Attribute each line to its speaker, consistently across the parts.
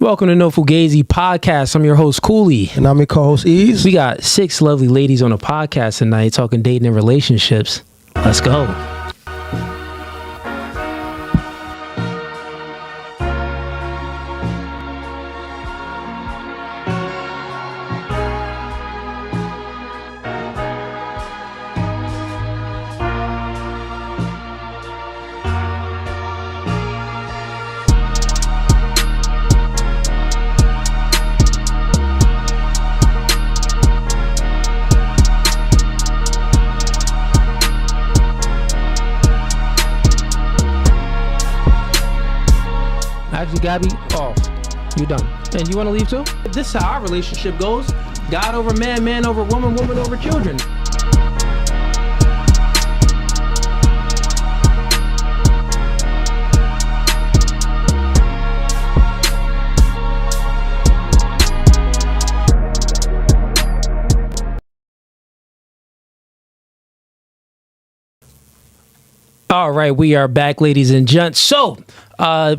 Speaker 1: Welcome to No Fugazee Podcast. I'm your host, Cooley.
Speaker 2: And I'm your co-host, Ease.
Speaker 1: We got 6 lovely ladies on the podcast tonight talking dating and relationships. Let's go. Gabby, off. You done. And you want to leave too? This is how our relationship goes. God over man, man over woman, woman over children. All right, we are back, ladies and gents. So,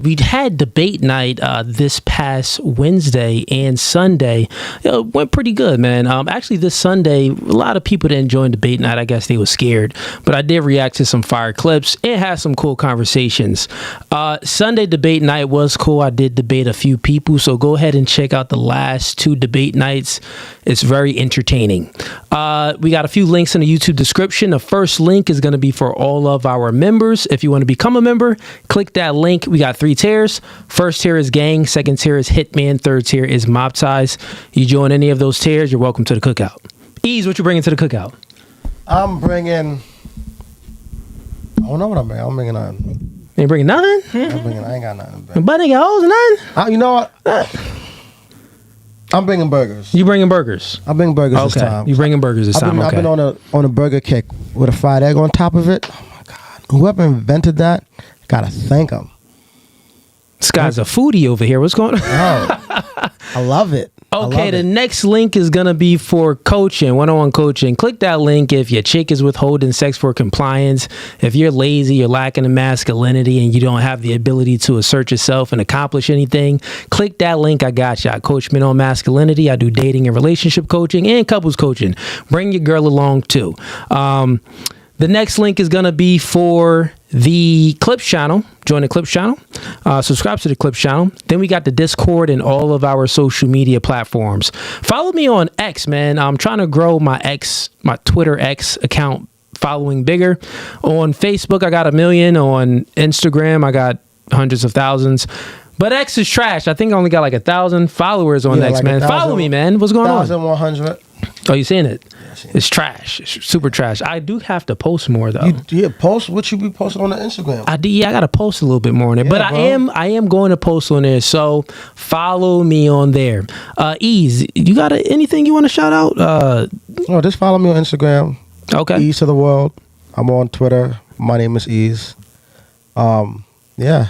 Speaker 1: we had debate night this past Wednesday and Sunday. It went pretty good, man. Actually, this Sunday, a lot of people didn't join debate night. I guess they were scared. But I did react to some fire clips and had some cool conversations. Sunday debate night was cool. I did debate a few people. So go ahead and check out the last 2 debate nights. It's very entertaining. We got a few links in the YouTube description. The first link is going to be for all of our members. If you want to become a member, click that link. We got 3 tiers. First tier is gang. Second tier is hitman. Third tier is mob ties. You join any of those tiers, you're welcome to the cookout. Ease, what you bringing to the cookout?
Speaker 2: I'm bringing... I don't know what I'm bringing. I'm bringing nothing.
Speaker 1: You ain't bringing nothing?
Speaker 2: I ain't got nothing.
Speaker 1: But nigga, hoes, nothing?
Speaker 2: You know what? I'm bringing burgers.
Speaker 1: You bringing burgers?
Speaker 2: I'm bringing burgers this time.
Speaker 1: You bringing burgers this time,
Speaker 2: okay. I've been on a burger kick with a fried egg on top of it. Oh my God. Whoever invented that, gotta thank them.
Speaker 1: This guy's a foodie over here. What's going on?
Speaker 2: Oh, I love it.
Speaker 1: Okay, the next link is going to be for coaching, one-on-one coaching. Click that link if your chick is withholding sex for compliance. If you're lazy, you're lacking in masculinity, and you don't have the ability to assert yourself and accomplish anything, click that link. I got you. I coach men on masculinity. I do dating and relationship coaching and couples coaching. Bring your girl along, too. The next link is going to be for the Clips channel. Join the Clips channel. Subscribe to the Clips channel. Then we got the Discord and all of our social media platforms. Follow me on X, man. I'm trying to grow my Twitter X account following bigger. On Facebook, I got 1 million. On Instagram, I got hundreds of thousands. But X is trash. I think I only got like 1,000 followers on X, man. Follow me, man. What's going on?
Speaker 2: 1,100.
Speaker 1: Oh, you seeing it?
Speaker 2: Yeah,
Speaker 1: it's trash. It's super trash. I do have to post more though.
Speaker 2: Post what you be posting on the Instagram.
Speaker 1: I got to post a little bit more on it, but bro. I am going to post on there. So follow me on there. Ease, you got anything you want to shout out?
Speaker 2: No, just follow me on Instagram.
Speaker 1: Okay.
Speaker 2: Ease to the world. I'm on Twitter. My name is Ease. Yeah.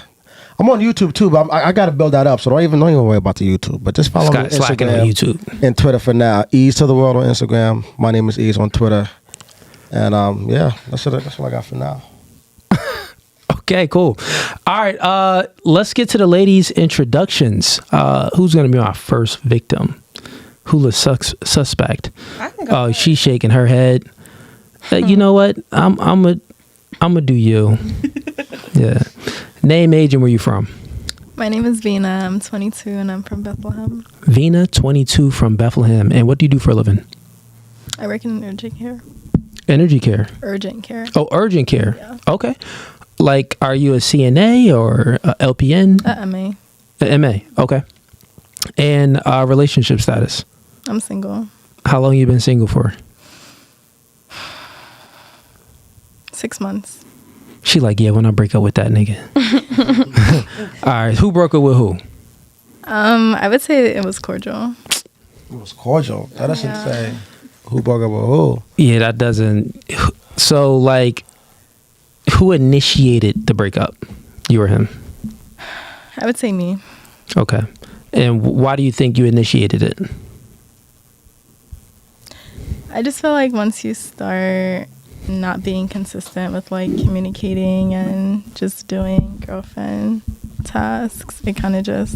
Speaker 2: I'm on YouTube too, but I got to build that up, so don't even worry about the YouTube. But just follow me on Instagram
Speaker 1: on YouTube
Speaker 2: and Twitter for now. Ease to the world on Instagram. My name is Ease on Twitter, and yeah, that's what I got for now.
Speaker 1: Okay, cool. All right, let's get to the ladies' introductions. Who's gonna be my first victim? Hula suspect. Oh, she's shaking her head. You know what? I'm gonna do you. Yeah. Name, age, and where you from?
Speaker 3: My name is Vina. I'm 22 and I'm from Bethlehem.
Speaker 1: Vina, 22 from Bethlehem. And what do you do for a living?
Speaker 3: I work in urgent care.
Speaker 1: Energy care?
Speaker 3: Urgent care.
Speaker 1: Oh, urgent care.
Speaker 3: Yeah. Okay.
Speaker 1: Like, are you a CNA or a LPN?
Speaker 3: MA.
Speaker 1: MA, okay. And relationship status?
Speaker 3: I'm single.
Speaker 1: How long you been single for?
Speaker 3: 6 months.
Speaker 1: She like, yeah, when I break up with that nigga. All right, who broke up with who?
Speaker 3: I would say it was cordial.
Speaker 2: It was cordial. That doesn't say who broke up with who.
Speaker 1: Yeah, that doesn't. So, like, who initiated the breakup? You or him?
Speaker 3: I would say me.
Speaker 1: Okay. And why do you think you initiated it?
Speaker 3: I just feel like once you start not being consistent with like communicating and just doing girlfriend tasks, it kind of just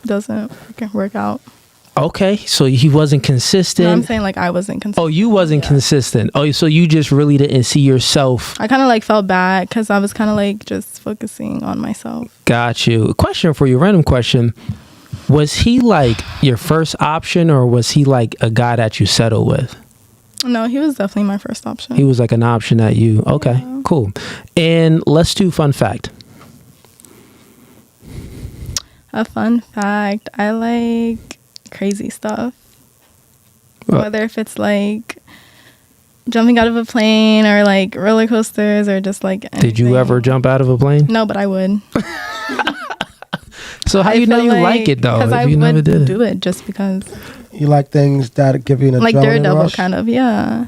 Speaker 3: doesn't work out.
Speaker 1: Okay, so he wasn't consistent.
Speaker 3: No, I'm saying like I wasn't consistent.
Speaker 1: Oh, you wasn't consistent. Oh, so you just really didn't see yourself.
Speaker 3: I kind of like felt bad because I was kind of like just focusing on myself.
Speaker 1: Got you. A question for you, random question. Was he like your first option, or was he like a guy that you settled with?
Speaker 3: No, he was definitely my first option.
Speaker 1: He was like an option that you, okay,
Speaker 3: Yeah.
Speaker 1: cool. And let's do fun fact.
Speaker 3: A fun fact, I like crazy stuff. Whether if it's like jumping out of a plane or like roller coasters or just like anything.
Speaker 1: Did you ever jump out of a plane?
Speaker 3: No, but I would.
Speaker 1: So how you know you like it though?
Speaker 3: Because I
Speaker 1: you never
Speaker 3: would
Speaker 1: did
Speaker 3: do it just because.
Speaker 2: You like things that give you an
Speaker 3: Like
Speaker 2: adrenaline
Speaker 3: Daredevil
Speaker 2: rush?
Speaker 3: kind of, yeah.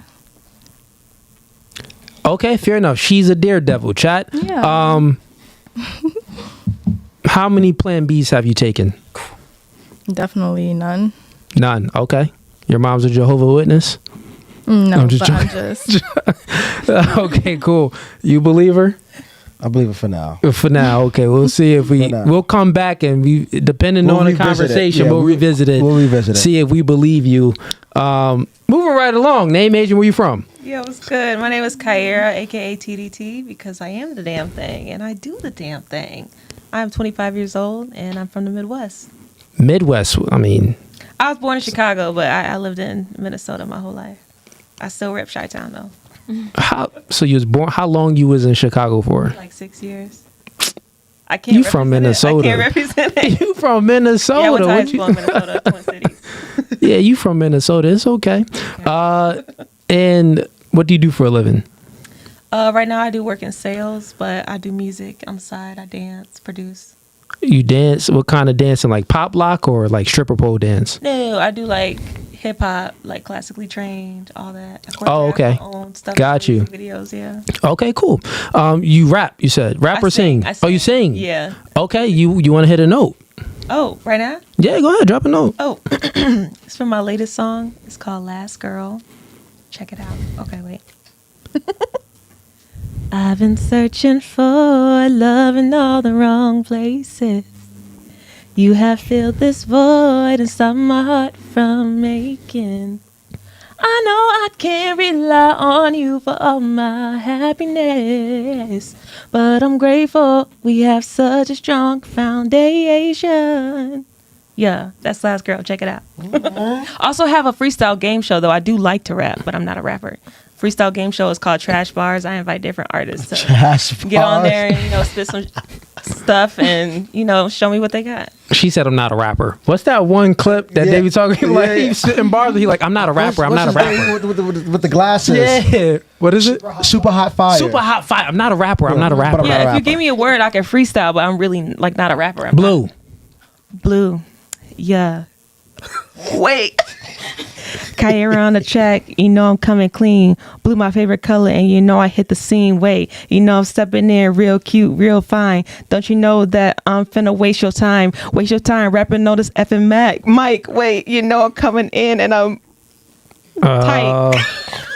Speaker 1: Okay, fair enough. She's a daredevil, chat.
Speaker 3: Yeah.
Speaker 1: How many Plan Bs have you taken?
Speaker 3: Definitely none.
Speaker 1: None. Okay. Your mom's a Jehovah's Witness?
Speaker 3: No,
Speaker 1: I'm just
Speaker 3: but
Speaker 1: joking.
Speaker 3: I'm just.
Speaker 1: Okay, cool. You believe her?
Speaker 2: I believe it for now.
Speaker 1: For now, okay. We'll see if we'll come back and depending
Speaker 2: We'll
Speaker 1: on the
Speaker 2: revisit it.
Speaker 1: conversation,
Speaker 2: Yeah,
Speaker 1: we'll revisit it.
Speaker 2: We'll revisit it.
Speaker 1: See if we believe you. Moving right along. Name, age, and where you from?
Speaker 4: Yo, what's good? My name is Kyra, aka TDT, because I am the damn thing and I do the damn thing. I'm 25 years old and I'm from the Midwest.
Speaker 1: Midwest. I mean,
Speaker 4: I was born in Chicago, but I lived in Minnesota my whole life. I still rep Chi-Town though.
Speaker 1: so you was born. How long you was in Chicago for?
Speaker 4: Like 6 years. I can't.
Speaker 1: You from Minnesota?
Speaker 4: I can't represent it.
Speaker 1: You from Minnesota?
Speaker 4: Yeah, I went to high
Speaker 1: What you-
Speaker 4: school in Minnesota, Twin Cities.
Speaker 1: Yeah, you from Minnesota. It's okay. And what do you do for a living?
Speaker 4: Right now I do work in sales, but I do music on the side. I dance, produce.
Speaker 1: You dance? What kind of dancing? Like pop lock or like stripper pole dance?
Speaker 4: No, I do like hip hop, like classically trained, all that.
Speaker 1: Oh, okay.
Speaker 4: My own stuff,
Speaker 1: Got you.
Speaker 4: Videos, yeah.
Speaker 1: Okay, cool. You rap? You said rap or sing?
Speaker 4: I
Speaker 1: Oh, you sing?
Speaker 4: Yeah.
Speaker 1: Okay, you want to hit a note?
Speaker 4: Oh, right now?
Speaker 1: Yeah, go ahead, drop a note.
Speaker 4: Oh, it's from my latest song. It's called Last Girl. Check it out. Okay, wait. I've been searching for love in all the wrong places. You have filled this void and stopped my heart from making. I know I can't rely on you for all my happiness, but I'm grateful we have such a strong foundation. Yeah, that's Last Girl. Check it out. Also have a freestyle game show, though. I do like to rap, but I'm not a rapper. Freestyle game show is called Trash Bars. I invite different artists to get on there and, spit some stuff and, show me what they got.
Speaker 1: She said, I'm not a rapper. What's that one clip that they be talking like he's sitting bars? He like, I'm not a rapper. I'm not a rapper.
Speaker 2: With the glasses.
Speaker 1: Yeah. What is it?
Speaker 2: Super hot fire.
Speaker 1: Super hot fire. I'm not a rapper. I'm not a rapper.
Speaker 2: But I'm not a
Speaker 4: Yeah, if
Speaker 2: rapper.
Speaker 4: you give me a word, I can freestyle, but I'm really not a rapper.
Speaker 1: Blue.
Speaker 4: Blue. Yeah. Wait. Kyra on the track, I'm coming clean. Blue my favorite color, and I hit the scene. Wait, I'm stepping in real cute, real fine. Don't you know that I'm finna waste your time? Waste your time rapping on this effing mic. Wait, I'm coming in and I'm tight.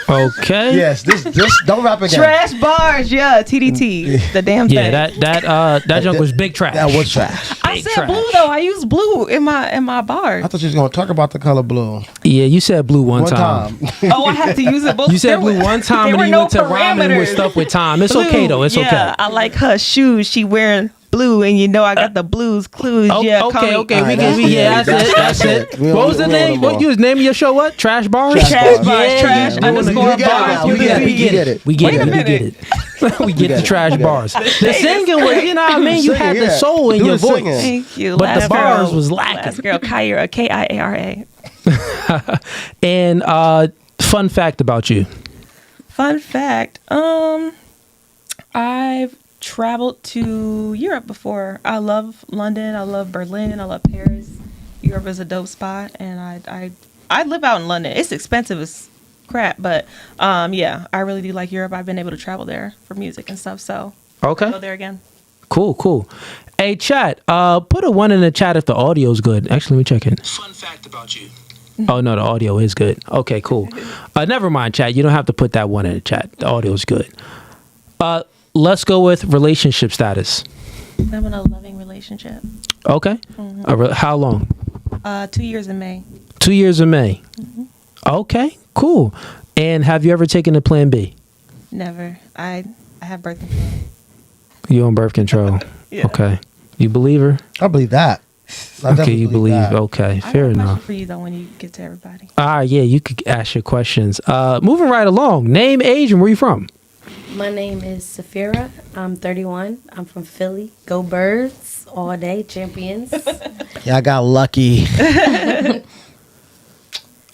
Speaker 1: Okay.
Speaker 2: Yes, this don't rap again.
Speaker 4: Trash bars, yeah. TDT, the damn thing.
Speaker 1: Yeah, that junk was big trash.
Speaker 2: That was trash.
Speaker 4: I
Speaker 1: big
Speaker 4: said
Speaker 1: trash.
Speaker 4: blue though. I use blue in my bars.
Speaker 2: I thought you was gonna talk about the color blue.
Speaker 1: Yeah, you said blue one time.
Speaker 4: Oh, I have to use it.
Speaker 1: You said blue one time and you went to rhyming with stuff with time. It's okay though. It's okay.
Speaker 4: I like her shoes. She wearing blue, and I got the blues clues. Yeah,
Speaker 1: Okay.
Speaker 2: Alright,
Speaker 1: That's it.
Speaker 2: We
Speaker 1: What was the
Speaker 2: on
Speaker 1: name?
Speaker 2: more.
Speaker 1: What you was naming your show? What? Trash bars.
Speaker 4: Trash bars.
Speaker 1: Yeah,
Speaker 4: Trash
Speaker 1: yeah.
Speaker 4: underscore
Speaker 2: We get it
Speaker 4: bars.
Speaker 2: now. We get it.
Speaker 1: We get
Speaker 4: Wait
Speaker 1: it.
Speaker 4: a
Speaker 1: We
Speaker 4: minute.
Speaker 1: get it. We get the trash bars. The singing was, what I mean? You
Speaker 2: Singing,
Speaker 1: had the
Speaker 2: yeah.
Speaker 1: soul in
Speaker 2: Do
Speaker 1: your
Speaker 2: the
Speaker 1: voice.
Speaker 2: singing.
Speaker 4: Thank you.
Speaker 1: But the
Speaker 4: Last
Speaker 1: bars
Speaker 4: girl.
Speaker 1: was lacking.
Speaker 4: Last girl, Kyra, Kiara.
Speaker 1: And fun fact about you.
Speaker 4: Fun fact. I've traveled to Europe before. I love London. I love Berlin. I love Paris. Europe is a dope spot, and I live out in London. It's expensive as crap, but yeah, I really do like Europe. I've been able to travel there for music and stuff, so
Speaker 1: Okay.
Speaker 4: go there again.
Speaker 1: Cool. Hey, chat. Put a 1 in the chat if the audio's good. Actually, let me check it. Fun fact about you. Oh no, the audio is good. Okay, cool. Never mind, chat. You don't have to put that 1 in the chat. The audio's good. Let's go with relationship status.
Speaker 4: I'm in a loving relationship.
Speaker 1: Okay. How long?
Speaker 4: 2 years in May.
Speaker 1: 2 years in May. Okay, cool. And have you ever taken a Plan B?
Speaker 4: Never. I have birth control.
Speaker 1: You on birth control?
Speaker 4: Yeah.
Speaker 1: Okay. You believe her?
Speaker 2: I believe that.
Speaker 1: Okay, you believe.
Speaker 2: that.
Speaker 1: Okay,
Speaker 4: I
Speaker 1: fair
Speaker 4: have a question
Speaker 1: enough.
Speaker 4: for you though when you get to everybody.
Speaker 1: Yeah, you could ask your questions. Moving right along. Name, age, and where you from?
Speaker 5: My name is Safira. I'm 31. I'm from Philly. Go Birds all day, champions.
Speaker 2: Yeah, I got lucky.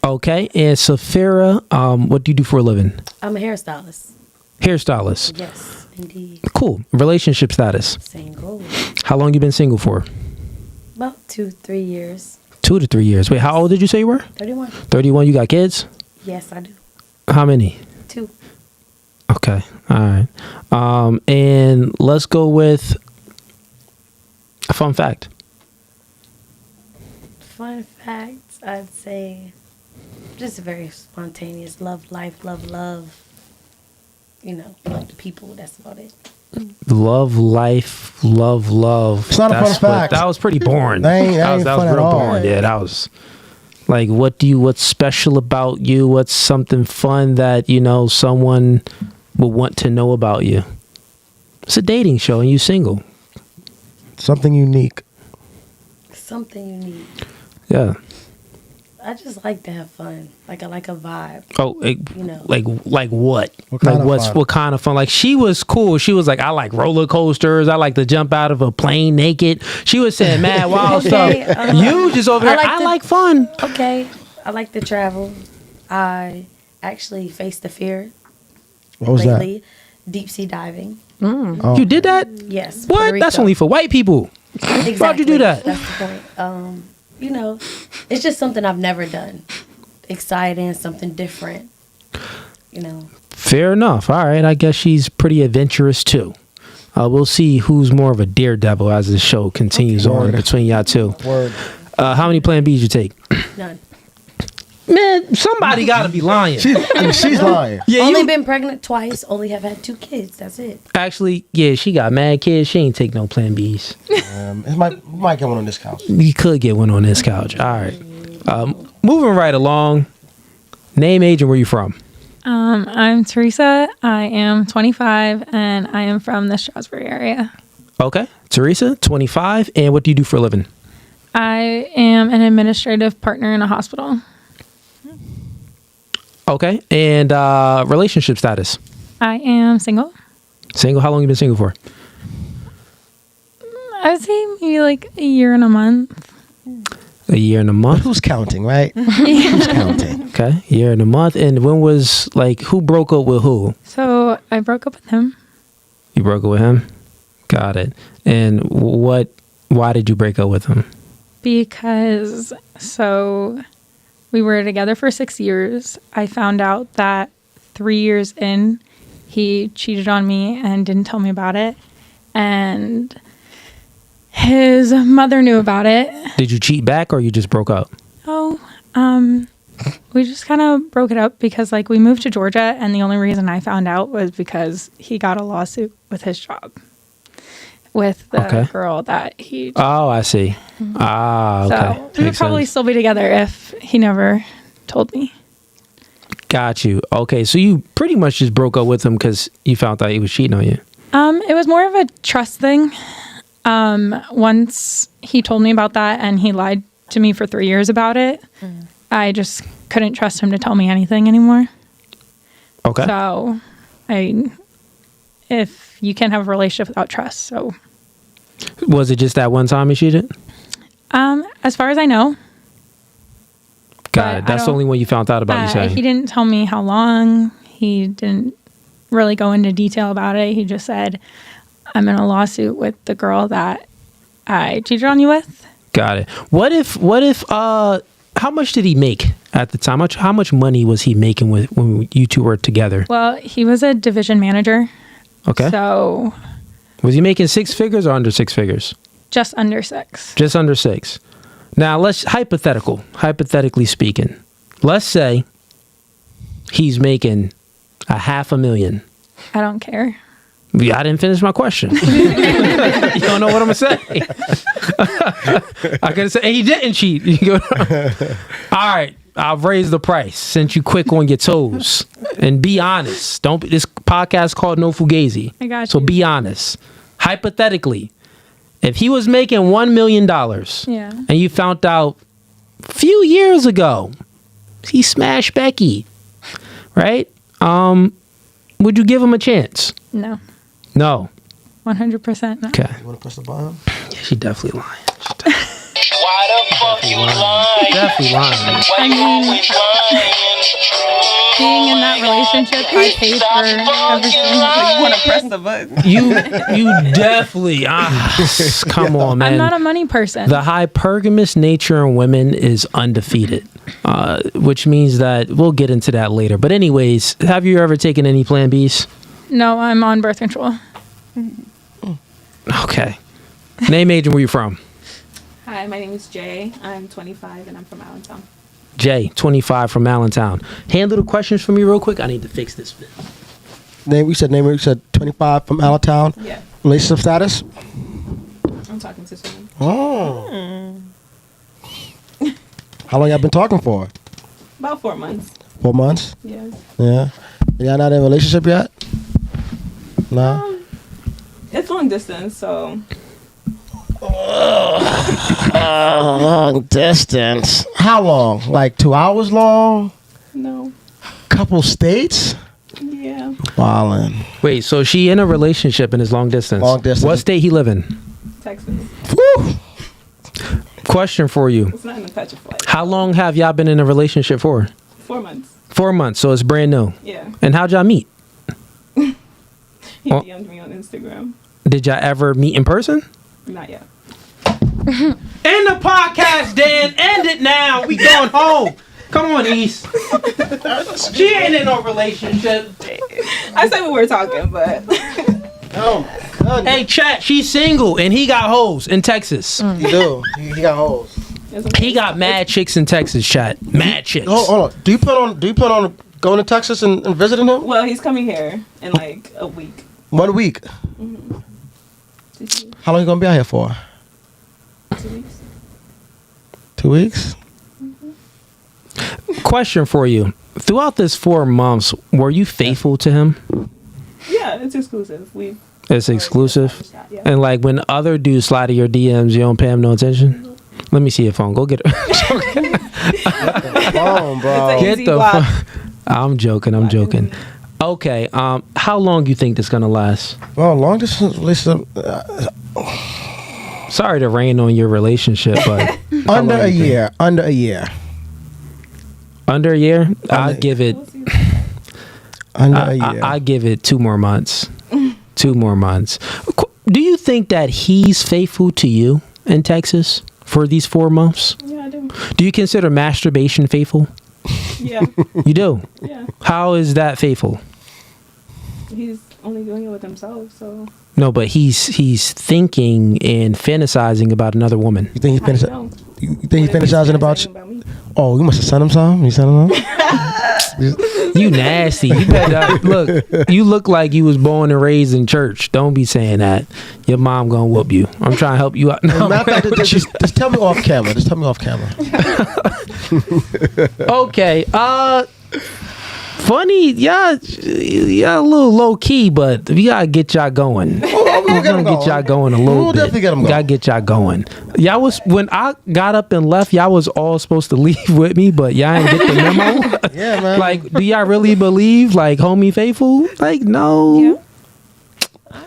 Speaker 1: Okay, and Safira, what do you do for a living?
Speaker 5: I'm a hairstylist.
Speaker 1: Hairstylist.
Speaker 5: Yes, indeed.
Speaker 1: Cool. Relationship status.
Speaker 5: Single.
Speaker 1: How long you been single for?
Speaker 5: About 2-3 years.
Speaker 1: 2 to 3 years. Wait, how old did you say you were?
Speaker 5: 31.
Speaker 1: 31. You got kids?
Speaker 5: Yes, I do.
Speaker 1: How many?
Speaker 5: 2.
Speaker 1: Okay. All right. And let's go with a fun fact.
Speaker 5: Fun facts, I'd say just very spontaneous. Love life, love. You know, love the people. That's about it.
Speaker 1: Love life, love.
Speaker 2: It's not a fun fact.
Speaker 1: That was pretty boring.
Speaker 2: That ain't
Speaker 1: that was
Speaker 2: fun at
Speaker 1: real
Speaker 2: all.
Speaker 1: boring. Yeah, that was like, what's special about you? What's something fun that, you know, someone will want to know about you? It's a dating show and you single.
Speaker 2: Something unique.
Speaker 5: Something unique.
Speaker 1: Yeah.
Speaker 5: I just like to have fun. Like, I like a vibe.
Speaker 1: Oh,
Speaker 5: You know.
Speaker 1: like what?
Speaker 2: What kind of fun?
Speaker 1: What kind of fun? Like, she was cool. She was like, I like roller coasters. I like to jump out of a plane naked. She was saying mad wild
Speaker 5: Okay,
Speaker 1: stuff. You just over here. I like fun.
Speaker 5: Okay, I like to travel. I actually faced the fear
Speaker 2: What was
Speaker 5: lately. Deep sea diving.
Speaker 2: that? Oh.
Speaker 1: You did that?
Speaker 5: Yes. Puerto
Speaker 1: What? That's
Speaker 5: Rico.
Speaker 1: only for white people.
Speaker 5: Exactly.
Speaker 1: Why'd you do that?
Speaker 5: That's the point. You know, it's just something I've never done. Exciting, something different. You know.
Speaker 1: Fair enough. All right. I guess she's pretty adventurous too. We'll see who's more of a daredevil as the show continues on
Speaker 2: Word.
Speaker 1: between y'all two.
Speaker 2: Word.
Speaker 1: How many Plan Bs you take?
Speaker 5: None.
Speaker 1: Man, somebody got to be lying.
Speaker 2: She's lying.
Speaker 1: Yeah,
Speaker 5: Only
Speaker 1: you
Speaker 5: been pregnant twice. Only have had 2 kids. That's it.
Speaker 1: actually, yeah, she got mad kids. She ain't take no Plan Bs.
Speaker 2: It might get one on this couch.
Speaker 1: You could get one on this couch. All right. Moving right along. Name, age, and where you from?
Speaker 6: I'm Teresa. I am 25 and I am from the Stroudsburg area.
Speaker 1: Okay. Teresa, 25. And what do you do for a living?
Speaker 6: I am an administrative partner in a hospital.
Speaker 1: Okay. And relationship status?
Speaker 6: I am single.
Speaker 1: Single? How long you been single for?
Speaker 6: I would say maybe like a year and a month.
Speaker 1: A year and a month.
Speaker 2: Who's counting, right? Who's counting?
Speaker 1: Okay. Year and a month. And when was, like, who broke up with who?
Speaker 6: So I broke up with him
Speaker 1: You broke up with him? Got it. And why did you break up with him?
Speaker 6: because we were together for 6 years. I found out that 3 years in, he cheated on me and didn't tell me about it. And his mother knew about it.
Speaker 1: Did you cheat back or you just broke up?
Speaker 6: We just kind of broke it up because like we moved to Georgia and the only reason I found out was because he got a lawsuit with his job with the girl that he.
Speaker 1: Oh, I see. Okay.
Speaker 6: So we would
Speaker 1: Makes
Speaker 6: probably
Speaker 1: sense.
Speaker 6: still be together if he never told me.
Speaker 1: Got you. Okay, so you pretty much just broke up with him because you found out he was cheating on you.
Speaker 6: It was more of a trust thing. Once he told me about that and he lied to me for 3 years about it, I just couldn't trust him to tell me anything anymore.
Speaker 1: Okay.
Speaker 6: So, if you can't have a relationship without trust, so.
Speaker 1: Was it just that one time he cheated?
Speaker 6: As far as I know.
Speaker 1: Got it. That's the only one you found out about, you saying?
Speaker 6: He didn't tell me how long. He didn't really go into detail about it. He just said, I'm in a lawsuit with the girl that I cheated on you with.
Speaker 1: Got it. What if, how much did he make at the time? How much money was he making when you two were together?
Speaker 6: Well, he was a division manager.
Speaker 1: Okay.
Speaker 6: So.
Speaker 1: Was he making 6 figures or under 6 figures?
Speaker 6: Just under 6.
Speaker 1: Just under 6. Now, hypothetically speaking, let's say he's making $500,000.
Speaker 6: I don't care.
Speaker 1: I didn't finish my question. You don't know what I'm gonna say. I could say he didn't cheat. All right, I'll raise the price since you quick on your toes and be honest. Don't. This podcast called No Fugazi.
Speaker 6: I got you.
Speaker 1: So be honest. Hypothetically, if he was making $1 million, and you found out a few years ago he smashed Becky, right? Would you give him a chance?
Speaker 6: No.
Speaker 1: No.
Speaker 6: 100% no.
Speaker 1: Okay.
Speaker 2: You want to press the button?
Speaker 1: Yeah, she definitely lying.
Speaker 7: Why the fuck you lying?
Speaker 1: Definitely lying.
Speaker 6: I mean, being in that relationship, I paid for everything.
Speaker 8: You want to press the button?
Speaker 1: You definitely. Come on, man.
Speaker 6: I'm not a money person.
Speaker 1: The hypergamous nature in women is undefeated, which means that we'll get into that later. But anyways, have you ever taken any Plan Bs?
Speaker 6: No, I'm on birth control.
Speaker 1: Okay. Name, age, and where you from?
Speaker 4: Hi, my name is Jay. I'm 25 and I'm from Allentown.
Speaker 1: Jay, 25 from Allentown. Handle the questions for me real quick. I need to fix this bit.
Speaker 2: Name, you said 25 from Allentown.
Speaker 4: Yeah,
Speaker 2: Relationship status?
Speaker 4: I'm talking to someone.
Speaker 2: Oh. How long y'all been talking for?
Speaker 4: About 4 months.
Speaker 2: 4 months?
Speaker 4: Yeah.
Speaker 2: Yeah. Y'all not in a relationship yet? No?
Speaker 4: It's long distance, so
Speaker 2: Long distance. How long? Like 2 hours long?
Speaker 4: no.
Speaker 2: Couple states?
Speaker 4: Yeah.
Speaker 2: Wildin'.
Speaker 1: Wait, so she in a relationship and is long distance?
Speaker 2: Long distance.
Speaker 1: What state he live in?
Speaker 4: Texas.
Speaker 2: Woo!
Speaker 1: Question for you.
Speaker 4: It's not in the touch of like
Speaker 1: How long have y'all been in a relationship for?
Speaker 4: 4 months.
Speaker 1: 4 months, so it's brand new.
Speaker 4: Yeah.
Speaker 1: And how'd y'all meet?
Speaker 4: He
Speaker 1: Oh.
Speaker 4: DM'd me on Instagram.
Speaker 1: Did y'all ever meet in person?
Speaker 4: Not yet.
Speaker 1: End the podcast, Dan. End it now. We going home. Come on, East. She ain't in no relationship.
Speaker 4: I said we were talking, but
Speaker 2: Oh, God.
Speaker 1: Hey, chat, she's single and he got hoes in Texas.
Speaker 2: You do. He got hoes.
Speaker 1: He got mad chicks in Texas, chat. Mad chicks.
Speaker 2: Hold on. Do you plan on going to Texas and visiting him?
Speaker 4: well, he's coming here in like a week.
Speaker 2: 1 week. How long you gonna be out here for?
Speaker 4: 2 weeks.
Speaker 2: 2 weeks?
Speaker 1: Question for you. Throughout this 4 months, were you faithful to him?
Speaker 4: Yeah, it's exclusive.
Speaker 1: It's exclusive?
Speaker 4: Yeah.
Speaker 1: And like when other dudes slide to your DMs, you don't pay him no attention? Let me see your phone. Go get it.
Speaker 2: Phone, bro.
Speaker 4: It's a
Speaker 1: Get
Speaker 4: easy
Speaker 1: the
Speaker 4: block.
Speaker 1: I'm joking. Okay, how long do you think this gonna last?
Speaker 2: Well, long distance relationship.
Speaker 1: Sorry to rain on your relationship, but
Speaker 2: Under a year. Under a year.
Speaker 1: Under a year? I'd give it
Speaker 2: Under a year.
Speaker 1: I give it 2 more months. 2 more months. Do you think that he's faithful to you in Texas for these 4 months?
Speaker 4: Yeah, I do.
Speaker 1: Do you consider masturbation faithful?
Speaker 4: Yeah.
Speaker 1: You do?
Speaker 4: Yeah.
Speaker 1: How is that faithful?
Speaker 4: He's only doing it with himself, so
Speaker 1: No, but he's thinking and fantasizing about another woman.
Speaker 2: You think he
Speaker 4: how do
Speaker 2: finished?
Speaker 4: you know?
Speaker 2: You think he
Speaker 4: What if he's
Speaker 2: fantasizing about you?
Speaker 4: fantasizing me?
Speaker 2: Oh, you must have sent him some. You sent him some.
Speaker 1: You nasty. You better look. You look like you was born and raised in church. Don't be saying that. Your mom gonna whoop you. I'm trying to help you out. No,
Speaker 2: Matter of fact, just tell me off camera. Just tell me off camera.
Speaker 1: okay. Funny, y'all a little low key, but we gotta get y'all going. We're gonna get y'all going a little
Speaker 2: We'll
Speaker 1: bit.
Speaker 2: definitely get 'em going.
Speaker 1: Gotta get y'all going. Y'all was when I got up and left. Y'all was all supposed to leave with me, but y'all ain't get the memo.
Speaker 2: Yeah, man.
Speaker 1: Like, do y'all really believe like homie faithful? Like, no.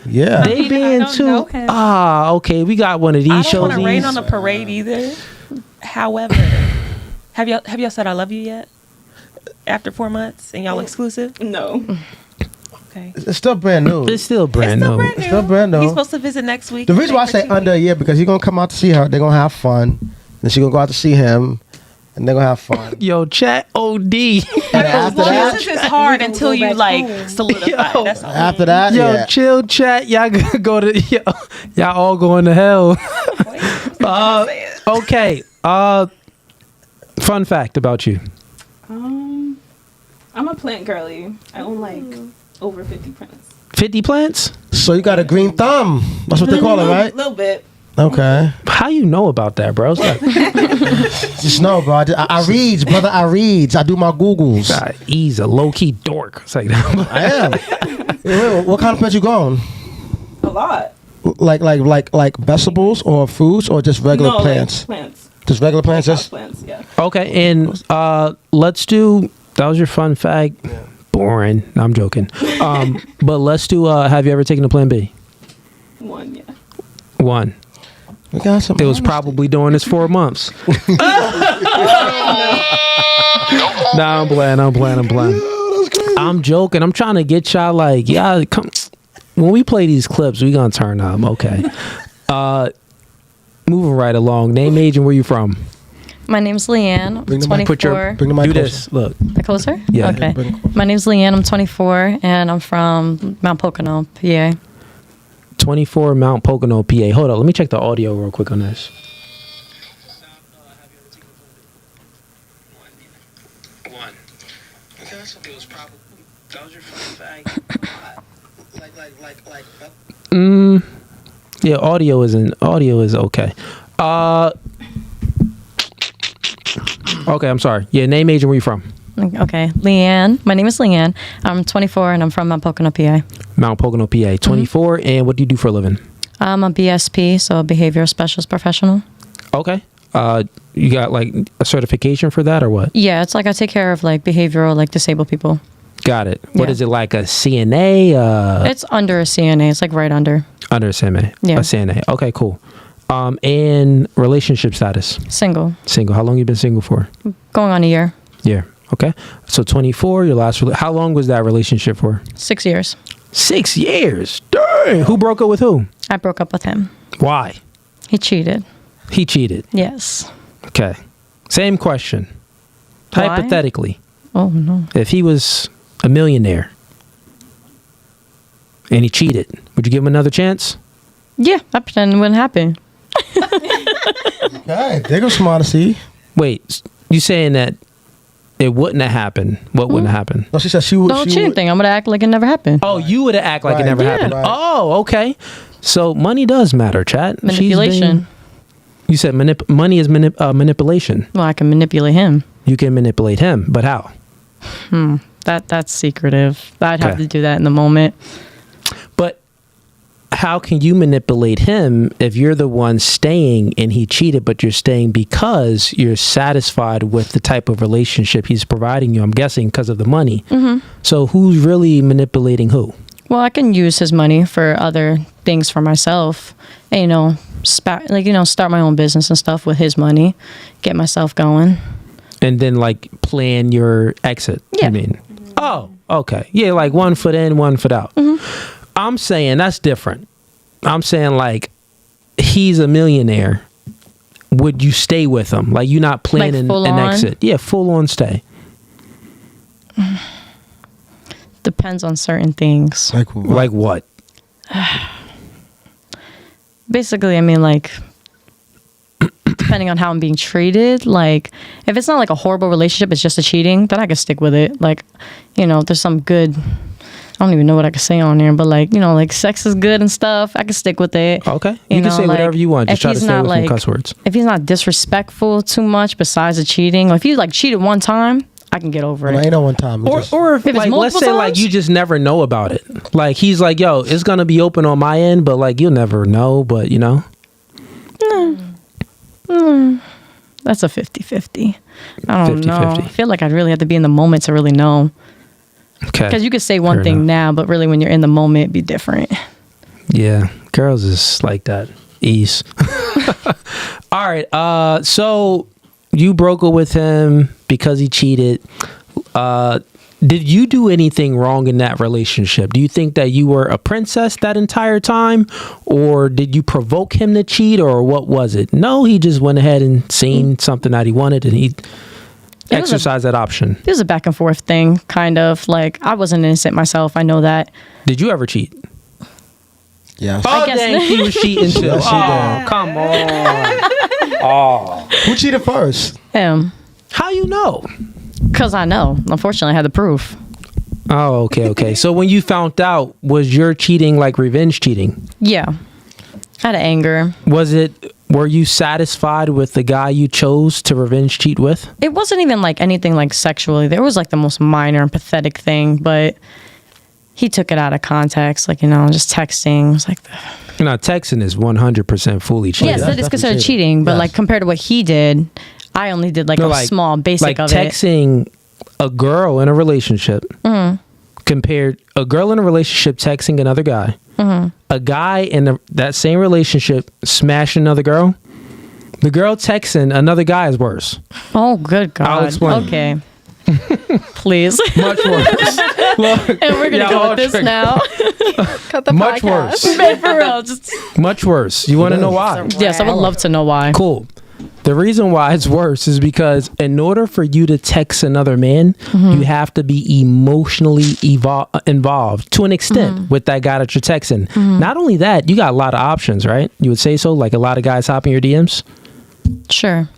Speaker 2: Yeah.
Speaker 1: They
Speaker 6: I
Speaker 1: being
Speaker 6: don't
Speaker 1: too.
Speaker 6: know him.
Speaker 1: Okay. We got one of these
Speaker 8: I
Speaker 1: shows.
Speaker 8: don't want to rain on the parade either. However, have y'all said I love you yet? After 4 months and y'all exclusive?
Speaker 4: No.
Speaker 8: Okay.
Speaker 2: It's still brand new.
Speaker 1: It's still brand new.
Speaker 2: It's still brand new.
Speaker 8: He's supposed to visit next week.
Speaker 2: The reason why I say
Speaker 8: For 2
Speaker 2: under a year because he's gonna come out to see her. They're gonna have fun. Then she's gonna go out to see him, and they're gonna have fun.
Speaker 1: Yo, chat OD.
Speaker 2: And after that,
Speaker 8: This is hard until you like solidify.
Speaker 1: Yo.
Speaker 8: That's all.
Speaker 2: after that,
Speaker 1: Yo,
Speaker 2: yeah.
Speaker 1: chill, chat. Y'all gonna go to y'all all going to hell. Okay. Fun fact about you.
Speaker 4: I'm a plant girly. I own like over 50 plants.
Speaker 1: 50 plants?
Speaker 2: So you got a green thumb. That's what they call it, right?
Speaker 8: A little bit.
Speaker 2: Okay.
Speaker 1: How you know about that, bro? It's like,
Speaker 2: Just know, bro. I reads, brother. I reads. I do my Googles.
Speaker 1: God, he's a low key dork. It's like that.
Speaker 2: I am. Wait, what kind of plants you growing?
Speaker 8: A lot.
Speaker 2: Like vegetables or fruits or just regular plants?
Speaker 8: Like plants.
Speaker 2: Just regular plants.
Speaker 8: House
Speaker 2: Just
Speaker 8: plants. Yeah.
Speaker 1: Okay, and let's do. That was your fun fact. Yeah. Boring. No, I'm joking. But let's do. Have you ever taken a Plan B?
Speaker 8: One. Yeah.
Speaker 1: One.
Speaker 2: We got some.
Speaker 1: It was probably during this 4 months. Nah, I'm playing. I'm joking. I'm trying to get y'all like, yeah, come. When we play these clips, we gonna turn up. Okay. Moving right along. Name, age, and where you from?
Speaker 5: My name's Leanne.
Speaker 2: Bring the
Speaker 5: I'm
Speaker 2: mic.
Speaker 5: 24.
Speaker 2: Bring the mic
Speaker 1: Do
Speaker 2: closer.
Speaker 1: this. Look.
Speaker 5: Closer?
Speaker 1: Yeah.
Speaker 5: Okay.
Speaker 2: Bring it closer.
Speaker 5: My name's Leanne. I'm 24, and I'm from Mount Pocono, PA.
Speaker 1: 24 Mount Pocono, PA. Hold on. Let me check the audio real quick on this. One. It was probably. That was your fun fact. Yeah, audio is okay. Okay, I'm sorry. Yeah, name, age, and where you from?
Speaker 5: Okay. Leanne. My name is Leanne. I'm 24, and I'm from Mount Pocono, PA.
Speaker 1: Mount Pocono, PA. 24, and what do you do for a living?
Speaker 5: I'm a BSP, so a behavioral specialist professional.
Speaker 1: Okay. You got like a certification for that or what?
Speaker 5: Yeah, it's like I take care of like behavioral, like disabled people.
Speaker 1: Got it. What
Speaker 5: Yeah.
Speaker 1: is it, like a CNA?
Speaker 5: It's under a CNA. It's like right under.
Speaker 1: Under a CNA.
Speaker 5: Yeah.
Speaker 1: A CNA. Okay, cool. And relationship status?
Speaker 5: Single.
Speaker 1: Single. How long you been single for?
Speaker 5: Going on a year.
Speaker 1: Yeah. Okay. So 24, your last, how long was that relationship for?
Speaker 5: 6 years.
Speaker 1: 6 years. Dang. Who broke up with who?
Speaker 5: I broke up with him.
Speaker 1: Why?
Speaker 5: He cheated.
Speaker 1: He cheated.
Speaker 5: Yes.
Speaker 1: Okay. Same question.
Speaker 5: Why?
Speaker 1: Hypothetically,
Speaker 5: Oh, no.
Speaker 1: if he was a millionaire and he cheated, would you give him another chance?
Speaker 5: Yeah, I pretend it wouldn't happen.
Speaker 2: Okay, there goes some honesty.
Speaker 1: Wait, you saying that it wouldn't have happened? What wouldn't have happened?
Speaker 2: No, she said she would.
Speaker 5: The whole cheating thing, I'm going to act like it never happened.
Speaker 1: Oh, you would act like it
Speaker 2: Right,
Speaker 1: never
Speaker 2: yeah.
Speaker 1: happened.
Speaker 2: Right.
Speaker 1: Oh, okay. So money does matter, chat.
Speaker 5: Manipulation.
Speaker 1: You said money is manipulation.
Speaker 5: Well, I can manipulate him.
Speaker 1: You can manipulate him, but how?
Speaker 5: That's secretive. I'd have
Speaker 1: Okay.
Speaker 5: to do that in the moment.
Speaker 1: But how can you manipulate him if you're the one staying and he cheated, but you're staying because you're satisfied with the type of relationship he's providing you? I'm guessing because of the money. Mm-hmm. So who's really manipulating who?
Speaker 5: Well, I can use his money for other things for myself. And, start my own business and stuff with his money, get myself going.
Speaker 1: And then like plan your exit.
Speaker 5: Yeah.
Speaker 1: You mean? Oh, okay. Yeah, like 1 foot in, 1 foot out.
Speaker 5: Mm-hmm.
Speaker 1: I'm saying that's different. I'm saying like he's a millionaire. Would you stay with him? Like you're not planning
Speaker 5: full
Speaker 1: an
Speaker 5: on?
Speaker 1: exit. Yeah, full on stay.
Speaker 5: Depends on certain things.
Speaker 2: Like what?
Speaker 1: Like what?
Speaker 5: Basically, I mean, like, depending on how I'm being treated, like, if it's not like a horrible relationship, it's just a cheating, then I can stick with it. Like, there's some good, I don't even know what I could say on there, but like, like sex is good and stuff, I can stick with it.
Speaker 1: Okay. You can say whatever you want. Just
Speaker 5: if
Speaker 1: try to
Speaker 5: he's
Speaker 1: stay
Speaker 5: not,
Speaker 1: away from cuss words.
Speaker 5: If he's not disrespectful too much besides the cheating, or if you like cheated one time, I can get over
Speaker 2: Well,
Speaker 5: it.
Speaker 2: ain't no one time.
Speaker 1: Or if
Speaker 5: it's
Speaker 1: like let's
Speaker 5: multiple
Speaker 1: say like
Speaker 5: times?
Speaker 1: you just never know about it. Like he's like, yo, it's gonna be open on my end, but like you'll never know, but
Speaker 5: That's a 50-50. I don't know.
Speaker 1: 50-50.
Speaker 5: I feel like I'd really have to be in the moment to really know.
Speaker 1: Okay.
Speaker 5: Because you could say one
Speaker 1: Fair
Speaker 5: thing
Speaker 1: enough.
Speaker 5: now, but really when you're in the moment, it'd be different.
Speaker 1: Yeah, girls is like that. Ease. All right. So you broke up with him because he cheated. Did you do anything wrong in that relationship? Do you think that you were a princess that entire time, or did you provoke him to cheat, or what was it? No, he just went ahead and seen something that he wanted, and he exercised that option.
Speaker 5: It was a back and forth thing, kind of. Like, I wasn't innocent myself. I know that.
Speaker 1: Did you ever cheat?
Speaker 2: Yes.
Speaker 1: Oh,
Speaker 5: guess-
Speaker 1: dang, he was cheating too.
Speaker 2: Yes, he did.
Speaker 1: Come on.
Speaker 2: Who cheated first?
Speaker 5: Him.
Speaker 1: How you know?
Speaker 5: Because I know. Unfortunately, I had the proof.
Speaker 1: Oh, okay. So when you found out, was your cheating like revenge cheating?
Speaker 5: Yeah. Out of anger.
Speaker 1: Were you satisfied with the guy you chose to revenge cheat with?
Speaker 5: It wasn't even like anything like sexually. There was like the most minor and pathetic thing, but he took it out of context. Like, just texting. It was like,
Speaker 1: texting is 100% fully cheating.
Speaker 5: yes, that is considered cheating. But like compared to what he did, I only did like a small basic of it.
Speaker 1: Like texting a girl in a relationship compared a girl in a relationship texting another guy. A guy in that same relationship smashing another girl. The girl texting another guy is worse.
Speaker 5: Oh, good God.
Speaker 1: I'll explain.
Speaker 5: Okay. Please.
Speaker 1: Much worse. Look,
Speaker 5: and we're going to go with this now.
Speaker 3: Cut the
Speaker 1: Much
Speaker 3: podcast.
Speaker 1: worse.
Speaker 5: Man, for real. Just...
Speaker 1: Much worse. You want to know why?
Speaker 5: Yes, I would love to know why.
Speaker 1: Cool. The reason why it's worse is because in order for you to text another man, you have to be emotionally involved to an extent with that guy that you're texting. Not only that, you got a lot of options, right? You would say so? Like a lot of guys hopping your DMs?
Speaker 5: Sure.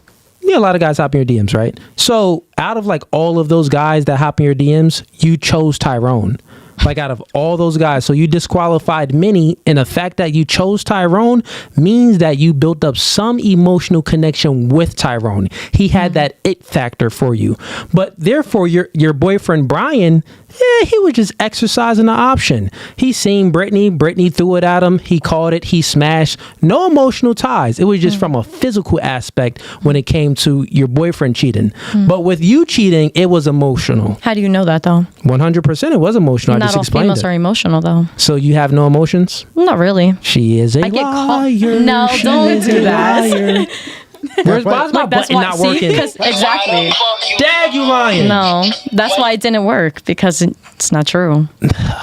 Speaker 1: Yeah, a lot of guys hop in your DMs, right? So out of like all of those guys that hop in your DMs, you chose Tyrone. Like out of all those guys. So you disqualified many. And the fact that you chose Tyrone means that you built up some emotional connection with Tyrone. He had that it factor for you. But therefore, your boyfriend, Brian, he was just exercising the option. He seen Brittany threw it at him. He called it. He smashed. No emotional ties. It was just from a physical aspect when it came to your boyfriend cheating. But with you cheating, it was emotional.
Speaker 5: How do you know that, though?
Speaker 1: 100% it was emotional.
Speaker 5: Not all females are emotional, though.
Speaker 1: So you have no emotions?
Speaker 5: Not really.
Speaker 1: She is a liar.
Speaker 5: No, don't do that.
Speaker 1: Where's my button not working?
Speaker 5: Exactly.
Speaker 1: Dad, you lying.
Speaker 5: No, that's why it didn't work, because it's not true.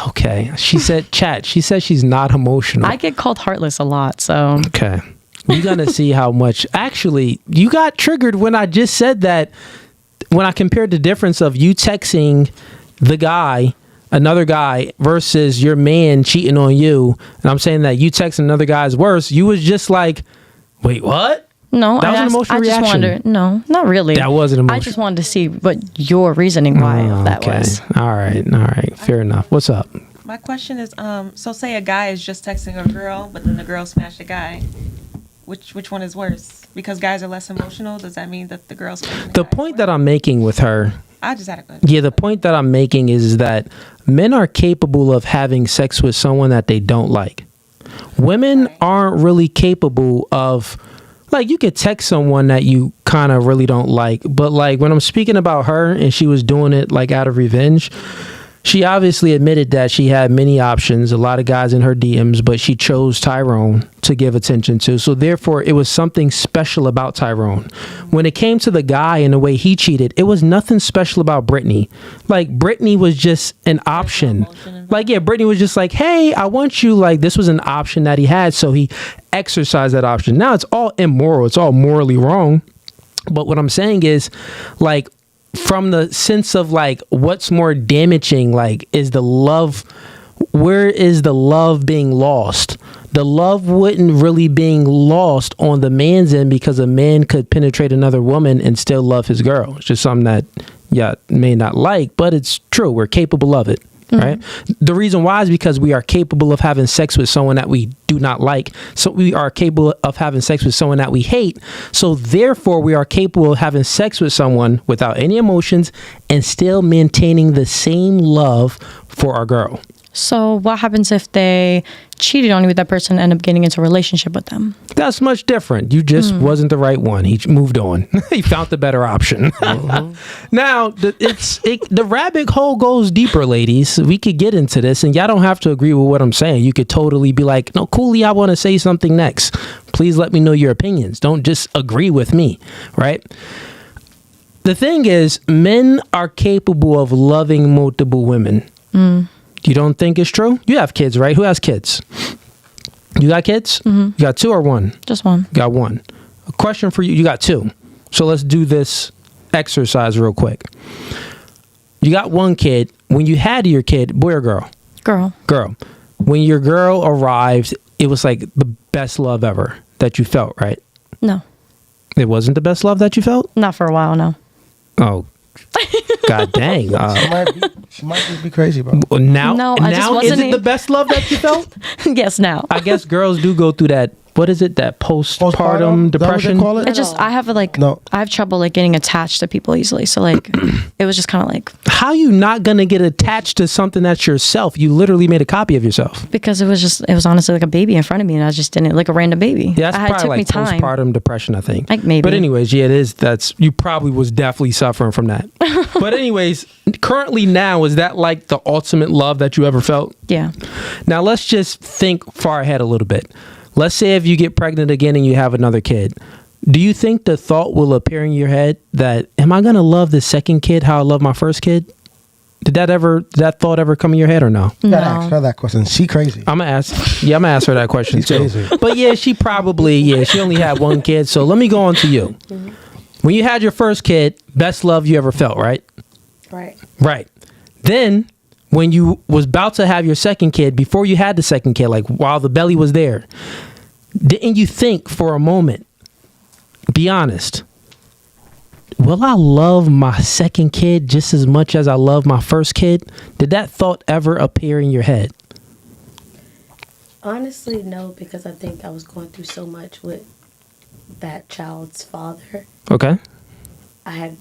Speaker 1: Okay. She said, chat, she says she's not emotional.
Speaker 5: I get called heartless a lot, so.
Speaker 1: Okay. You're going to see how much. Actually, you got triggered when I just said that, when I compared the difference of you texting the guy, another guy, versus your man cheating on you. And I'm saying that you texting another guy is worse. You was just like, wait, what?
Speaker 5: No,
Speaker 1: that was an emotional reaction.
Speaker 5: Just wondered. No, not really.
Speaker 1: That wasn't emotional.
Speaker 5: I just wanted to see what your reasoning why that was.
Speaker 1: All right. Fair enough. What's up?
Speaker 8: My question is, so say a guy is just texting a girl, but then the girl smashed a guy. Which one is worse? Because guys are less emotional. Does that mean that the girls?
Speaker 1: The point that I'm making with her.
Speaker 8: I just had a good.
Speaker 1: Yeah, the point that I'm making is that men are capable of having sex with someone that they don't like. Women aren't really capable of. Like, you could text someone that you kind of really don't like, but like when I'm speaking about her and she was doing it like out of revenge, she obviously admitted that she had many options, a lot of guys in her DMs, but she chose Tyrone to give attention to. So therefore, it was something special about Tyrone. When it came to the guy and the way he cheated, it was nothing special about Brittany. Like, Brittany was just an option. Like, yeah, Brittany was just like, hey, I want you. Like, this was an option that he had, so he exercised that option. Now, it's all immoral. It's all morally wrong. But what I'm saying is, like, from the sense of like what's more damaging, like, is the love, where is the love being lost? The love wouldn't really being lost on the man's end, because a man could penetrate another woman and still love his girl. It's just something that may not like, but it's true. We're capable of it. Right. The reason why is because we are capable of having sex with someone that we do not like. So we are capable of having sex with someone that we hate. So therefore, we are capable of having sex with someone without any emotions and still maintaining the same love for our girl.
Speaker 5: So what happens if they cheated on you with that person and end up getting into a relationship with them?
Speaker 1: That's much different. You just wasn't the right one. He moved on. He found the better option. Now, the rabbit hole goes deeper, ladies. We could get into this, and y'all don't have to agree with what I'm saying. You could totally be like, no, Cooley, I want to say something next. Please let me know your opinions. Don't just agree with me, right? The thing is, men are capable of loving multiple women. You don't think it's true? You have kids, right? Who has kids? You got kids? You got two or one?
Speaker 5: Just one.
Speaker 1: You got one. A question for you. You got two. So let's do this exercise real quick. You got one kid. When you had your kid, boy or girl?
Speaker 5: Girl.
Speaker 1: Girl. When your girl arrived, it was like the best love ever that you felt, right?
Speaker 5: No.
Speaker 1: It wasn't the best love that you felt?
Speaker 5: Not for a while, no.
Speaker 1: Oh. God dang.
Speaker 2: She might just be crazy, bro.
Speaker 1: Now,
Speaker 5: No, I just
Speaker 1: now is
Speaker 5: wasn't
Speaker 1: it the best love that you felt?
Speaker 5: Yes, now.
Speaker 1: I guess girls do go through that. What is it? That postpartum
Speaker 2: Is that what
Speaker 1: depression?
Speaker 2: they call it?
Speaker 5: It just, I have
Speaker 2: No.
Speaker 5: I have trouble like getting attached to people easily. So like, it was just kind of like,
Speaker 1: How you not gonna get attached to something that's yourself? You literally made a copy of yourself.
Speaker 5: because it was honestly like a baby in front of me, and I just didn't like a random baby.
Speaker 1: Yeah, that's
Speaker 5: it
Speaker 1: probably
Speaker 5: took me
Speaker 1: like
Speaker 5: time.
Speaker 1: postpartum depression, I think.
Speaker 5: Like maybe.
Speaker 1: But anyways, yeah, it is. That's you probably was definitely suffering from that. But anyways, currently now, is that like the ultimate love that you ever felt?
Speaker 5: Yeah.
Speaker 1: Now let's just think far ahead a little bit. Let's say if you get pregnant again and you have another kid, do you think the thought will appear in your head that, am I gonna love the second kid how I love my first kid? Did that thought ever come in your head or no?
Speaker 2: You gotta ask her that question. She crazy.
Speaker 1: I'm gonna ask her that question
Speaker 2: She's
Speaker 1: too.
Speaker 2: crazy.
Speaker 1: But yeah, she only had one kid. So let me go on to you. When you had your first kid, best love you ever felt, right?
Speaker 4: Right.
Speaker 1: Right. Then when you was about to have your second kid, before you had the second kid, like while the belly was there, didn't you think for a moment, be honest, will I love my second kid just as much as I love my first kid? Did that thought ever appear in your head?
Speaker 4: Honestly, no, because I think I was going through so much with that child's father.
Speaker 1: Okay.
Speaker 4: I had,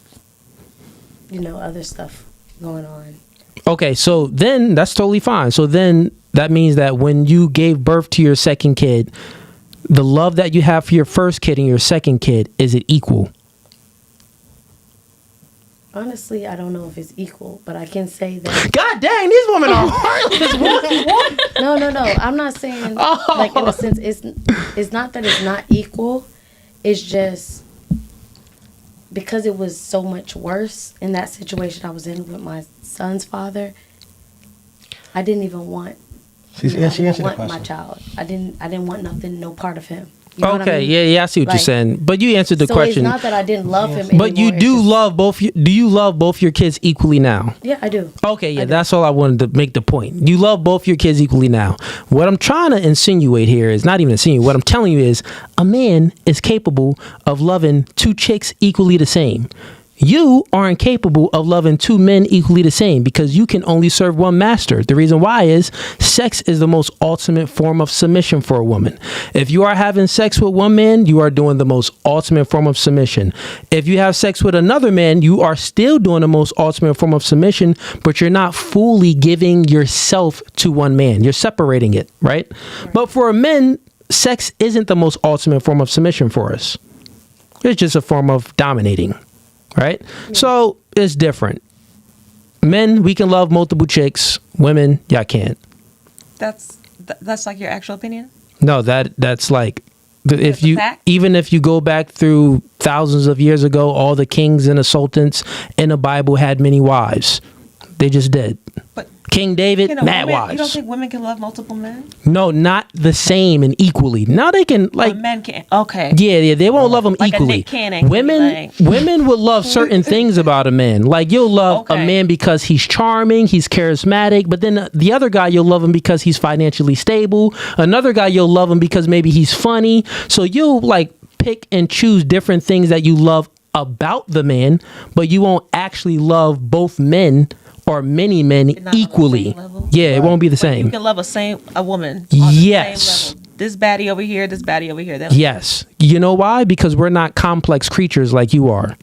Speaker 4: other stuff going on.
Speaker 1: Okay, so then that's totally fine. So then that means that when you gave birth to your second kid, the love that you have for your first kid and your second kid, is it equal?
Speaker 4: Honestly, I don't know if it's equal, but I can say that.
Speaker 1: God dang, these women are heartless.
Speaker 4: No. I'm not saying like in a sense it's not that it's not equal. It's just because it was so much worse in that situation I was in with my son's father. I didn't even want.
Speaker 2: She answered the
Speaker 4: want
Speaker 2: question.
Speaker 4: my child. I didn't want nothing, no part of him. You know what I
Speaker 1: Okay,
Speaker 4: mean?
Speaker 1: yeah, I see what you're
Speaker 4: Like,
Speaker 1: saying. But you answered the
Speaker 4: so
Speaker 1: question.
Speaker 4: it's not that I didn't love him anymore.
Speaker 1: But you
Speaker 4: it's
Speaker 1: do
Speaker 4: just-
Speaker 1: love both. Do you love both your kids equally now?
Speaker 4: Yeah, I do.
Speaker 1: Okay, yeah,
Speaker 4: I do.
Speaker 1: that's all I wanted to make the point. You love both your kids equally now. What I'm trying to insinuate here is not even insinuate. What I'm telling you is a man is capable of loving two chicks equally the same. You are incapable of loving two men equally the same because you can only serve one master. The reason why is sex is the most ultimate form of submission for a woman. If you are having sex with one man, you are doing the most ultimate form of submission. If you have sex with another man, you are still doing the most ultimate form of submission, but you're not fully giving yourself to one man. You're separating it, right? But for men, sex isn't the most ultimate form of submission for us. It's just a form of dominating. Right? Yeah. So it's different. Men, we can love multiple chicks. Women, y'all can't.
Speaker 8: That's like your actual opinion?
Speaker 1: No, that's like if you
Speaker 8: fact?
Speaker 1: even if you go back through thousands of years ago, all the kings and the sultans in the Bible had many wives. They just did.
Speaker 8: But
Speaker 1: King David, mad wives.
Speaker 8: You don't think women can love multiple men?
Speaker 1: No, not the same and equally. Now they can like
Speaker 8: men can. Okay.
Speaker 1: Yeah, they won't love them
Speaker 8: like
Speaker 1: equally.
Speaker 8: A Nick Cannon
Speaker 1: women would love certain things about a man. Like you'll love a man because he's charming, he's charismatic, but then the other guy you'll love him because he's financially stable. Another guy you'll love him because maybe he's funny. So you'll like pick and choose different things that you love about the man, but you won't actually love both men or many men equally. Yeah, it won't be the same.
Speaker 8: You can love a woman on
Speaker 1: yes.
Speaker 8: the same level. This baddie over here, this baddie over here.
Speaker 1: Yes. You know why? Because we're not complex creatures like you are.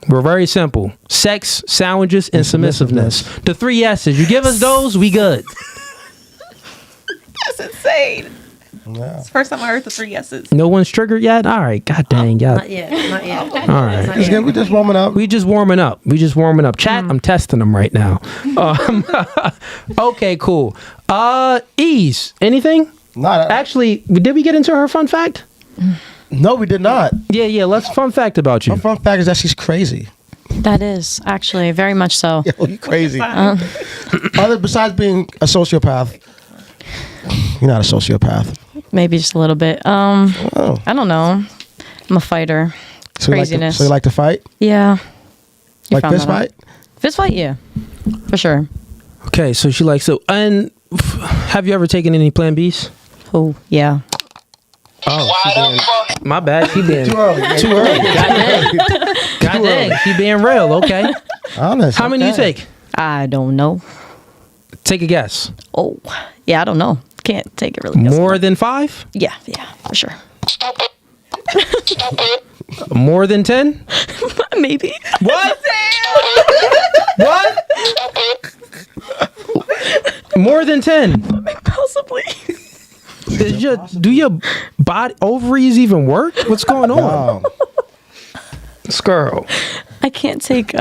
Speaker 1: We're very simple. Sex, sandwiches, and submissiveness. The 3 S's. You give us those, we good.
Speaker 8: That's insane.
Speaker 2: Yeah.
Speaker 8: It's the first time I heard the 3 S's.
Speaker 1: No one's triggered yet? All right. God dang.
Speaker 4: Not yet.
Speaker 1: All right.
Speaker 2: We just warming up.
Speaker 1: We just warming up. Chat, I'm testing them right now. Okay, cool. Ease, anything?
Speaker 2: Not
Speaker 1: Actually, did we get into her fun fact?
Speaker 2: No, we did not.
Speaker 1: Yeah. Let's fun fact about you.
Speaker 2: Her fun fact is that she's crazy.
Speaker 5: That is actually very much so.
Speaker 2: Yo, you crazy. Besides being a sociopath, you're not a sociopath.
Speaker 5: Maybe just a little bit. I don't know. I'm a fighter.
Speaker 2: So
Speaker 5: Craziness.
Speaker 2: So you like to fight?
Speaker 5: Yeah.
Speaker 2: Like fist fight?
Speaker 5: Fist fight, yeah. For sure.
Speaker 1: Okay, so she likes so. And have you ever taken any Plan Bs?
Speaker 5: Oh, yeah.
Speaker 1: Oh, my bad. She being
Speaker 2: Too early.
Speaker 1: God dang. She being real. Okay.
Speaker 2: Honest.
Speaker 1: How many do you
Speaker 2: okay.
Speaker 1: take?
Speaker 5: I don't know.
Speaker 1: Take a guess.
Speaker 5: Oh, yeah, I don't know. Can't take it really.
Speaker 1: More than 5?
Speaker 5: Yeah, for sure.
Speaker 1: More than 10?
Speaker 5: Maybe.
Speaker 1: What? What? More than 10?
Speaker 5: Possibly.
Speaker 1: Do your body ovaries even work? What's going on? This girl.
Speaker 5: I can't take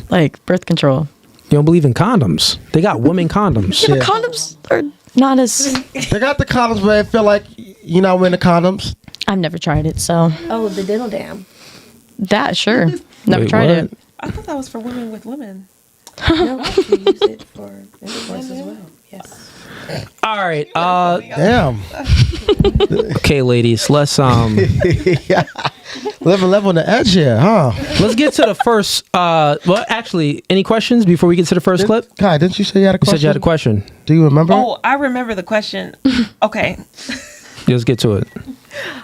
Speaker 5: like birth control.
Speaker 1: You don't believe in condoms? They got women condoms.
Speaker 5: Yeah, but condoms are not as.
Speaker 2: They got the condoms, but I feel like you're not wearing the condoms.
Speaker 5: I've never tried it, so
Speaker 4: Oh, the dental dam.
Speaker 5: that sure. Never
Speaker 1: Wait,
Speaker 5: tried
Speaker 1: what?
Speaker 5: it.
Speaker 8: I thought that was for women with women.
Speaker 4: No, we use it for intercourse as well. Yes.
Speaker 1: All right.
Speaker 2: Damn.
Speaker 1: Okay, ladies. Let's
Speaker 2: Level on the edge here, huh?
Speaker 1: let's get to the first. Well, actually, any questions before we get to the first clip?
Speaker 2: Kai, didn't you say you had a
Speaker 1: You
Speaker 2: question?
Speaker 1: said you had a question.
Speaker 2: Do you remember?
Speaker 8: Oh, I remember the question. Okay.
Speaker 1: Let's get to it.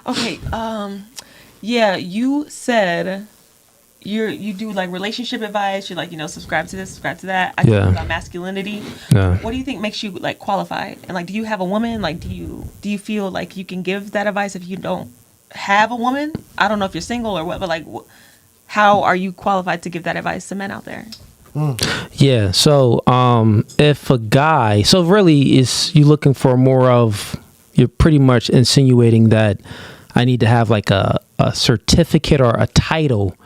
Speaker 8: Okay. Yeah, you said you do like relationship advice. You like, subscribe to this, subscribe to that. I
Speaker 1: Yeah.
Speaker 8: talk about masculinity.
Speaker 1: Yeah.
Speaker 8: What do you think makes you like qualified? And like, do you have a woman? Like, do you feel like you can give that advice if you don't have a woman? I don't know if you're single or what, but like, how are you qualified to give that advice to men out there?
Speaker 1: Yeah. So, if a guy, so really, is you looking for more of? You're pretty much insinuating that I need to have like a certificate or a title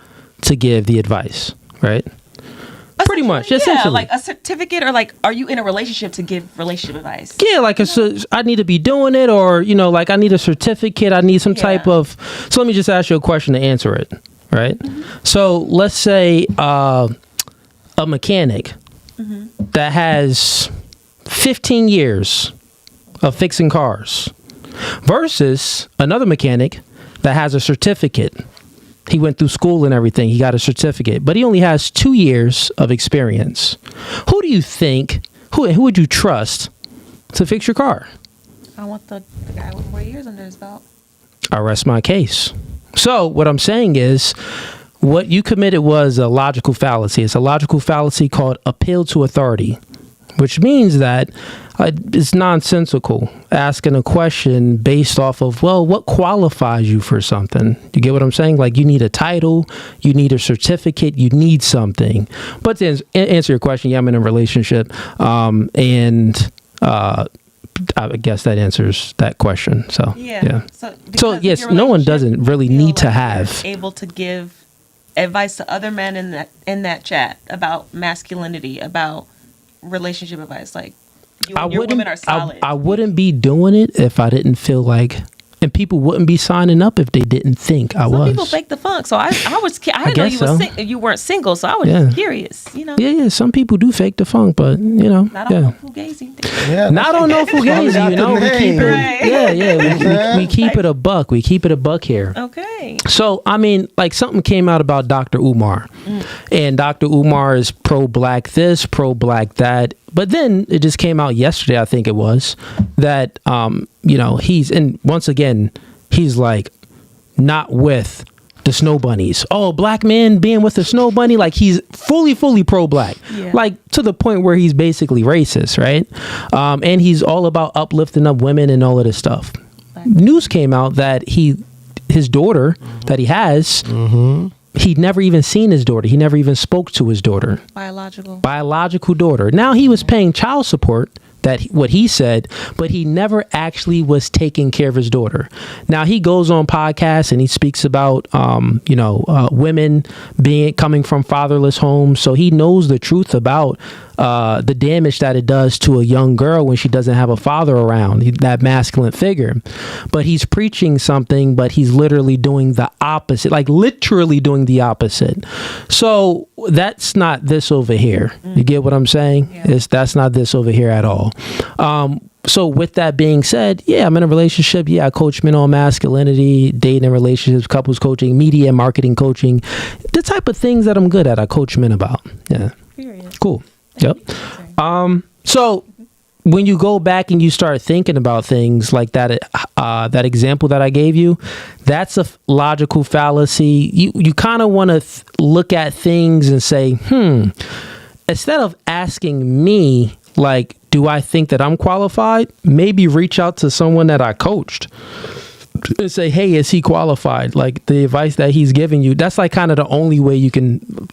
Speaker 1: to give the advice, right? Pretty much,
Speaker 8: Yeah,
Speaker 1: essentially.
Speaker 8: like a certificate, or like, are you in a relationship to give relationship advice?
Speaker 1: Yeah, like I need to be doing it, or like I need a certificate. I need some type of. So let me just ask you a question to answer it, right? So let's say a mechanic that has 15 years of fixing cars versus another mechanic that has a certificate. He went through school and everything. He got a certificate, but he only has 2 years of experience. Who do you think? Who would you trust to fix your car?
Speaker 8: I want the guy with more years under his belt.
Speaker 1: I rest my case. So what I'm saying is, what you committed was a logical fallacy. It's a logical fallacy called appeal to authority, which means that it's nonsensical asking a question based off of, well, what qualifies you for something? You get what I'm saying? Like, you need a title, you need a certificate, you need something. But to answer your question, yeah, I'm in a relationship, and I guess that answers that question. So yeah. So yes, no one doesn't really need to have
Speaker 8: able to give advice to other men in that chat about masculinity, about relationship advice. Like, your women are solid.
Speaker 1: I wouldn't be doing it if I didn't feel like, and people wouldn't be signing up if they didn't think I was.
Speaker 8: Some people fake the funk, so I didn't know you weren't single, so I was curious.
Speaker 1: Yeah. Some people do fake the funk, but
Speaker 8: Not on Fugazee.
Speaker 2: Yeah,
Speaker 1: not on no Fugazi. We keep it a buck. We keep it a buck here.
Speaker 8: Okay.
Speaker 1: So I mean, like, something came out about Dr. Umar, and Dr. Umar is pro-black this, pro-black that. But then it just came out yesterday, I think it was, that he's, and once again, he's like not with the snow bunnies. Oh, black man being with the snow bunny, like he's fully pro-black, like to the point where he's basically racist, right? And he's all about uplifting up women and all of this stuff. News came out that his daughter that he has, he'd never even seen his daughter. He never even spoke to his daughter. Biological daughter. Now, he was paying child support, what he said, but he never actually was taking care of his daughter. Now, he goes on podcasts and he speaks about, women coming from fatherless homes. So he knows the truth about the damage that it does to a young girl when she doesn't have a father around, that masculine figure. But he's preaching something, but he's literally doing the opposite, like literally doing the opposite. So that's not this over here. You get what I'm saying? Yeah. That's not this over here at all. So with that being said, yeah, I'm in a relationship. Yeah, I coach men on masculinity, dating and relationships, couples coaching, media and marketing coaching, the type of things that I'm good at, I coach men about. Yeah.
Speaker 8: Period.
Speaker 1: Cool. Yep. So when you go back and you start thinking about things like that, that example that I gave you, that's a logical fallacy. You kind of want to look at things and say, instead of asking me, like, do I think that I'm qualified? Maybe reach out to someone that I coached and say, hey, is he qualified? Like, the advice that he's giving you, that's like kind of the only way you can,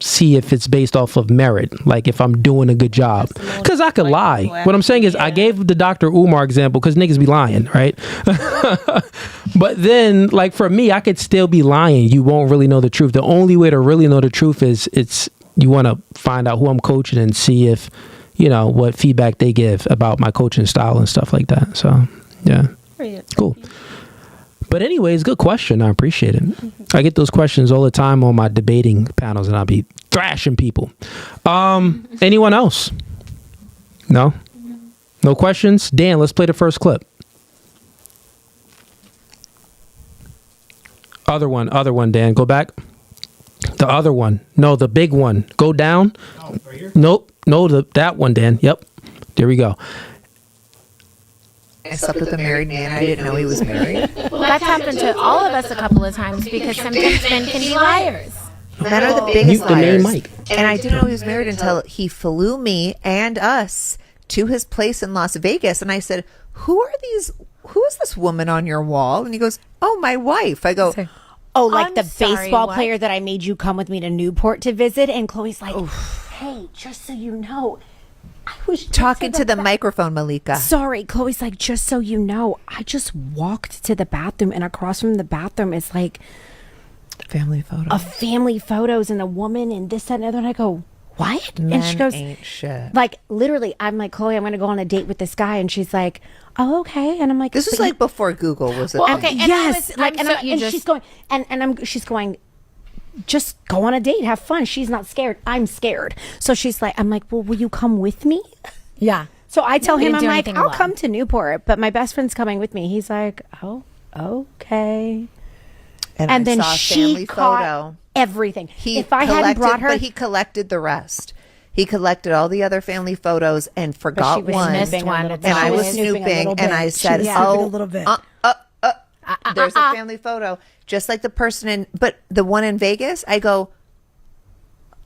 Speaker 1: see if it's based off of merit, like if I'm doing a good job. Because I could lie. What I'm saying is, I gave the Dr. Umar example because niggas be lying, right? But then, like, for me, I could still be lying. You won't really know the truth. The only way to really know the truth is you want to find out who I'm coaching and see if, what feedback they give about my coaching style and stuff like that. So, yeah. Cool. But anyways, good question. I appreciate it. I get those questions all the time on my debating panels, and I'll be thrashing people. Anyone else? No? No questions? Dan, let's play the first clip. Other one, Dan. Go back. The other one. No, the big one. Go down. Oh, right here? Nope. No, that one, Dan. Yep. There we go.
Speaker 9: I slept with a married man. I didn't know he was married.
Speaker 10: Well, that's happened to all of us a couple of times because sometimes men can be liars.
Speaker 9: Men are the biggest liars.
Speaker 1: Mike.
Speaker 9: And I didn't know he was married until he flew me and us to his place in Las Vegas. And I said, who is this woman on your wall? And he goes, oh, my wife. I go,
Speaker 10: oh, like the baseball player that I made you come with me to Newport to visit. And Chloe's like, hey, just so you know, I was
Speaker 9: talking to the microphone, Malika.
Speaker 10: Sorry, Chloe's like, just so you know, I just walked to the bathroom, and across from the bathroom is like
Speaker 9: family
Speaker 10: photos and a woman and this, that, and the other. And I go, what?
Speaker 9: Men
Speaker 10: and she goes,
Speaker 9: ain't shit.
Speaker 10: Like, literally, I'm like, Chloe, I'm going to go on a date with this guy. And she's like, oh, okay. And I'm like,
Speaker 9: this was like before Google was it?
Speaker 10: Well, okay. And yes. She's going, she's going, just go on a date, have fun. She's not scared. I'm scared. So she's like, I'm like, well, will you come with me?
Speaker 11: Yeah.
Speaker 10: So I tell him, I'm like, I'll come to Newport, but my best friend's coming with me. He's like, oh, okay. And then she caught everything. If I hadn't brought her,
Speaker 9: but he collected the rest. He collected all the other family photos and forgot one. And I was snooping, and I said,
Speaker 11: a little bit.
Speaker 9: There's a family photo, just like the person but the one in Vegas. I go,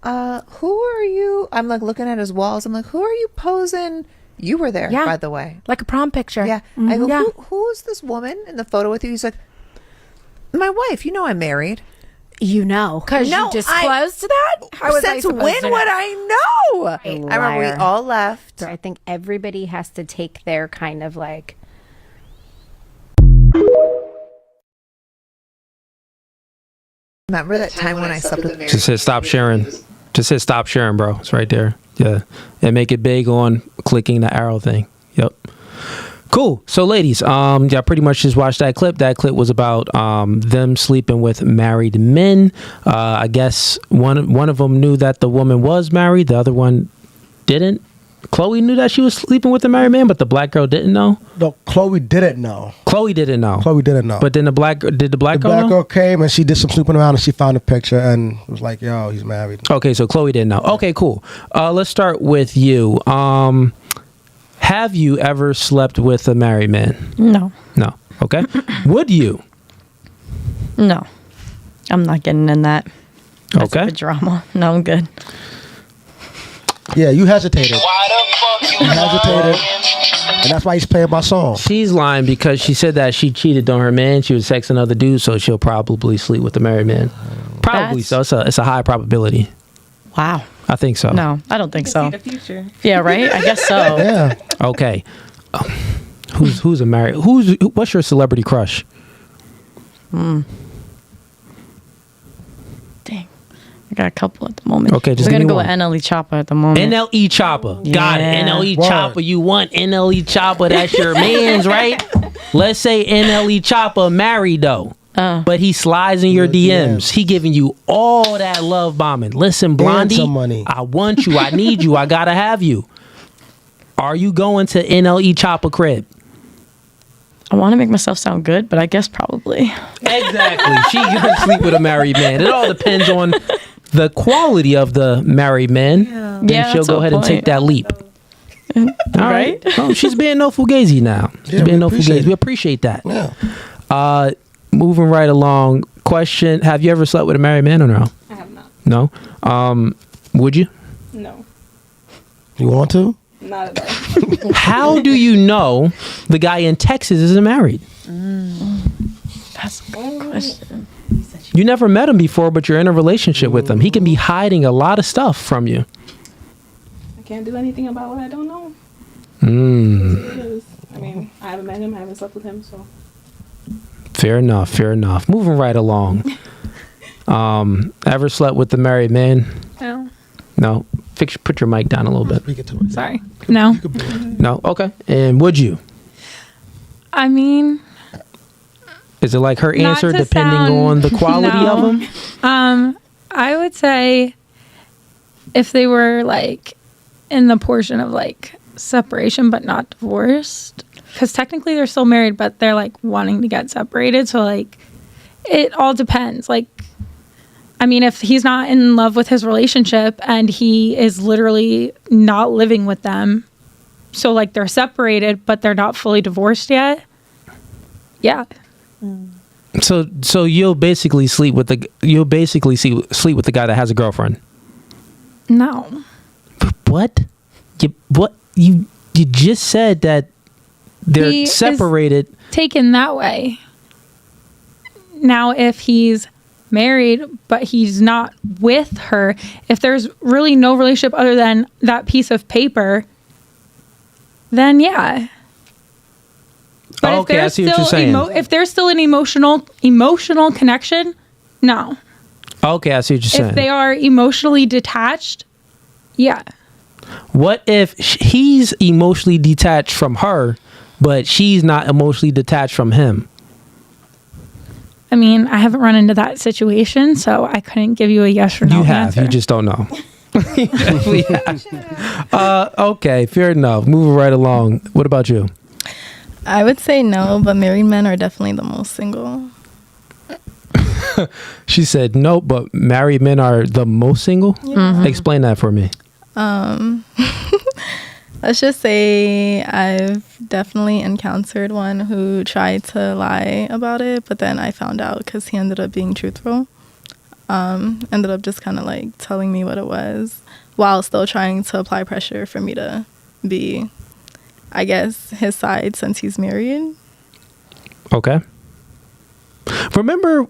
Speaker 9: who are you? I'm like looking at his walls. I'm like, who are you posing? You were there, by the way,
Speaker 10: like a prom picture.
Speaker 9: Yeah. Mm-hmm. I go, who is this woman in the photo with you? He's like, my wife. You know, I'm married.
Speaker 10: You know, because you disclosed that.
Speaker 9: Since when would I know? I remember we all left.
Speaker 10: So I think everybody has to take their kind of like.
Speaker 9: Remember that time when I slept with
Speaker 1: Just hit stop sharing. Just hit stop sharing, bro. It's right there. Yeah. And make it big on clicking the arrow thing. Yep. Cool. So ladies, yeah, pretty much just watched that clip. That clip was about them sleeping with married men. I guess one of them knew that the woman was married. The other one didn't. Chloe knew that she was sleeping with a married man, but the black girl didn't know.
Speaker 2: No, Chloe didn't know.
Speaker 1: Chloe didn't know.
Speaker 2: But then the black girl came and she did some snooping around and she found a picture and was like, yo, he's married.
Speaker 1: Okay, so Chloe didn't know. Okay, cool. Let's start with you. Have you ever slept with a married man?
Speaker 5: No.
Speaker 1: No. Okay. Would you?
Speaker 5: No. I'm not getting in that. That's
Speaker 1: okay.
Speaker 5: The drama. No, I'm good.
Speaker 2: Yeah, you hesitated. You hesitated. And that's why he's playing my song.
Speaker 1: She's lying because she said that she cheated on her man. She was sexing other dudes, so she'll probably sleep with a married man. Probably so. It's a high probability.
Speaker 5: Wow.
Speaker 1: I think so.
Speaker 5: No, I don't think so.
Speaker 8: See the future.
Speaker 5: Yeah, right? I guess so.
Speaker 2: Yeah.
Speaker 1: Okay. Who's a married? What's your celebrity crush?
Speaker 5: Dang. I got a couple at the moment.
Speaker 1: Okay, just
Speaker 5: we're gonna go
Speaker 1: one.
Speaker 5: with NLE Chopper at the moment.
Speaker 1: NLE Chopper.
Speaker 5: Yeah.
Speaker 1: Got it. NLE Chopper. You want NLE Chopper? That's your man's, right? Let's say NLE Chopper married though. But he slides in your DMs. He giving you all that love bombing. Listen, Blondie,
Speaker 2: some money.
Speaker 1: I want you. I need you. I gotta have you. Are you going to NLE Chopper crib?
Speaker 5: I want to make myself sound good, but I guess probably.
Speaker 1: Exactly. She gonna sleep with a married man. It all depends on the quality of the married man.
Speaker 5: Yeah,
Speaker 1: She'll go ahead and take that leap. All right. Oh, she's being no Fugazi now. She's being no Fugazi. We appreciate that.
Speaker 2: Yeah.
Speaker 1: Moving right along. Question: have you ever slept with a married man or no?
Speaker 6: I have not.
Speaker 1: No. Would you?
Speaker 6: No.
Speaker 2: You want to?
Speaker 6: Not at all.
Speaker 1: How do you know the guy in Texas isn't married?
Speaker 5: That's a good question.
Speaker 1: You never met him before, but you're in a relationship with him. He can be hiding a lot of stuff from you.
Speaker 6: I can't do anything about what I don't know. I mean, I haven't met him. I haven't slept with him, so.
Speaker 1: Fair enough. Moving right along. Ever slept with the married man?
Speaker 6: No.
Speaker 1: No. Put your mic down a little bit.
Speaker 2: Speak it to it.
Speaker 6: Sorry. No.
Speaker 1: No. Okay. And would you?
Speaker 6: I mean,
Speaker 1: is it like her
Speaker 6: not
Speaker 1: answer
Speaker 6: to
Speaker 1: depending
Speaker 6: sound-
Speaker 1: on the quality
Speaker 6: No.
Speaker 1: of him?
Speaker 6: I would say if they were like in the portion of like separation but not divorced, because technically they're still married but they're like wanting to get separated, so like it all depends. Like, I mean, if he's not in love with his relationship and he is literally not living with them, so like they're separated but they're not fully divorced yet, yeah.
Speaker 1: So you'll basically sleep with the sleep with the guy that has a girlfriend.
Speaker 6: No.
Speaker 1: What? You just said that they're
Speaker 6: He is
Speaker 1: separated.
Speaker 6: taken that way. Now, if he's married but he's not with her, if there's really no relationship other than that piece of paper, then yeah. But
Speaker 1: Okay, I see what you're saying.
Speaker 6: If there's still an emotional connection, no.
Speaker 1: Okay, I see what you're saying.
Speaker 6: If they are emotionally detached, yeah.
Speaker 1: What if he's emotionally detached from her, but she's not emotionally detached from him?
Speaker 6: I mean, I haven't run into that situation, so I couldn't give you a yes or no answer.
Speaker 1: You just don't know. You definitely have. Okay, fair enough. Moving right along. What about you?
Speaker 3: I would say no, but married men are definitely the most single.
Speaker 1: She said no, but married men are the most single?
Speaker 3: Yeah.
Speaker 1: Explain that for me.
Speaker 3: Let's just say I've definitely encountered one who tried to lie about it, but then I found out because he ended up being truthful. Ended up just kind of like telling me what it was while still trying to apply pressure for me to be, I guess, his side since he's married.
Speaker 1: Okay. Remember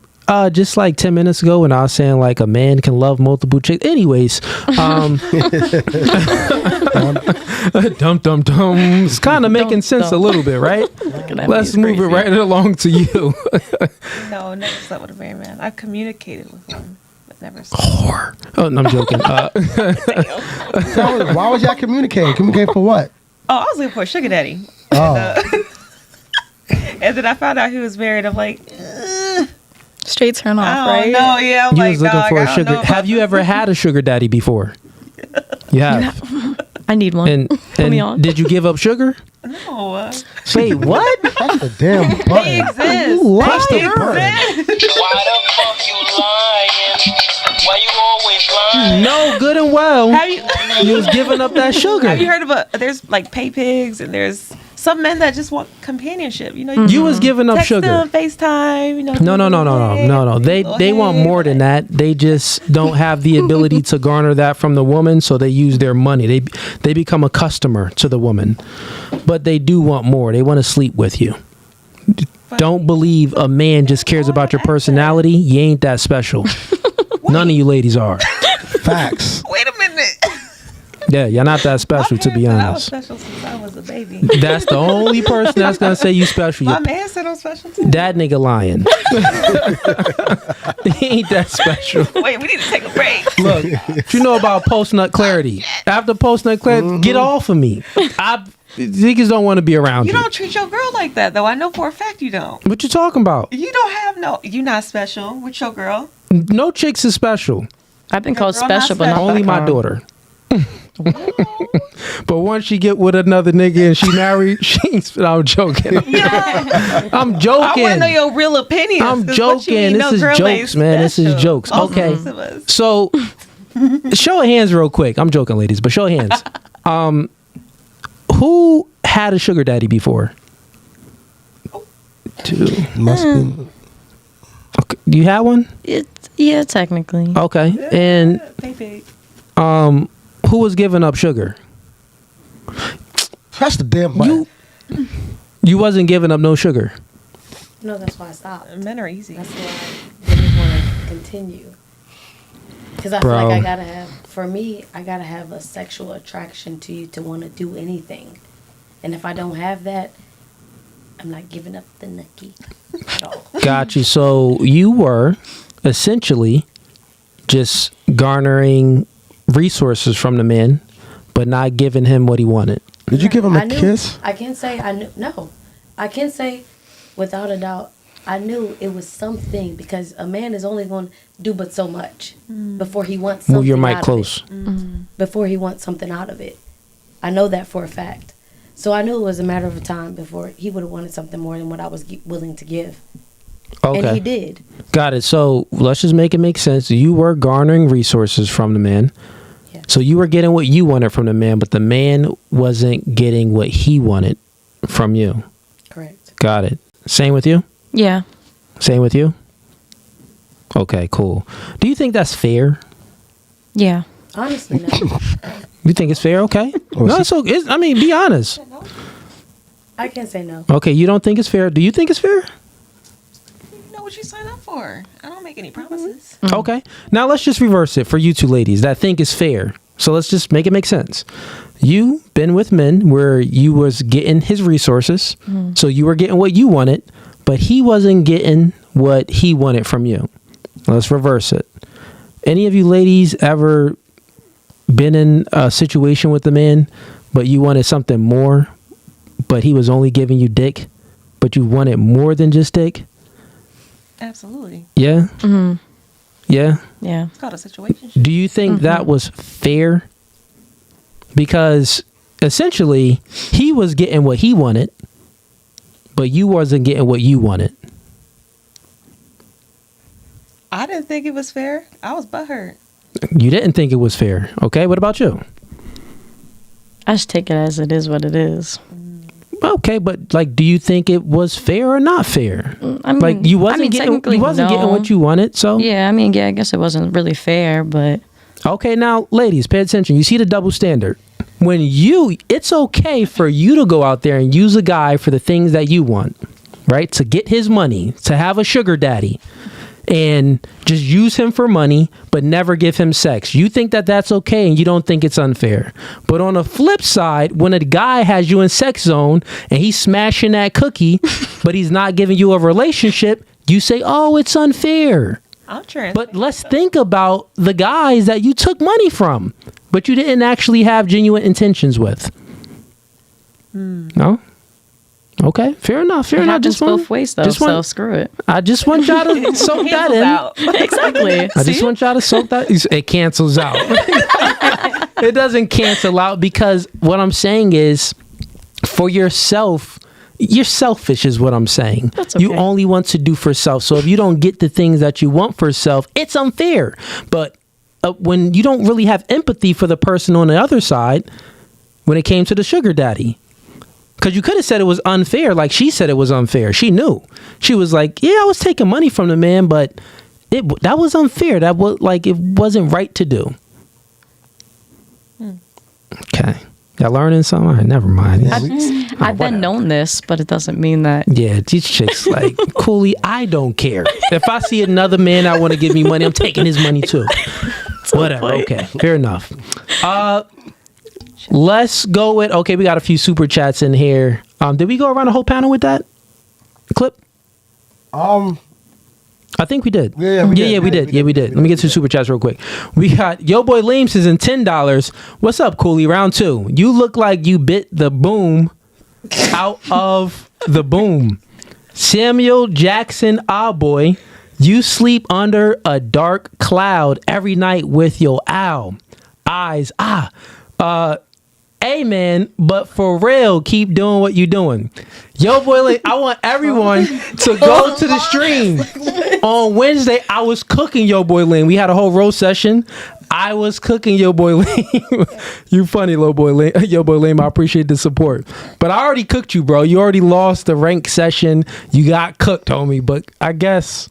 Speaker 1: just like 10 minutes ago when I was saying like a man can love multiple chicks? Anyways, dum. It's kind of making sense a little bit, right? Let's move it right along to you.
Speaker 8: No, never slept with a married man. I've communicated with him, but never
Speaker 1: Whore. Oh, no, I'm joking.
Speaker 2: Why was y'all communicating? Communicating for what?
Speaker 8: Oh, I was looking for a sugar daddy.
Speaker 2: Oh.
Speaker 8: And then I found out he was married. I'm like,
Speaker 3: straight turn off, right?
Speaker 8: No, yeah. I'm
Speaker 1: You
Speaker 8: like,
Speaker 1: was looking
Speaker 8: dog,
Speaker 1: for
Speaker 8: I
Speaker 1: a
Speaker 8: don't
Speaker 1: sugar.
Speaker 8: know
Speaker 1: Have you ever had a sugar daddy before? You have.
Speaker 5: I need one.
Speaker 1: And
Speaker 5: Put me on.
Speaker 1: did you give up sugar?
Speaker 8: No.
Speaker 1: Wait, what?
Speaker 2: That's the damn
Speaker 8: They
Speaker 2: button.
Speaker 8: exist.
Speaker 1: Press
Speaker 8: They
Speaker 1: the button.
Speaker 8: exist.
Speaker 7: Why the fuck you lying? Why you always lying?
Speaker 1: No, good and well.
Speaker 8: Have you,
Speaker 1: You was giving up that sugar.
Speaker 8: have you heard of there's like pay pigs and there's some men that just want companionship. You know,
Speaker 1: You was giving up
Speaker 8: text
Speaker 1: sugar.
Speaker 8: them, FaceTime. You know,
Speaker 1: No. They want more than that. They just don't have the ability to garner that from the woman, so they use their money. They become a customer to the woman, but they do want more. They want to sleep with you. Don't believe a man just cares about your personality. You ain't that special. None of you ladies are.
Speaker 2: Facts.
Speaker 8: Wait a minute.
Speaker 1: Yeah, you're not that special, to be
Speaker 8: I was
Speaker 1: honest.
Speaker 8: special since I was a baby.
Speaker 1: That's the only person that's gonna say you special.
Speaker 8: My man said I'm special too.
Speaker 1: That nigga lying. He ain't that special.
Speaker 8: Wait, we need to take a break.
Speaker 1: Look, you know about post-nut clarity. After post-nut clarity, get off of me. Niggas don't want to be around you.
Speaker 8: You don't treat your girl like that, though. I know for a fact you don't.
Speaker 1: What you talking about?
Speaker 8: You don't have you're not special with your girl.
Speaker 1: No chicks is special.
Speaker 5: I've been called
Speaker 8: Girl, not
Speaker 5: special, but not
Speaker 1: Only my daughter. But once she get with another nigga and she married, I'm joking. I'm
Speaker 8: I
Speaker 1: joking.
Speaker 8: want to know your real opinion.
Speaker 1: I'm joking. This is jokes, man. This is jokes. Okay. So, show of hands real quick. I'm joking, ladies, but show of hands. Who had a sugar daddy before? 2.
Speaker 2: Must be.
Speaker 1: Okay. You had one?
Speaker 5: Yeah, technically.
Speaker 1: Okay. And who was giving up sugar?
Speaker 2: Press the damn button.
Speaker 1: You wasn't giving up no sugar.
Speaker 10: No, that's why I stopped.
Speaker 8: Men are easy.
Speaker 10: That's why I didn't want to continue. Because I feel like I gotta have, for me, I gotta have a sexual attraction to you to want to do anything. And if I don't have that, I'm not giving up the nookie at all.
Speaker 1: Got you. So you were essentially just garnering resources from the man, but not giving him what he wanted.
Speaker 2: Did you give him a kiss?
Speaker 10: I can say I knew. No, I can say without a doubt, I knew it was something, because a man is only going to do but so much before he wants something.
Speaker 1: Move your mic
Speaker 10: out
Speaker 1: close.
Speaker 10: Of it. Before he wants something out of it. I know that for a fact. So I knew it was a matter of time before he would have wanted something more than what I was willing to give.
Speaker 1: Okay.
Speaker 10: And he did.
Speaker 1: Got it. So let's just make it make sense. You were garnering resources from the man. Yeah. So you were getting what you wanted from the man, but the man wasn't getting what he wanted from you.
Speaker 10: Correct.
Speaker 1: Got it. Same with you?
Speaker 5: Yeah.
Speaker 1: Same with you? Okay, cool. Do you think that's fair?
Speaker 5: Yeah.
Speaker 10: Honestly, no.
Speaker 1: You think it's fair? Okay. No, so I mean, be honest.
Speaker 10: I can't say no.
Speaker 1: Okay, you don't think it's fair. Do you think it's fair?
Speaker 8: You know what you sign up for. I don't make any promises.
Speaker 1: Okay. Now let's just reverse it for you two ladies that think it's fair. So let's just make it make sense. You been with men where you was getting his resources, so you were getting what you wanted, but he wasn't getting what he wanted from you. Let's reverse it. Any of you ladies ever been in a situation with a man, but you wanted something more, but he was only giving you dick, but you wanted more than just dick?
Speaker 8: Absolutely.
Speaker 1: Yeah?
Speaker 5: Mm-hmm.
Speaker 1: Yeah?
Speaker 5: Yeah.
Speaker 8: It's called a situation.
Speaker 1: Do you think that was fair? Because essentially, he was getting what he wanted, but you wasn't getting what you wanted.
Speaker 8: I didn't think it was fair. I was butthurt.
Speaker 1: You didn't think it was fair. Okay, what about you?
Speaker 5: I just take it as it is what it is.
Speaker 1: Okay, but like, do you think it was fair or not fair?
Speaker 5: I mean,
Speaker 1: like, you wasn't getting getting what you wanted, so
Speaker 5: yeah. I mean, yeah. I guess it wasn't really fair, but
Speaker 1: okay. Now, ladies, pay attention. You see the double standard. When it's okay for you to go out there and use a guy for the things that you want, right? To get his money, to have a sugar daddy, and just use him for money, but never give him sex. You think that that's okay, and you don't think it's unfair. But on the flip side, when a guy has you in sex zone and he's smashing that cookie, but he's not giving you a relationship, you say, oh, it's unfair. But let's think about the guys that you took money from, but you didn't actually have genuine intentions with. No? Okay, fair enough. Fair enough.
Speaker 5: Just both ways, though. So screw it.
Speaker 1: I just want y'all to soak that in.
Speaker 5: Exactly.
Speaker 1: I just want y'all to soak that. It cancels out. It doesn't cancel out, because what I'm saying is, for yourself, you're selfish is what I'm saying. That's okay. You only want to do for self. So if you don't get the things that you want for self, it's unfair. But when you don't really have empathy for the person on the other side, when it came to the sugar daddy, because you could have said it was unfair, like she said it was unfair. She knew. She was like, yeah, I was taking money from the man, but that was unfair. That was like, it wasn't right to do. Okay. Y'all learning something? All right, never mind.
Speaker 5: I've been known this, but it doesn't mean that.
Speaker 1: Yeah, these chicks like, Cooley, I don't care. If I see another man that want to give me money, I'm taking his money too. Whatever. Okay, fair enough. Let's go with, okay, we got a few super chats in here. Did we go around the whole panel with that clip? I think we did.
Speaker 2: Yeah, we did.
Speaker 1: Let me get to super chats real quick. We got Yo Boy Lames is in $10. What's up, Cooley? Round 2. You look like you bit the boom out of the boom. Samuel Jackson, boy, you sleep under a dark cloud every night with your eyes. Hey man, but for real, keep doing what you're doing. Yo boy, I want everyone to go to the stream. On Wednesday, I was cooking Yo Boy Lane. We had a whole roast session. I was cooking Yo Boy Lame. You funny, Yo Boy Lame. I appreciate the support. But I already cooked you, bro. You already lost the rank session. You got cooked, homie. But I guess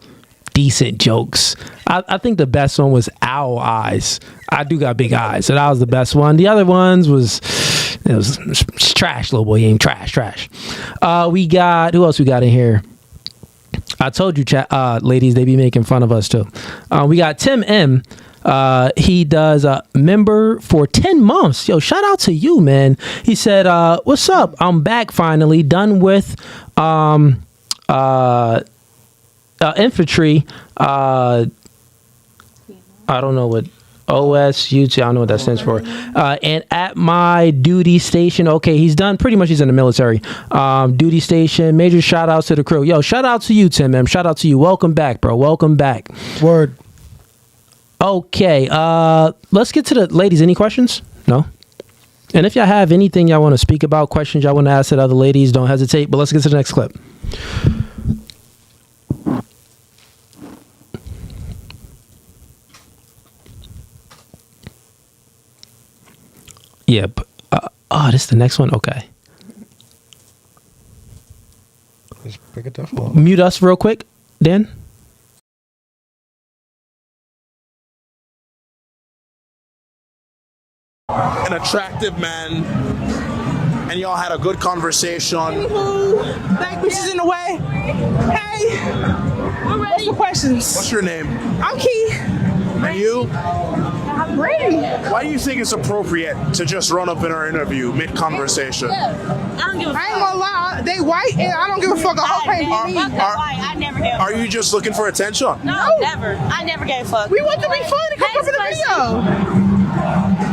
Speaker 1: decent jokes. I think the best one was owl eyes. I do got big eyes, so that was the best one. The other ones was trash, Low Boy Lame. Trash. We got, who else we got in here? I told you, ladies, they be making fun of us too. We got Tim M. He does a member for 10 months. Yo, shout out to you, man. He said, what's up? I'm back finally, done with infantry. I don't know what OSUT, I don't know what that stands for. And at my duty station, okay, he's done, pretty much he's in the military. Duty station, major shout outs to the crew. Yo, shout out to you, Tim, man. Shout out to you. Welcome back, bro. Welcome back.
Speaker 2: Word.
Speaker 1: Okay, let's get to the ladies. Any questions? No? And if y'all have anything y'all want to speak about, questions y'all want to ask the other ladies, don't hesitate. But let's get to the next clip. Yep. This is the next one? Okay.
Speaker 2: Let's pick it up.
Speaker 1: Mute us real quick, Dan.
Speaker 11: An attractive man, and y'all had a good conversation.
Speaker 12: Anywho, black bitches in the way. Hey, what's the questions?
Speaker 11: What's your name?
Speaker 12: I'm Key.
Speaker 11: And you?
Speaker 12: I'm ready.
Speaker 11: Why do you think it's appropriate to just run up in our interview mid-conversation?
Speaker 12: I ain't gonna lie, they white and I don't give a fuck. A whole page me.
Speaker 11: I never gave a fuck. Are you just looking for attention?
Speaker 12: No,
Speaker 13: never. I never gave a fuck.
Speaker 12: We want to be fun and come up in the video.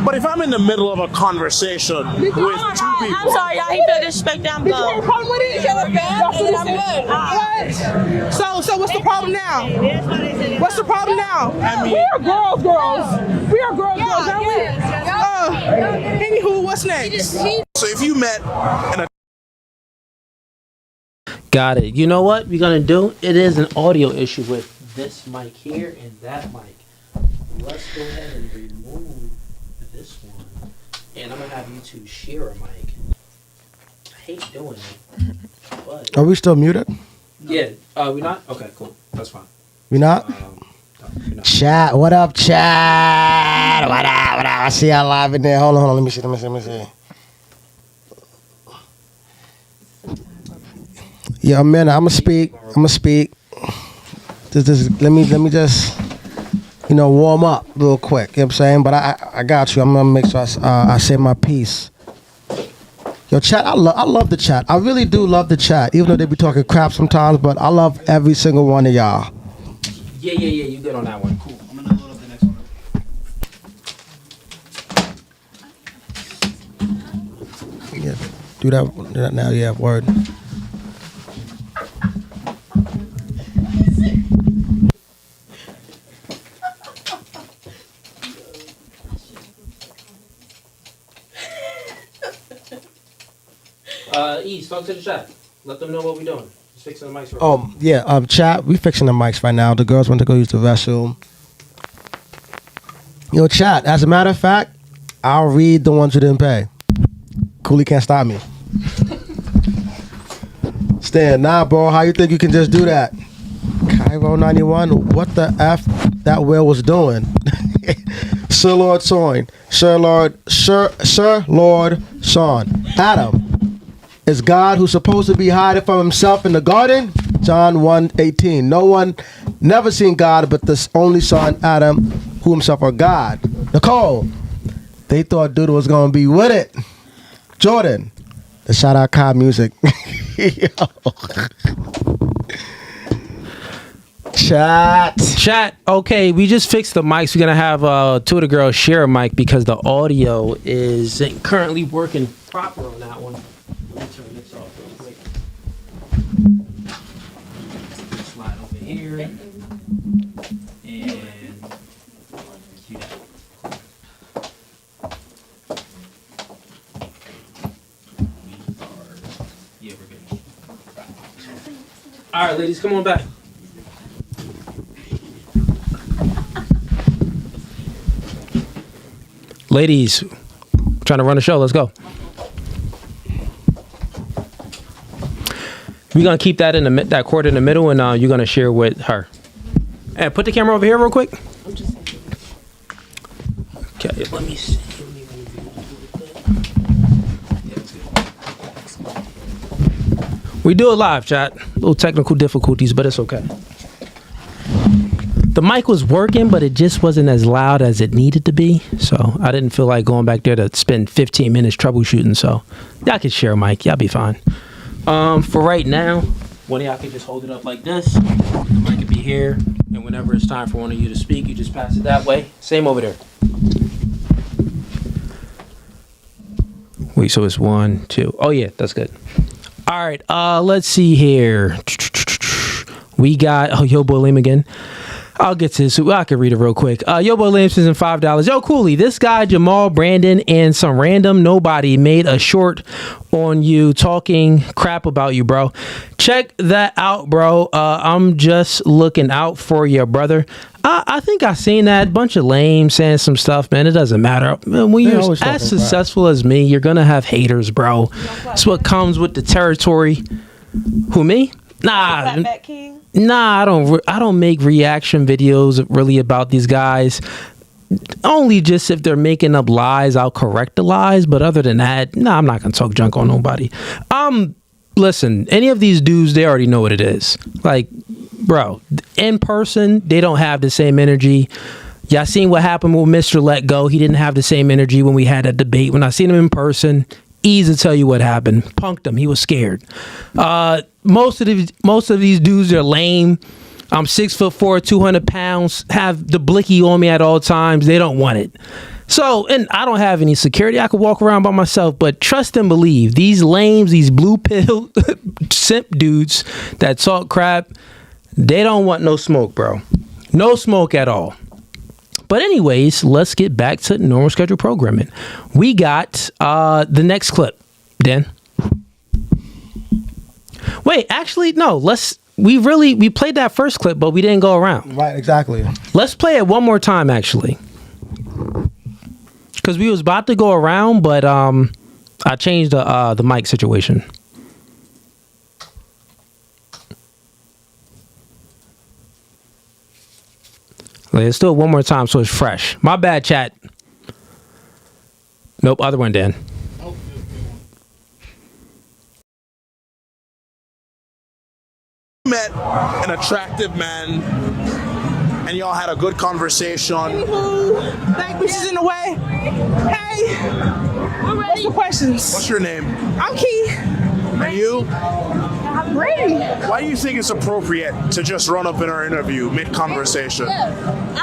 Speaker 11: But if I'm in the middle of a conversation with two people,
Speaker 13: I'm sorry, y'all. He feel disrespect down
Speaker 12: Did you have a problem with it? What? So what's the problem now? What's the problem now? We are girls. We are girls, aren't we? Anywho, what's next?
Speaker 11: So if you met in a
Speaker 1: Got it. You know what we're going to do? It is an audio issue with this mic here and that mic. Let's go ahead and remove this one. And I'm going to have you two share a mic. I hate doing it. But
Speaker 2: Are we still muted?
Speaker 1: yeah. We not? Okay, cool. That's fine.
Speaker 2: We not?
Speaker 1: We're not.
Speaker 2: Chat. What up, chat? What up? I see y'all live in there. Hold on. Let me see. Yeah, man, I'm gonna speak. Let me just, warm up real quick. You know what I'm saying? But I got you. I'm gonna make sure I say my piece. Yo, chat, I love the chat. I really do love the chat, even though they be talking crap sometimes. But I love every single one of y'all.
Speaker 1: Yeah. You good on that one. Cool. I'm gonna load up the next one.
Speaker 2: Yeah, do that now. Yeah, word.
Speaker 1: Ease, talk to the chat. Let them know what we're doing. Just fixing the mics right
Speaker 2: Oh, yeah, chat, we fixing the mics right now. The girls went to go use the restroom. Yo, chat, as a matter of fact, I'll read the ones who didn't pay. Cooley can't stop me. Stan, nah, bro, how you think you can just do that? Cairo 91, what the F that Will was doing? Sir Lord Sean, Sir Lord Sean, Adam. Is God who's supposed to be hiding from himself in the garden? John 1:18. No one never seen God but the only son Adam, who himself are God. Nicole, they thought Duda was gonna be with it. Jordan, the shout out Kai music. Chat.
Speaker 1: Okay, we just fixed the mics. We're gonna have two of the girls share a mic because the audio isn't currently working proper on that one. Let me turn this off real quick. Slide over here. And cue that. Yeah, we're good. All right, ladies, come on back. Ladies, trying to run a show. Let's go. We're gonna keep that in that cord in the middle, and you're gonna share with her. And put the camera over here real quick. Okay, let me see. We do it live, chat. Little technical difficulties, but it's okay. The mic was working, but it just wasn't as loud as it needed to be. So I didn't feel like going back there to spend 15 minutes troubleshooting. So y'all can share a mic. Y'all be fine. For right now, one of y'all can just hold it up like this. The mic could be here. And whenever it's time for one of you to speak, you just pass it that way. Same over there. Wait, so it's 1, 2. Oh, yeah, that's good. All right, let's see here. We got, Yo Boy Lame again. I'll get to this. I can read it real quick. Yo Boy Lame sends in $5. Yo, Cooley, this guy, Jamal, Brandon, and some random nobody made a short on you talking crap about you, bro. Check that out, bro. I'm just looking out for your brother. I think I seen that. Bunch of lame saying some stuff, man. It doesn't matter. Man, when you're as successful as me, you're going to have haters, bro. That's what comes with the territory. Who, me? Nah, I don't make reaction videos really about these guys. Only just if they're making up lies, I'll correct the lies. But other than that, nah, I'm not gonna talk junk on nobody. Listen, any of these dudes, they already know what it is. Like, bro, in person, they don't have the same energy. Y'all seen what happened with Mr. Let Go? He didn't have the same energy when we had that debate. When I seen him in person, easy to tell you what happened. Punked him. He was scared. Most of these dudes are lame. I'm 6'4", 200 pounds, have the blicky on me at all times. They don't want it. So, and I don't have any security. I could walk around by myself, but trust and believe, these lames, these blue pill simp dudes that talk crap, they don't want no smoke, bro. No smoke at all. But anyways, let's get back to normal schedule programming. We got the next clip, Dan. Wait, actually, no. We played that first clip, but we didn't go around.
Speaker 2: Right, exactly.
Speaker 1: Let's play it one more time, actually, because we was about to go around, but I changed the mic situation. Let's do it one more time so it's fresh. My bad, chat. Nope, other one, Dan.
Speaker 11: Met an attractive man and y'all had a good conversation.
Speaker 12: Anywho, thank bitches in the way. Hey, what's the questions?
Speaker 11: What's your name?
Speaker 12: I'm Key.
Speaker 11: And you?
Speaker 12: I'm ready.
Speaker 11: Why do you think it's appropriate to just run up in our interview mid-conversation?
Speaker 12: I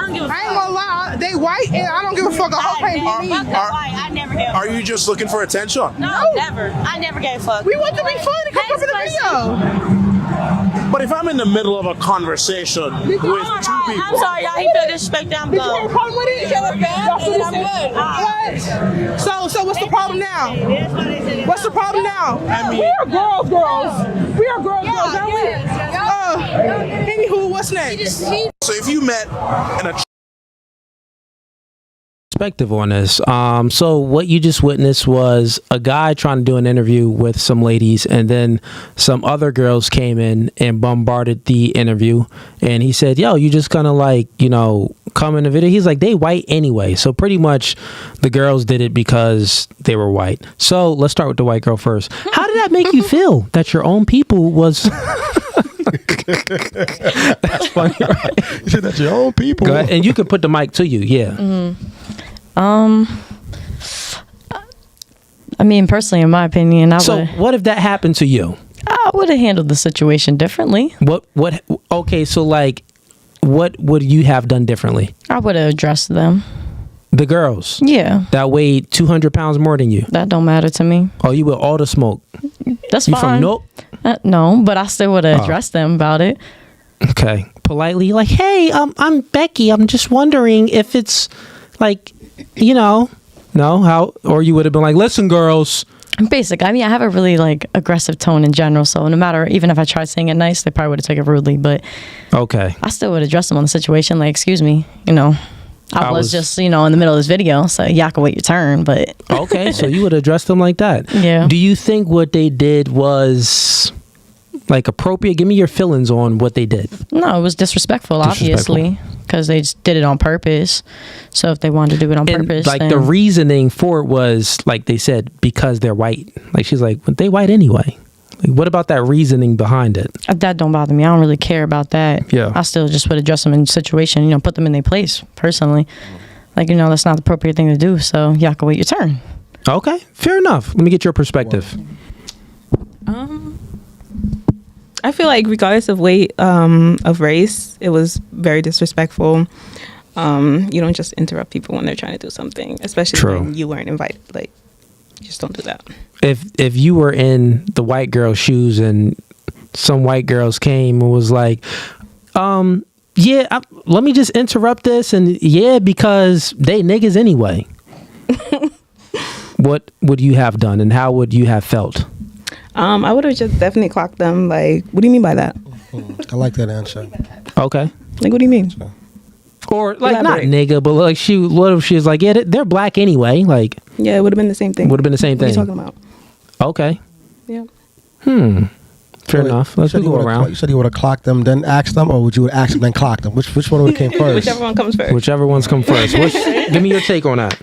Speaker 12: ain't gonna lie, they white and I don't give a fuck.
Speaker 13: I never gave a fuck.
Speaker 11: Are you just looking for attention?
Speaker 13: No, never. I never gave a fuck.
Speaker 12: We want to be fun and come up in the video.
Speaker 11: But if I'm in the middle of a conversation with two people...
Speaker 13: I'm sorry, y'all. He feel disrespect down below.
Speaker 12: You have a problem with it? I'm good. So what's the problem now? What's the problem now? We are girls. We are girls, aren't we? Anywho, what's next?
Speaker 11: So if you met in a...
Speaker 1: Perspective on this. So what you just witnessed was a guy trying to do an interview with some ladies, and then some other girls came in and bombarded the interview, and he said, yo, you just gonna come in the video? He's like, they white anyway. So pretty much the girls did it because they were white. So let's start with the white girl first. How did that make you feel that your own people was... That's funny, right?
Speaker 2: You said that's your own people.
Speaker 1: Go ahead. And you can put the mic to you. Yeah.
Speaker 5: Mm-hmm. I mean, personally, in my opinion,
Speaker 1: what if that happened to you?
Speaker 5: I would have handled the situation differently.
Speaker 1: Okay, so what would you have done differently?
Speaker 5: I would have addressed them.
Speaker 1: The girls?
Speaker 5: Yeah.
Speaker 1: That weighed 200 pounds more than you?
Speaker 5: That don't matter to me.
Speaker 1: Oh, you with all the smoke?
Speaker 5: That's
Speaker 1: you
Speaker 5: fine.
Speaker 1: You from Nope?
Speaker 5: No, but I still would have addressed them about it.
Speaker 1: Okay. Politely, like, hey, I'm Becky. I'm just wondering if it's no, how, or you would have been like, listen, girls.
Speaker 5: Basic. I mean, I have a really aggressive tone in general, so no matter, even if I tried saying it nice, they probably would have taken it rudely, but
Speaker 1: okay,
Speaker 5: I still would address them on the situation, excuse me, I was just, in the middle of this video, so y'all can wait your turn, but.
Speaker 1: Okay, so you would address them like that.
Speaker 5: Yeah.
Speaker 1: Do you think what they did was like appropriate? Give me your feelings on what they did.
Speaker 5: No, it was disrespectful, obviously, because they just did it on purpose. So if they wanted to do it on purpose,
Speaker 1: like the reasoning for it was, like they said, because they're white. Like she's like, well, they white anyway. Like, what about that reasoning behind it?
Speaker 5: That don't bother me. I don't really care about that.
Speaker 1: Yeah.
Speaker 5: I still just would address them in situation, put them in their place personally. Like, that's not the appropriate thing to do. So y'all can wait your turn.
Speaker 1: Okay, fair enough. Let me get your perspective.
Speaker 14: I feel like regardless of weight, of race, it was very disrespectful. You don't just interrupt people when they're trying to do something, especially when you weren't invited. Like, just don't do that.
Speaker 1: If you were in the white girl's shoes and some white girls came and was like, let me just interrupt this, and because they niggas anyway. What would you have done, and how would you have felt?
Speaker 14: I would have just definitely clocked them. Like, what do you mean by that?
Speaker 2: I like that answer.
Speaker 1: Okay.
Speaker 14: Like, what do you mean?
Speaker 1: Or like not nigga, but like what if she was like, they're black anyway? Like,
Speaker 14: yeah, it would have been the same thing.
Speaker 1: Would have been the same thing.
Speaker 14: What are you talking about?
Speaker 1: Okay.
Speaker 14: Yeah.
Speaker 2: Fair
Speaker 1: enough. Let's go around.
Speaker 2: You said you would have clocked them, then asked them, or would you have asked them, then clocked them? Which one would have came first?
Speaker 14: Whichever one comes first.
Speaker 1: Whichever one's come first. Give me your take on that.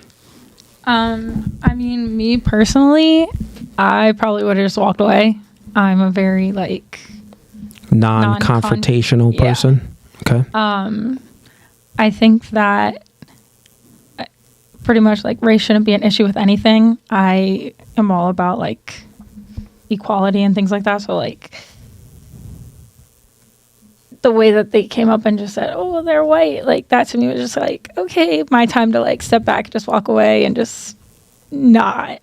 Speaker 6: I mean, me personally, I probably would have just walked away. I'm a very
Speaker 1: non-confrontational person. Okay.
Speaker 6: I think that pretty much race shouldn't be an issue with anything. I am all about equality and things like that. So the way that they came up and just said, "Oh, they're white," that to me was just okay, my time to step back, just walk away, and just not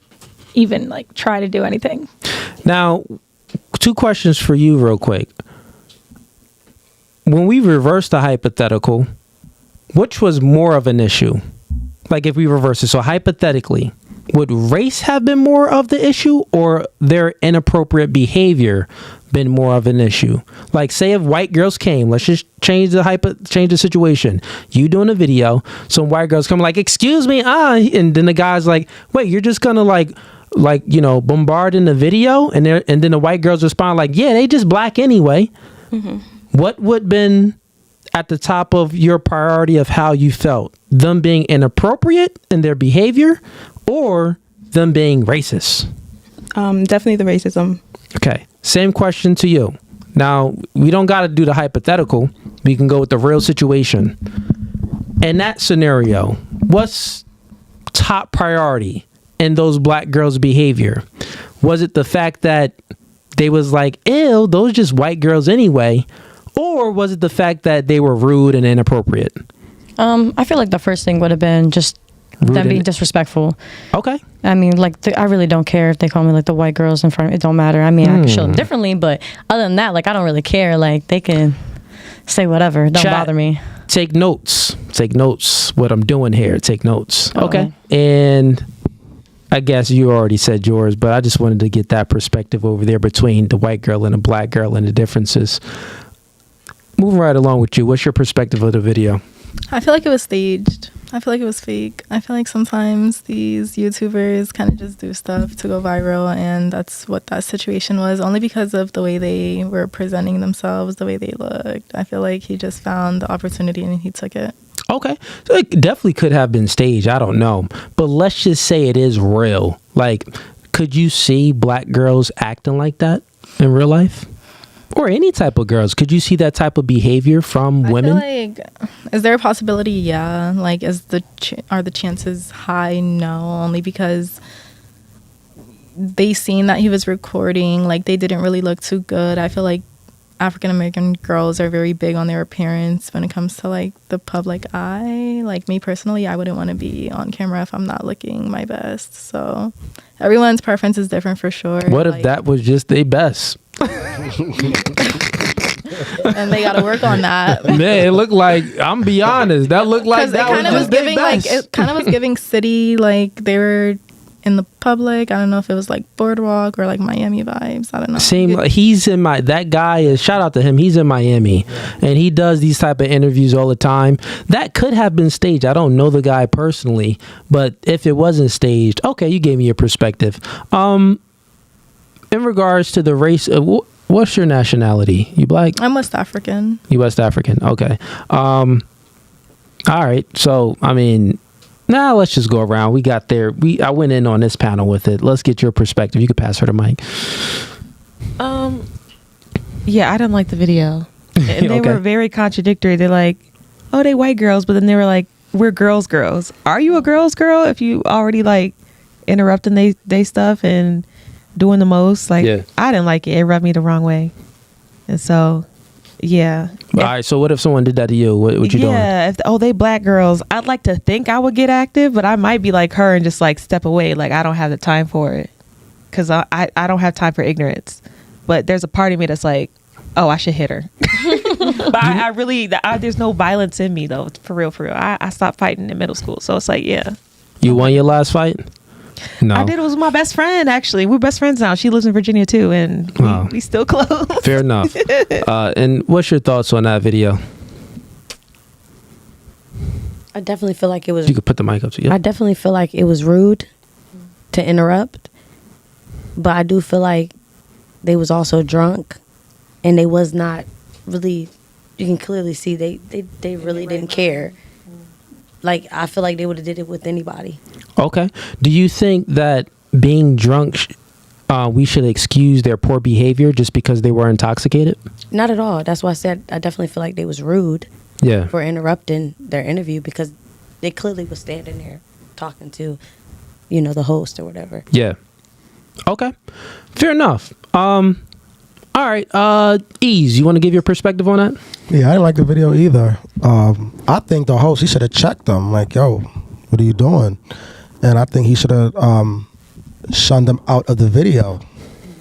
Speaker 6: even try to do anything.
Speaker 1: Now, 2 questions for you real quick. When we reverse the hypothetical, which was more of an issue? Like if we reverse it, so hypothetically, would race have been more of the issue, or their inappropriate behavior been more of an issue? Like, say if white girls came, let's just change the situation. You doing a video, some white girls come excuse me, and then the guy's like, wait, you're just gonna bombard in the video, and then the white girls respond they just black anyway. Mm-hmm. What would been at the top of your priority of how you felt? Them being inappropriate in their behavior, or them being racist?
Speaker 14: Definitely the racism.
Speaker 1: Okay. Same question to you. Now, we don't got to do the hypothetical. We can go with the real situation. In that scenario, what's top priority in those black girls' behavior? Was it the fact that they was ew, those just white girls anyway? Or was it the fact that they were rude and inappropriate?
Speaker 5: I feel like the first thing would have been just them being disrespectful.
Speaker 1: Okay.
Speaker 5: I mean, I really don't care if they call me the white girls in front of me. It don't matter. I mean, I can show them differently, but other than that, I don't really care. They can say whatever. Don't bother me.
Speaker 1: Take notes. Take notes. What I'm doing here. Take notes. Okay. And I guess you already said yours, but I just wanted to get that perspective over there between the white girl and the black girl and the differences. Moving right along with you, what's your perspective of the video?
Speaker 3: I feel like it was staged. I feel like it was fake. I feel like sometimes these YouTubers kind of just do stuff to go viral, and that's what that situation was, only because of the way they were presenting themselves, the way they looked. I feel like he just found the opportunity and he took it.
Speaker 1: Okay. So it definitely could have been staged. I don't know. But let's just say it is real. Could you see black girls acting like that in real life? Or any type of girls? Could you see that type of behavior from women?
Speaker 3: I feel is there a possibility? Yeah. Are the chances high? No, only because they seen that he was recording. They didn't really look too good. I feel like African American girls are very big on their appearance when it comes to the public eye. Me personally, I wouldn't want to be on camera if I'm not looking my best. So everyone's preference is different for sure.
Speaker 1: What if that was just their best?
Speaker 3: And they got to work on that.
Speaker 1: Man, it looked I'm be honest, that looked like that was just their best.
Speaker 3: It kind of was giving city, they were in the public. I don't know if it was like boardwalk or like Miami vibes. I don't know.
Speaker 1: Same. He's in that guy is, shout out to him. He's in Miami, and he does these type of interviews all the time. That could have been staged. I don't know the guy personally, but if it wasn't staged, okay, you gave me your perspective. In regards to the race, what's your nationality? You black?
Speaker 3: I'm West African.
Speaker 1: You West African. Okay. All right. So, I mean, let's just go around. We got there. I went in on this panel with it. Let's get your perspective. You could pass her the mic.
Speaker 4: Yeah, I didn't like the video. And they were very contradictory. They're like, oh, they white girls, but then they were like, we're girls. Are you a girls girl if you already like interrupting they stuff and doing the most? Like, I didn't like it. It rubbed me the wrong way. And so, yeah.
Speaker 1: All right. So what if someone did that to you? What you doing?
Speaker 4: Yeah. They black girls. I'd like to think I would get active, but I might be like her and just like step away. Like, I don't have the time for it. Because I don't have time for ignorance. But there's a part of me that's like, oh, I should hit her. But I really, there's no violence in me though. For real. I stopped fighting in middle school. So it's like, yeah.
Speaker 1: You won your last fight? No.
Speaker 4: I did. It was my best friend, actually. We're best friends now. She lives in Virginia too. And we still close.
Speaker 1: Fair enough. And what's your thoughts on that video?
Speaker 10: I definitely feel like it was...
Speaker 1: You could put the mic up to you.
Speaker 10: I definitely feel like it was rude to interrupt. But I do feel like they was also drunk. And they was not really... You can clearly see they really didn't care. Like, I feel like they would have did it with anybody. Okay.
Speaker 1: Do you think that being drunk, we should excuse their poor behavior just because they were intoxicated?
Speaker 10: Not at all. That's why I said I definitely feel like they was rude.
Speaker 1: Yeah.
Speaker 10: For interrupting their interview because they clearly was standing there talking to, the host or whatever.
Speaker 1: Yeah. Okay. Fair enough. All right. Ease, you want to give your perspective on that?
Speaker 2: Yeah, I didn't like the video either. I think the host, he should have checked them. Like, yo, what are you doing? And I think he should have shunned them out of the video,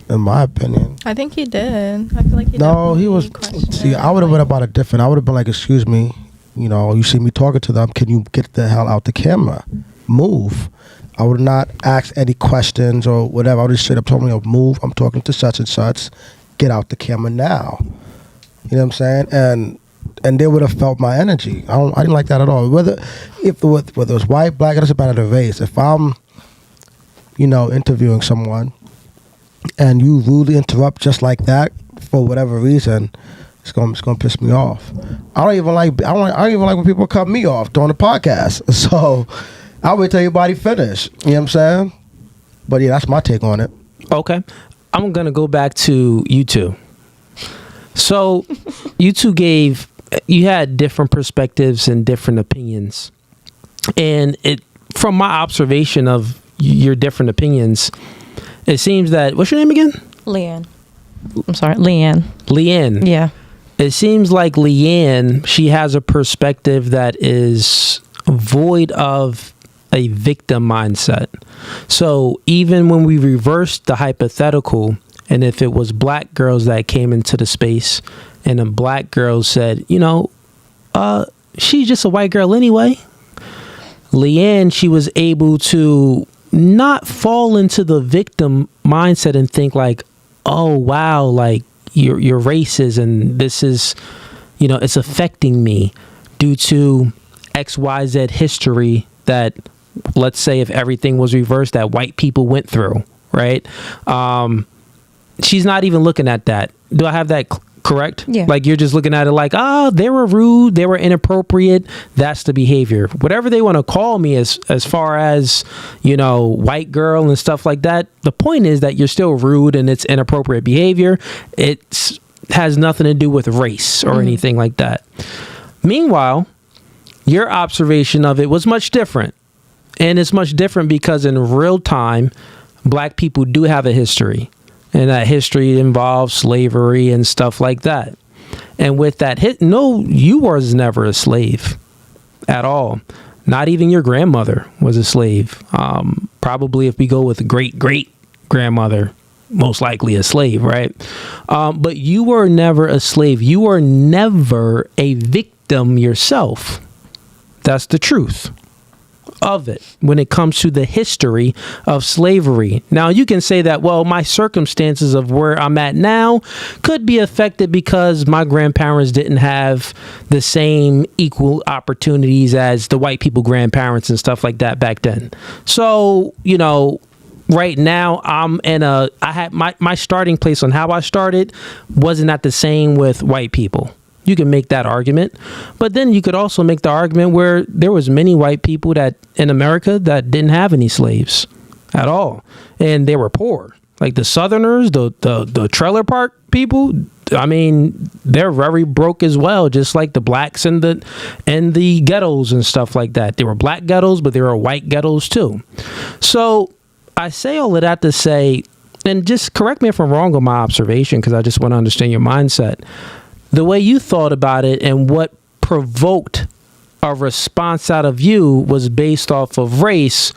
Speaker 2: in my opinion.
Speaker 3: I think he did. I feel like he
Speaker 2: No, he was... See, I would have been about it different. I would have been like, excuse me, you see me talking to them. Can you get the hell out the camera? Move. I would not ask any questions or whatever. I would just straight up told me, move. I'm talking to such and such. Get out the camera now. You know what I'm saying? And they would have felt my energy. I didn't like that at all. Whether it was white, black, it doesn't matter the race. If I'm, interviewing someone and you rudely interrupt just like that for whatever reason, it's gonna piss me off. I don't even like when people cut me off during the podcast. So I'll wait till everybody finish. You know what I'm saying? But yeah, that's my take on it.
Speaker 1: Okay. I'm going to go back to you two. So you two you had different perspectives and different opinions. And from my observation of your different opinions, it seems that, what's your name again?
Speaker 5: Leanne. I'm sorry, Leanne.
Speaker 1: Leanne.
Speaker 5: Yeah.
Speaker 1: It seems like Leanne, she has a perspective that is void of a victim mindset. So even when we reversed the hypothetical, and if it was black girls that came into the space and a black girl said, she's just a white girl anyway, Leanne, she was able to not fall into the victim mindset and think like, oh wow, like you're racist and this is, it's affecting me due to XYZ history that, let's say if everything was reversed, that white people went through, right? She's not even looking at that. Do I have that correct?
Speaker 5: Yeah.
Speaker 1: Like you're just looking at it like, they were rude, they were inappropriate. That's the behavior. Whatever they want to call me as far as, white girl and stuff like that. The point is that you're still rude and it's inappropriate behavior. It has nothing to do with race or anything like that. Meanwhile, your observation of it was much different. And it's much different because in real time, black people do have a history. And that history involves slavery and stuff like that. And with that you was never a slave at all. Not even your grandmother was a slave. Probably if we go with great-great-grandmother, most likely a slave, right? But you were never a slave. You were never a victim yourself. That's the truth. of it when it comes to the history of slavery. Now, you can say that, well, my circumstances of where I'm at now could be affected because my grandparents didn't have the same equal opportunities as the white people grandparents and stuff like that back then. So, you know, right now I had my starting place on how I started wasn't at the same with white people. You can make that argument, but then you could also make the argument where there was many white people that in America that didn't have any slaves at all, and they were poor. Like the Southerners, the trailer park people. I mean, they're very broke as well, just like the blacks and the ghettos and stuff like that. They were black ghettos, but there were white ghettos too. So I say all of that to say, and just correct me if I'm wrong on my observation, because I just want to understand your mindset. The way you thought about it and what provoked a response out of you was based off of race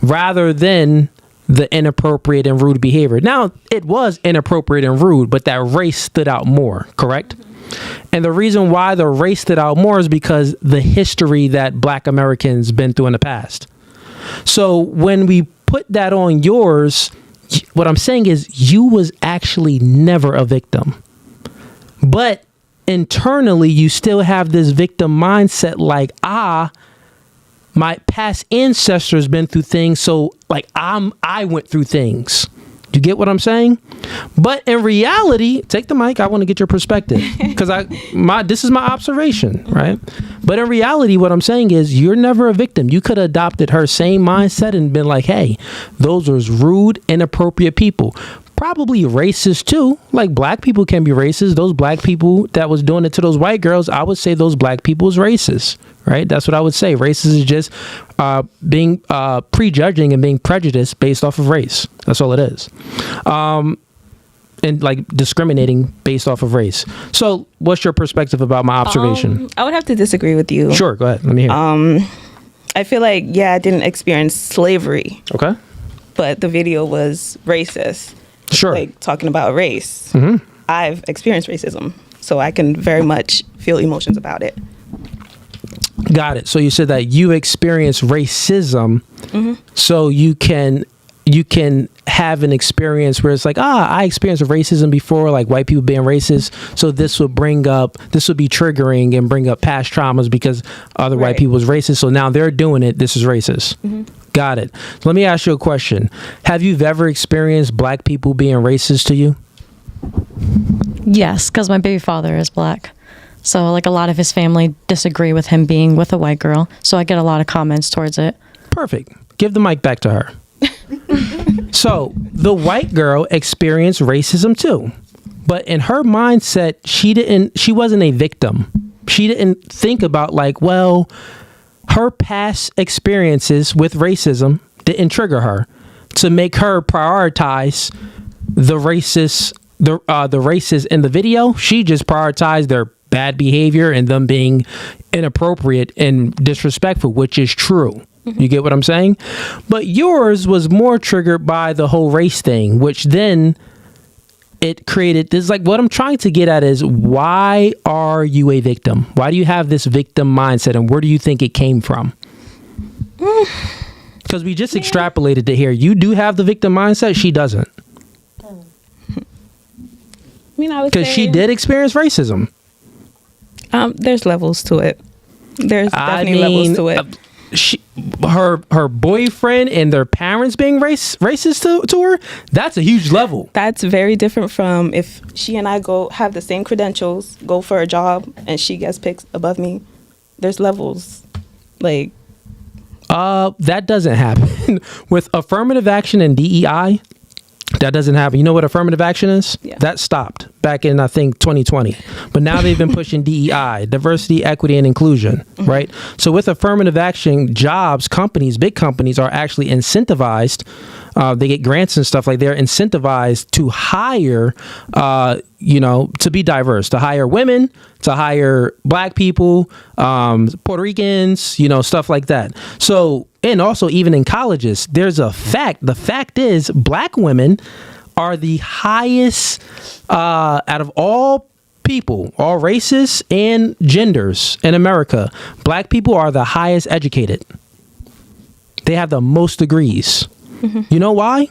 Speaker 1: rather than the inappropriate and rude behavior. Now, it was inappropriate and rude, but that race stood out more, correct? And the reason why the race stood out more is because the history that Black Americans been through in the past. So when we put that on yours, what I'm saying is you was actually never a victim. But internally, you still have this victim mindset like, my past ancestors been through things, so like I went through things. You get what I'm saying? But in reality, take the mic. I want to get your perspective because this is my observation, right? But in reality, what I'm saying is you're never a victim. You could have adopted her same mindset and been like, hey, those was rude, inappropriate people. Probably racist too. Like black people can be racist. Those black people that was doing it to those white girls, I would say those black people is racist, right? That's what I would say. Racist is just being prejudging and being prejudiced based off of race. That's all it is. And like discriminating based off of race. So what's your perspective about my observation?
Speaker 14: I would have to disagree with you.
Speaker 1: Sure, go ahead. Let me hear.
Speaker 14: I feel like, I didn't experience slavery.
Speaker 1: Okay.
Speaker 14: But the video was racist.
Speaker 1: Sure.
Speaker 14: Like talking about race.
Speaker 1: Mm-hmm.
Speaker 14: I've experienced racism, so I can very much feel emotions about it.
Speaker 1: Got it. So you said that you experienced racism, so you can have an experience where it's like, I experienced racism before, like white people being racist. So this would be triggering and bring up past traumas because other white people was racist. So now they're doing it. This is racist. Got it. So let me ask you a question. Have you ever experienced black people being racist to you?
Speaker 5: Yes, because my baby father is black. So like a lot of his family disagree with him being with a white girl. So I get a lot of comments towards it. Perfect.
Speaker 1: Give the mic back to her. So the white girl experienced racism too. But in her mindset, she wasn't a victim. She didn't think about like, well, her past experiences with racism didn't trigger her to make her prioritize the racists in the video. She just prioritized their bad behavior and them being inappropriate and disrespectful, which is true. You get what I'm saying? But yours was more triggered by the whole race thing, which then it created this, like what I'm trying to get at is why are you a victim? Why do you have this victim mindset and where do you think it came from? Because we just extrapolated to here. You do have the victim mindset. She doesn't.
Speaker 14: I mean, I would
Speaker 1: because she did experience racism.
Speaker 14: There's levels to it. There's definitely levels to it.
Speaker 1: Her boyfriend and their parents being racist to her, that's a huge level.
Speaker 14: That's very different from if she and I have the same credentials, go for a job, and she gets picked above me. There's levels. Like
Speaker 1: that doesn't happen. With affirmative action and DEI, that doesn't happen. You know what affirmative action is? Yeah. That stopped back in, I think, 2020. But now they've been pushing DEI, diversity, equity, and inclusion, right? So with affirmative action, jobs, companies, big companies are actually incentivized. They get grants and stuff like they're incentivized to hire, to be diverse, to hire women, to hire black people, Puerto Ricans, stuff like that. So, and also even in colleges, there's a fact. The fact is black women are the highest out of all people, all races and genders in America. Black people are the highest educated. They have the most degrees. You know why?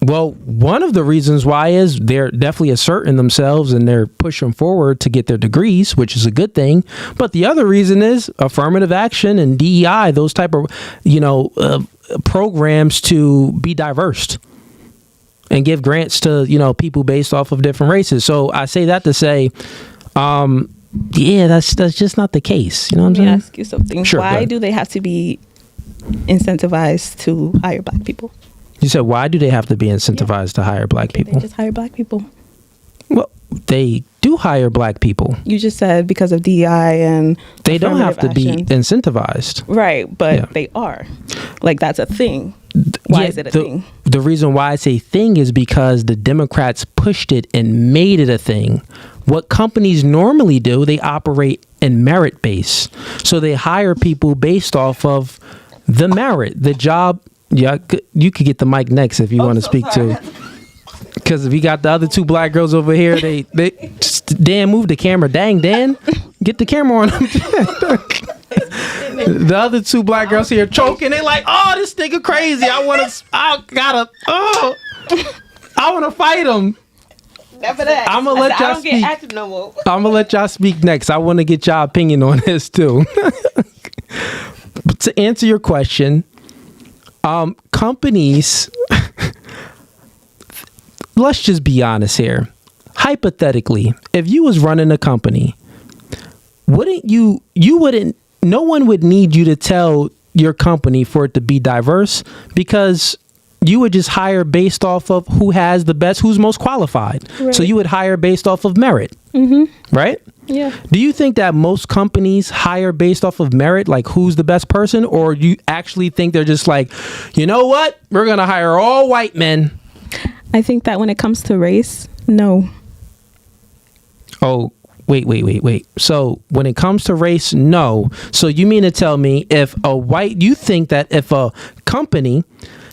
Speaker 1: Well, one of the reasons why is they're definitely asserting themselves and they're pushing forward to get their degrees, which is a good thing. But the other reason is affirmative action and DEI, those type of, programs to be diverse and give grants to, people based off of different races. So I say that to say, that's just not the case. You know what I'm saying?
Speaker 14: Let me ask you something.
Speaker 1: Sure,
Speaker 14: Why do they have to be incentivized to hire black people?
Speaker 1: You said, why do they have to be incentivized to hire black people?
Speaker 14: They just hire black people.
Speaker 1: Well, they do hire black people.
Speaker 14: You just said because of DEI and
Speaker 1: they don't have to
Speaker 14: affirmative
Speaker 1: be
Speaker 14: action.
Speaker 1: incentivized.
Speaker 14: Right, but they are. Like, that's a thing. Why is it a thing?
Speaker 1: The reason why it's a thing is because the Democrats pushed it and made it a thing. What companies normally do, they operate in merit base. So they hire people based off of the merit, the job. Yeah, you could get the mic next if you want to speak to. Because if we got the other two black girls over here, they just, Dan, move the camera. Dang, Dan, get the camera on them. The other two black girls here choking. They like, oh, this nigga crazy. I want to fight him.
Speaker 8: Never that.
Speaker 1: I'm gonna let y'all speak.
Speaker 8: Get active no more.
Speaker 1: I'm gonna let y'all speak next. I want to get y'all opinion on this too. But to answer your question, companies, let's just be honest here. Hypothetically, if you was running a company, no one would need you to tell your company for it to be diverse, because you would just hire based off of who has the best, who's most qualified. Right. So you would hire based off of merit, right?
Speaker 14: Yeah.
Speaker 1: Do you think that most companies hire based off of merit, like who's the best person? Or do you actually think they're just like, you know what? We're going to hire all white men.
Speaker 14: I think that when it comes to race, no.
Speaker 1: Oh, wait. So when it comes to race, no. So you mean to tell me you think that if a company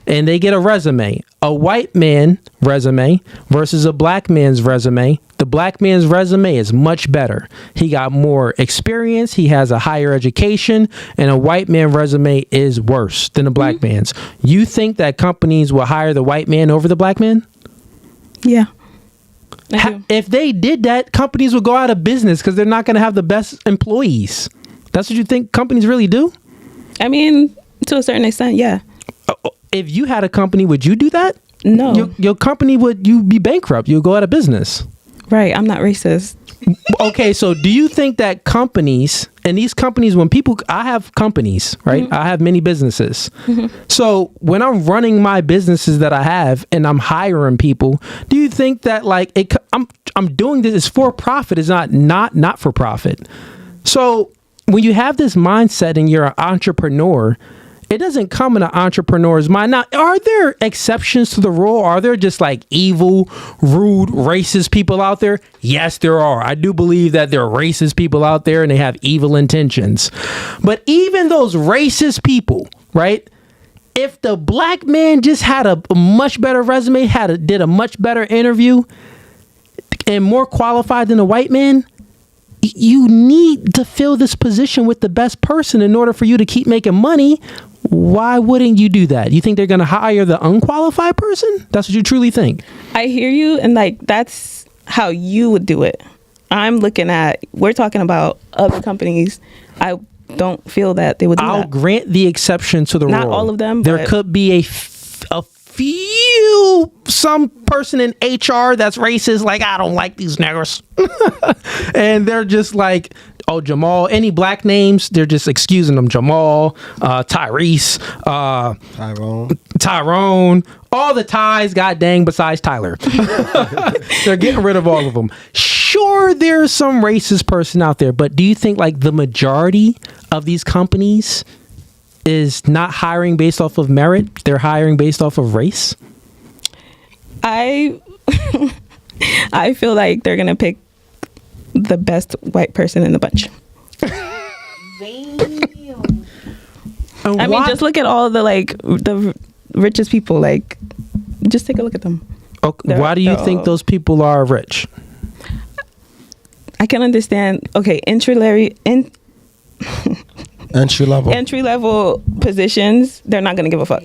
Speaker 1: and they get a resume, a white man resume versus a black man's resume, the black man's resume is much better. He got more experience, he has a higher education, and a white man resume is worse than a black man's. You think that companies will hire the white man over the black man?
Speaker 14: Yeah.
Speaker 1: If they did that, companies would go out of business because they're not going to have the best employees. That's what you think companies really do?
Speaker 14: I mean, to a certain extent, yeah.
Speaker 1: If you had a company, would you do that?
Speaker 14: No.
Speaker 1: Your company you'd be bankrupt. You'd go out of business.
Speaker 14: Right. I'm not racist.
Speaker 1: Okay. So do you think that companies, and these companies, I have companies, right? I have many businesses. So when I'm running my businesses that I have and I'm hiring people, do you think that I'm doing this is for profit, is not for profit? So when you have this mindset and you're an entrepreneur, it doesn't come in an entrepreneur's mind. Now, are there exceptions to the rule? Are there just like evil, rude, racist people out there? Yes, there are. I do believe that there are racist people out there and they have evil intentions. But even those racist people, right? If the black man just had a much better resume, did a much better interview and more qualified than a white man, you need to fill this position with the best person in order for you to keep making money. Why wouldn't you do that? You think they're going to hire the unqualified person? That's what you truly think?
Speaker 14: I hear you. And that's how you would do it. We're talking about other companies. I don't feel that they would do that.
Speaker 1: I'll grant the exception to the rule.
Speaker 14: Not all of them.
Speaker 1: There could be some person in HR that's racist, like, I don't like these niggers. And they're just like, oh, Jamal, any black names, they're just excusing them. Jamal, Tyrese, Tyrone, all the ties, god dang, besides Tyler. They're getting rid of all of them. Sure, there's some racist person out there, but do you think like the majority of these companies is not hiring based off of merit? They're hiring based off of race?
Speaker 14: I feel like they're going to pick the best white person in the bunch. I mean, just look at all the richest people. Like, just take a look at them.
Speaker 1: Okay, why do you think those people are rich?
Speaker 14: I can understand. Okay, entry level positions, they're not gonna give a fuck.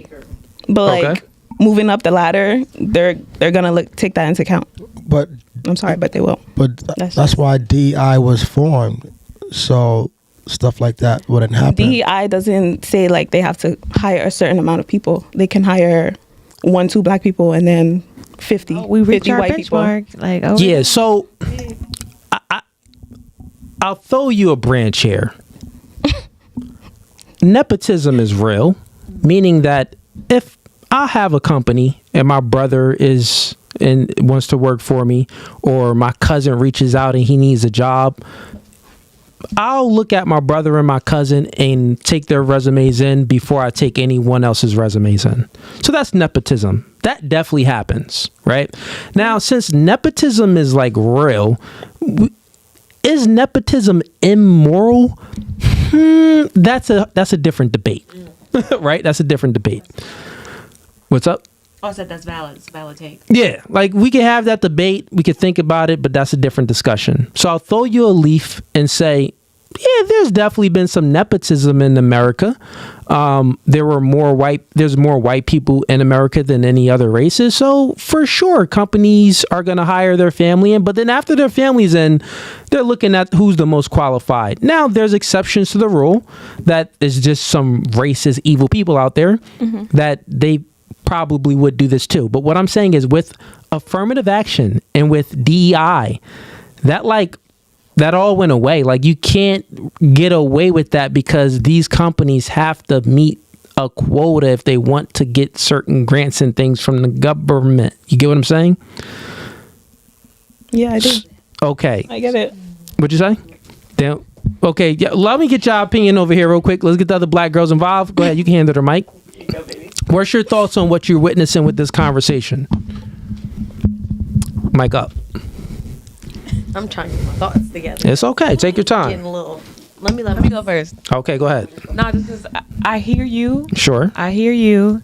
Speaker 14: But like moving up the ladder, they're gonna take that into account.
Speaker 2: But
Speaker 14: I'm sorry, but they will.
Speaker 2: But that's why DEI was formed, so stuff like that wouldn't happen.
Speaker 14: DEI doesn't say like they have to hire a certain amount of people. They can hire 1-2 black people and then 50
Speaker 15: we reach
Speaker 14: 50
Speaker 15: our
Speaker 14: white
Speaker 15: benchmark.
Speaker 14: people.
Speaker 15: Like,
Speaker 1: yeah, so I'll throw you a branch here. Nepotism is real, meaning that if I have a company and my brother is and wants to work for me, or my cousin reaches out and he needs a job, I'll look at my brother and my cousin and take their resumes in before I take anyone else's resumes in. So that's nepotism. That definitely happens, right? Now, since nepotism is like real, is nepotism immoral? That's a different debate, right? That's a different debate. What's up?
Speaker 8: Oh, I said that's valid. It's a valid take.
Speaker 1: Yeah, like we can have that debate. We could think about it, but that's a different discussion. So I'll throw you a leaf and say, yeah, there's definitely been some nepotism in America. There's more white people in America than any other races. So for sure, companies are going to hire their family in. But then after their family's in, they're looking at who's the most qualified. Now, there's exceptions to the rule that is just some racist, evil people out there that they probably would do this too. But what I'm saying is with affirmative action and with DEI, that all went away. Like you can't get away with that because these companies have to meet a quota if they want to get certain grants and things from the government. You get what I'm saying?
Speaker 14: Yeah, I do.
Speaker 1: Okay.
Speaker 14: I get it.
Speaker 1: What'd you say? Damn. Okay, yeah, let me get your opinion over here real quick. Let's get the other black girls involved. Go ahead, you can handle the mic. What's your thoughts on what you're witnessing with this conversation? Mic up.
Speaker 10: I'm trying to get my thoughts together.
Speaker 1: It's okay. Take your time.
Speaker 10: Getting a little. Let me go first.
Speaker 1: Okay, go ahead.
Speaker 15: No, just because I hear you.
Speaker 1: Sure.
Speaker 15: I hear you.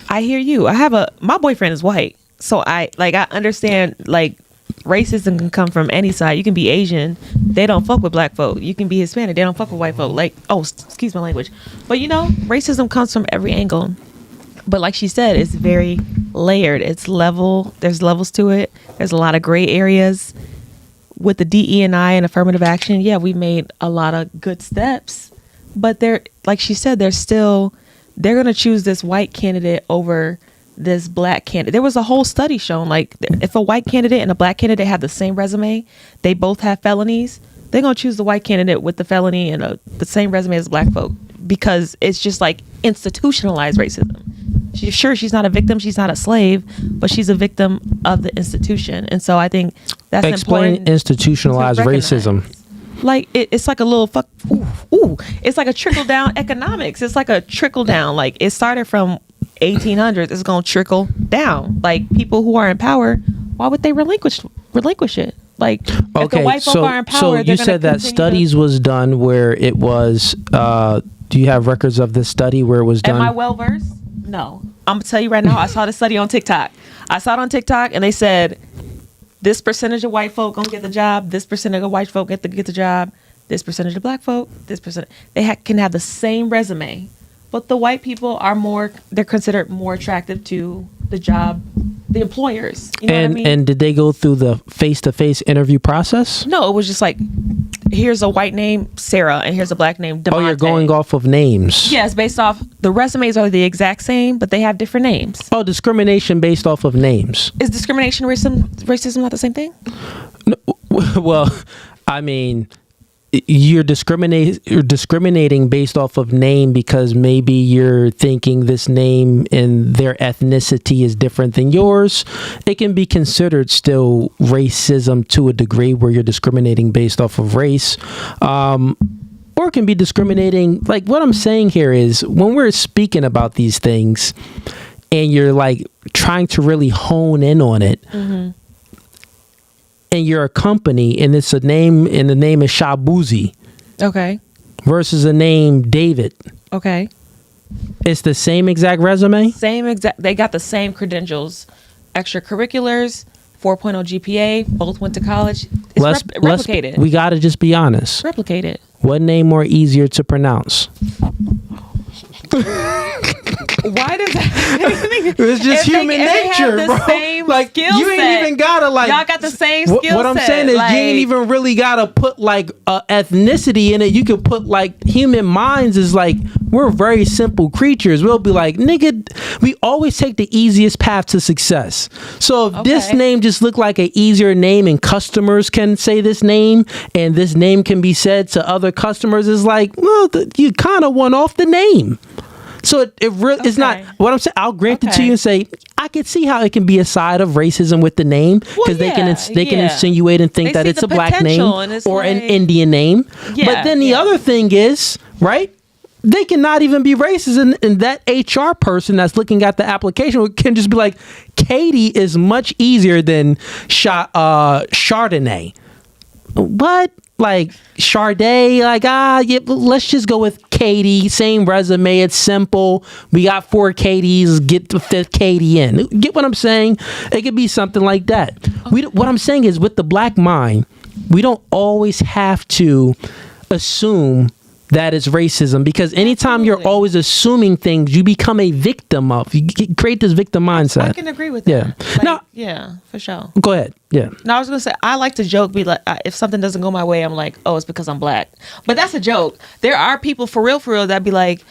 Speaker 15: My boyfriend is white, so I understand like racism can come from any side. You can be Asian, they don't fuck with black folk. You can be Hispanic, they don't fuck with white folk. Like, oh, excuse my language. But racism comes from every angle. But like she said, it's very layered. It's level. There's levels to it. There's a lot of gray areas. With the DE&I and affirmative action, yeah, we made a lot of good steps. But like she said, they're going to choose this white candidate over this black candidate. There was a whole study shown, like, if a white candidate and a black candidate have the same resume, they both have felonies, they're going to choose the white candidate with the felony and the same resume as black folk, because it's just like institutionalized racism. She's not a victim, she's not a slave, but she's a victim of the institution. And so I think that's
Speaker 1: Explain
Speaker 15: important.
Speaker 1: Institutionalized racism.
Speaker 15: Like it's like a little it's like a trickle down economics. It's like a trickle down. Like it started from 1800s. It's gonna trickle down. Like people who are in power, why would they relinquish it? Like if the white folk are in power,
Speaker 1: so you said that studies was done where it was. Do you have records of this study where it was done?
Speaker 15: Am I well versed? No, I'm gonna tell you right now. I saw the study on TikTok. And they said this percentage of white folk gonna get the job. This percentage of white folk get the job. This percentage of black folk. This percent can have the same resume, but the white people are they're considered more attractive to the job, the employers. You know what I mean?
Speaker 1: And did they go through the face-to-face interview process?
Speaker 15: No, it was just like, here's a white name, Sarah, and here's a black name, Devontae.
Speaker 1: Oh, you're going off of names.
Speaker 15: Yes, based off, the resumes are the exact same, but they have different names.
Speaker 1: Oh, discrimination based off of names.
Speaker 15: Is discrimination racism not the same thing?
Speaker 1: No, well, I mean, you're discriminating based off of name because maybe you're thinking this name and their ethnicity is different than yours. It can be considered still racism to a degree where you're discriminating based off of race. Or it can be discriminating. Like what I'm saying here is when we're speaking about these things and you're like trying to really hone in on it, and you're a company and it's a name and the name is Shabuzi.
Speaker 15: Okay.
Speaker 1: Versus a name David.
Speaker 15: Okay.
Speaker 1: It's the same exact resume?
Speaker 15: They got the same credentials. Extracurriculars, 4.0 GPA, both went to college. It's replicated.
Speaker 1: We got to just be honest.
Speaker 15: Replicated.
Speaker 1: What name more easier to pronounce?
Speaker 15: Why does that?
Speaker 1: It's just human nature, bro. Like you ain't even gotta like.
Speaker 15: Y'all got the same skill set.
Speaker 1: What I'm saying is, you ain't even really gotta put like ethnicity in it. You could put like human minds is like we're very simple creatures. We'll be like, nigga, we always take the easiest path to success. So if this name just looked like an easier name and customers can say this name and this name can be said to other customers, is like, well, you kind of won off the name. So it really it's not what I'm saying. I'll grant it to you and say I can see how it can be a side of racism with the name because they can insinuate and think that it's a black name or an Indian name. But then the other thing is, right? They cannot even be racist, and that HR person that's looking at the application can just be like, Katie is much easier than Chardonnay. What? Like Sade, like let's just go with Katie. Same resume, it's simple. We got 4 Katies, get the 5th Katie in. Get what I'm saying? It could be something like that. What I'm saying is, with the black mind, we don't always have to assume that is racism, because anytime you're always assuming things, you become a victim of. You create this victim mindset.
Speaker 15: I can agree with that.
Speaker 1: Yeah.
Speaker 15: Like, yeah, for sure.
Speaker 1: Go ahead. Yeah.
Speaker 15: No, I was gonna say I like to joke, be like, if something doesn't go my way, I'm like, oh, it's because I'm black. But that's a joke. There are people for real that be like,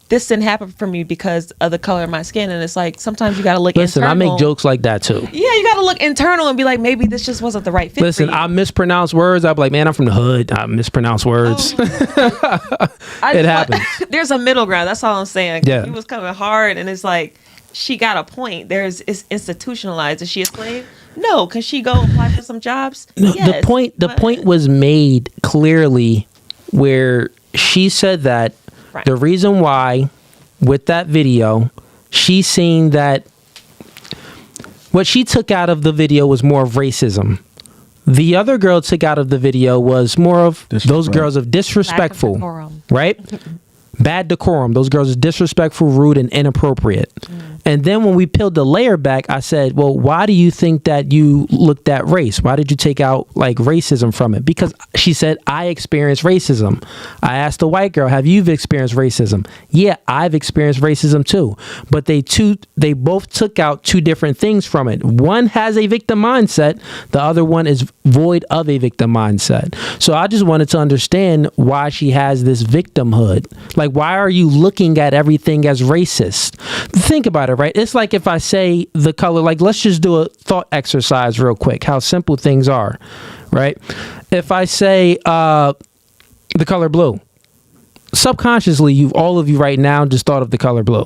Speaker 15: this didn't happen for me because of the color of my skin, and it's like sometimes you gotta look.
Speaker 1: Listen,
Speaker 15: internal.
Speaker 1: I make jokes like that too.
Speaker 15: Yeah, you gotta look internal and be like, maybe this just wasn't the right fit.
Speaker 1: Listen,
Speaker 15: for you.
Speaker 1: I mispronounce words. I'll be like, man, I'm from the hood. I mispronounce words. It happens.
Speaker 15: There's a middle ground. That's all I'm saying.
Speaker 1: Yeah.
Speaker 15: He was coming hard, and it's like she got a point. It's institutionalized. Is she a slave? No. Can she go apply for some jobs?
Speaker 1: No,
Speaker 15: yes,
Speaker 1: the point was made clearly where she said that the reason why with that video, she's saying that what she took out of the video was more of racism. The other girl took out of the video was more of those girls of disrespectful, right? Bad decorum. Those girls are disrespectful, rude, and inappropriate. And then when we peeled the layer back, I said, well, why do you think that you looked at race? Why did you take out like racism from it? Because she said, I experienced racism. I asked the white girl, have you experienced racism? Yeah, I've experienced racism too. But they both took out two different things from it. One has a victim mindset. The other one is void of a victim mindset. So I just wanted to understand why she has this victimhood. Like, why are you looking at everything as racist? Think about it, right? It's like if I say the color, like, let's just do a thought exercise real quick, how simple things are, right? If I say the color blue, subconsciously, all of you right now just thought of the color blue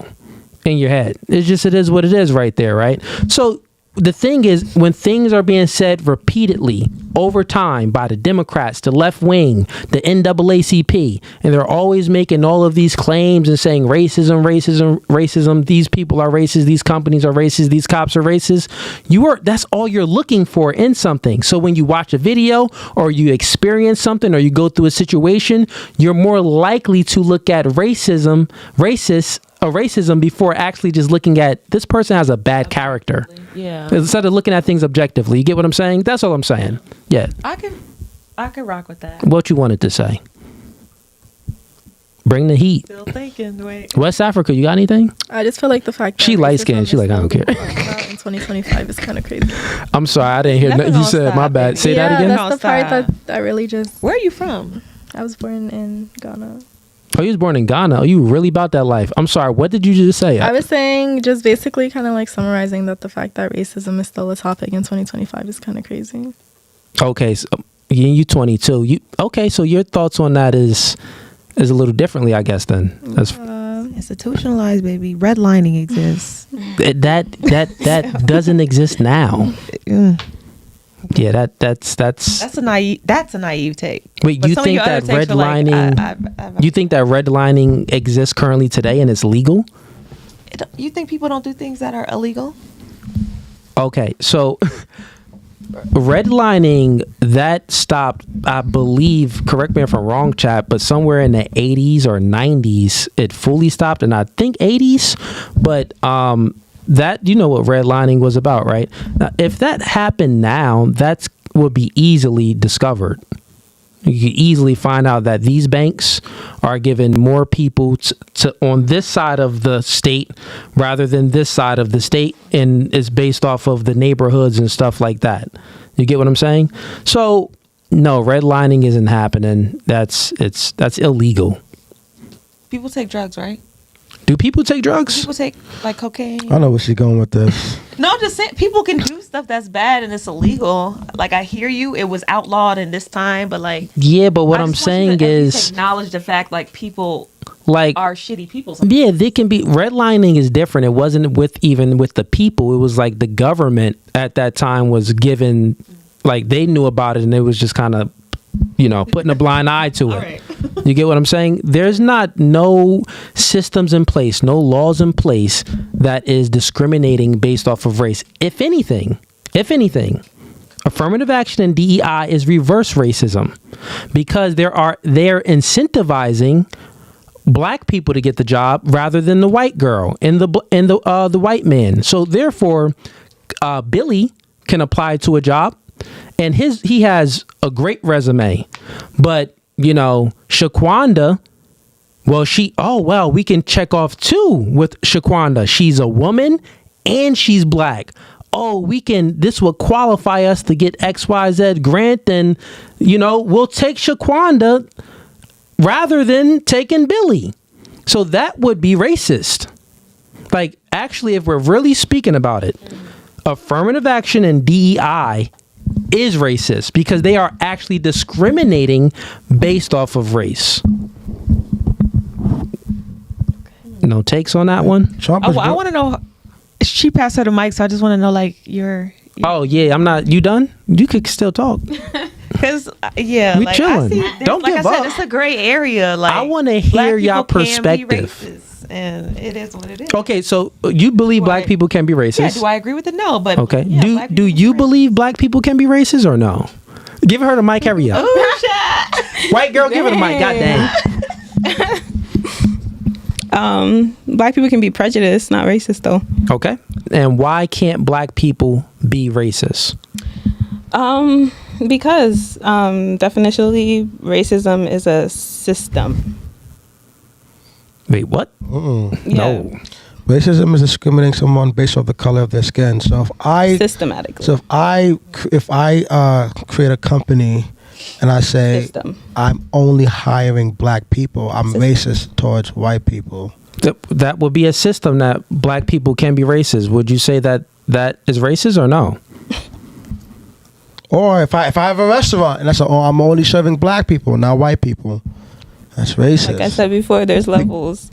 Speaker 1: in your head. It is what it is right there, right? So the thing is, when things are being said repeatedly over time by the Democrats, the left wing, the NAACP, and they're always making all of these claims and saying racism, these people are racist, these companies are racist, these cops are racist, that's all you're looking for in something. So when you watch a video or you experience something or you go through a situation, you're more likely to look at racism before actually just looking at this person has a bad character.
Speaker 15: Yeah.
Speaker 1: Instead of looking at things objectively. You get what I'm saying? That's all I'm saying. Yeah.
Speaker 15: I can rock with that.
Speaker 1: What you wanted to say? Bring the heat.
Speaker 15: Still thinking. Wait.
Speaker 1: West Africa, you got anything?
Speaker 3: I just feel like the fact that
Speaker 1: she light skinned. She like, I don't care.
Speaker 3: In 2025 is kind of crazy.
Speaker 1: I'm sorry, I didn't hear nothing you said. My bad. Say that again.
Speaker 3: That's the part that I really just.
Speaker 15: Where are you from?
Speaker 3: I was born in Ghana.
Speaker 1: Oh, you was born in Ghana. Oh, you really about that life. I'm sorry. What did you just say?
Speaker 3: I was saying, just basically kind of like summarizing that the fact that racism is still a topic in 2025 is kind of crazy.
Speaker 1: Okay, so you 22. So your thoughts on that is a little differently, I guess. Then
Speaker 15: institutionalized, baby. Redlining exists.
Speaker 1: That doesn't exist now. Yeah, that's
Speaker 15: a naive take.
Speaker 1: Wait, you think that redlining? You think that redlining exists currently today and it's legal?
Speaker 15: You think people don't do things that are illegal?
Speaker 1: Okay, so redlining that stopped, I believe. Correct me if I'm wrong, chat, but somewhere in the 80s or 90s it fully stopped, and I think 80s, but that, you know what redlining was about, right? Now, if that happened now, that would be easily discovered. you can easily find out that these banks are giving more people to on this side of the state rather than this side of the state, and it's based off of the neighborhoods and stuff like that. You get what I'm saying? So no, redlining isn't happening. That's illegal.
Speaker 8: People take drugs, right?
Speaker 1: Do people take drugs?
Speaker 8: People take like cocaine.
Speaker 2: I know where she's going with this.
Speaker 8: No, I'm just saying people can do stuff that's bad and it's illegal. Like I hear you, it was outlawed in this time, but like
Speaker 1: yeah, but what I'm saying is
Speaker 8: acknowledge the fact like people
Speaker 1: like
Speaker 8: are shitty people. Sometimes.
Speaker 1: Yeah, they can be. Redlining is different. It wasn't with the people. It was like the government at that time was given, like they knew about it and it was just kind of, putting a blind eye to it.
Speaker 8: Right.
Speaker 1: You get what I'm saying? There's no systems in place, no laws in place that is discriminating based off of race. If anything, affirmative action and DEI is reverse racism because they're incentivizing black people to get the job rather than the white girl and the white man. So therefore, Billy can apply to a job. And he has a great resume, but Shaquanda, we can check off too with Shaquanda. She's a woman and she's black. This will qualify us to get XYZ grant, and we'll take Shaquanda rather than taking Billy. So that would be racist. Like actually, if we're really speaking about it, affirmative action and DEI is racist because they are actually discriminating based off of race. No takes on that one?
Speaker 15: I want to know. She passed her the mic, so I just want to know, like, your
Speaker 1: Oh yeah, I'm not. You done? You could still talk.
Speaker 15: Because we
Speaker 1: like, chilling. Don't
Speaker 15: like
Speaker 1: give
Speaker 15: I said,
Speaker 1: up.
Speaker 15: it's a gray area. Like
Speaker 1: I want to hear y'all perspective.
Speaker 8: And it is what it is.
Speaker 1: Okay, so you believe black people can be racist?
Speaker 8: Yeah, do I agree with it? No, but
Speaker 1: okay.
Speaker 8: Yeah,
Speaker 1: do you believe black people can be racist or no? Give her the mic, hurry up. White girl, give her the mic. Goddamn.
Speaker 14: Black people can be prejudiced, not racist though.
Speaker 1: Okay. And why can't black people be racist?
Speaker 14: Because definitionally racism is a system.
Speaker 1: Wait, what?
Speaker 2: Yeah.
Speaker 1: No.
Speaker 2: Racism is discriminating someone based off the color of their skin. So
Speaker 14: systematically.
Speaker 2: So if I create a company and I say I'm only hiring black people, I'm racist towards white people.
Speaker 1: That would be a system that black people can be racist. Would you say that is racist or no?
Speaker 2: Or if I have a restaurant and I say, I'm only serving black people, not white people. That's racist.
Speaker 14: Like I said before, there's levels.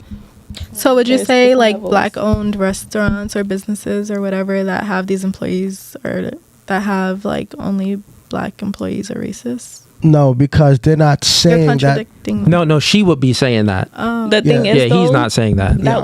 Speaker 3: So would you say like black-owned restaurants or businesses or whatever that have these employees or that have like only black employees are racist?
Speaker 2: No, because they're not saying that.
Speaker 1: No, she would be saying that.
Speaker 14: The thing is, though,
Speaker 1: he's not saying that.
Speaker 14: That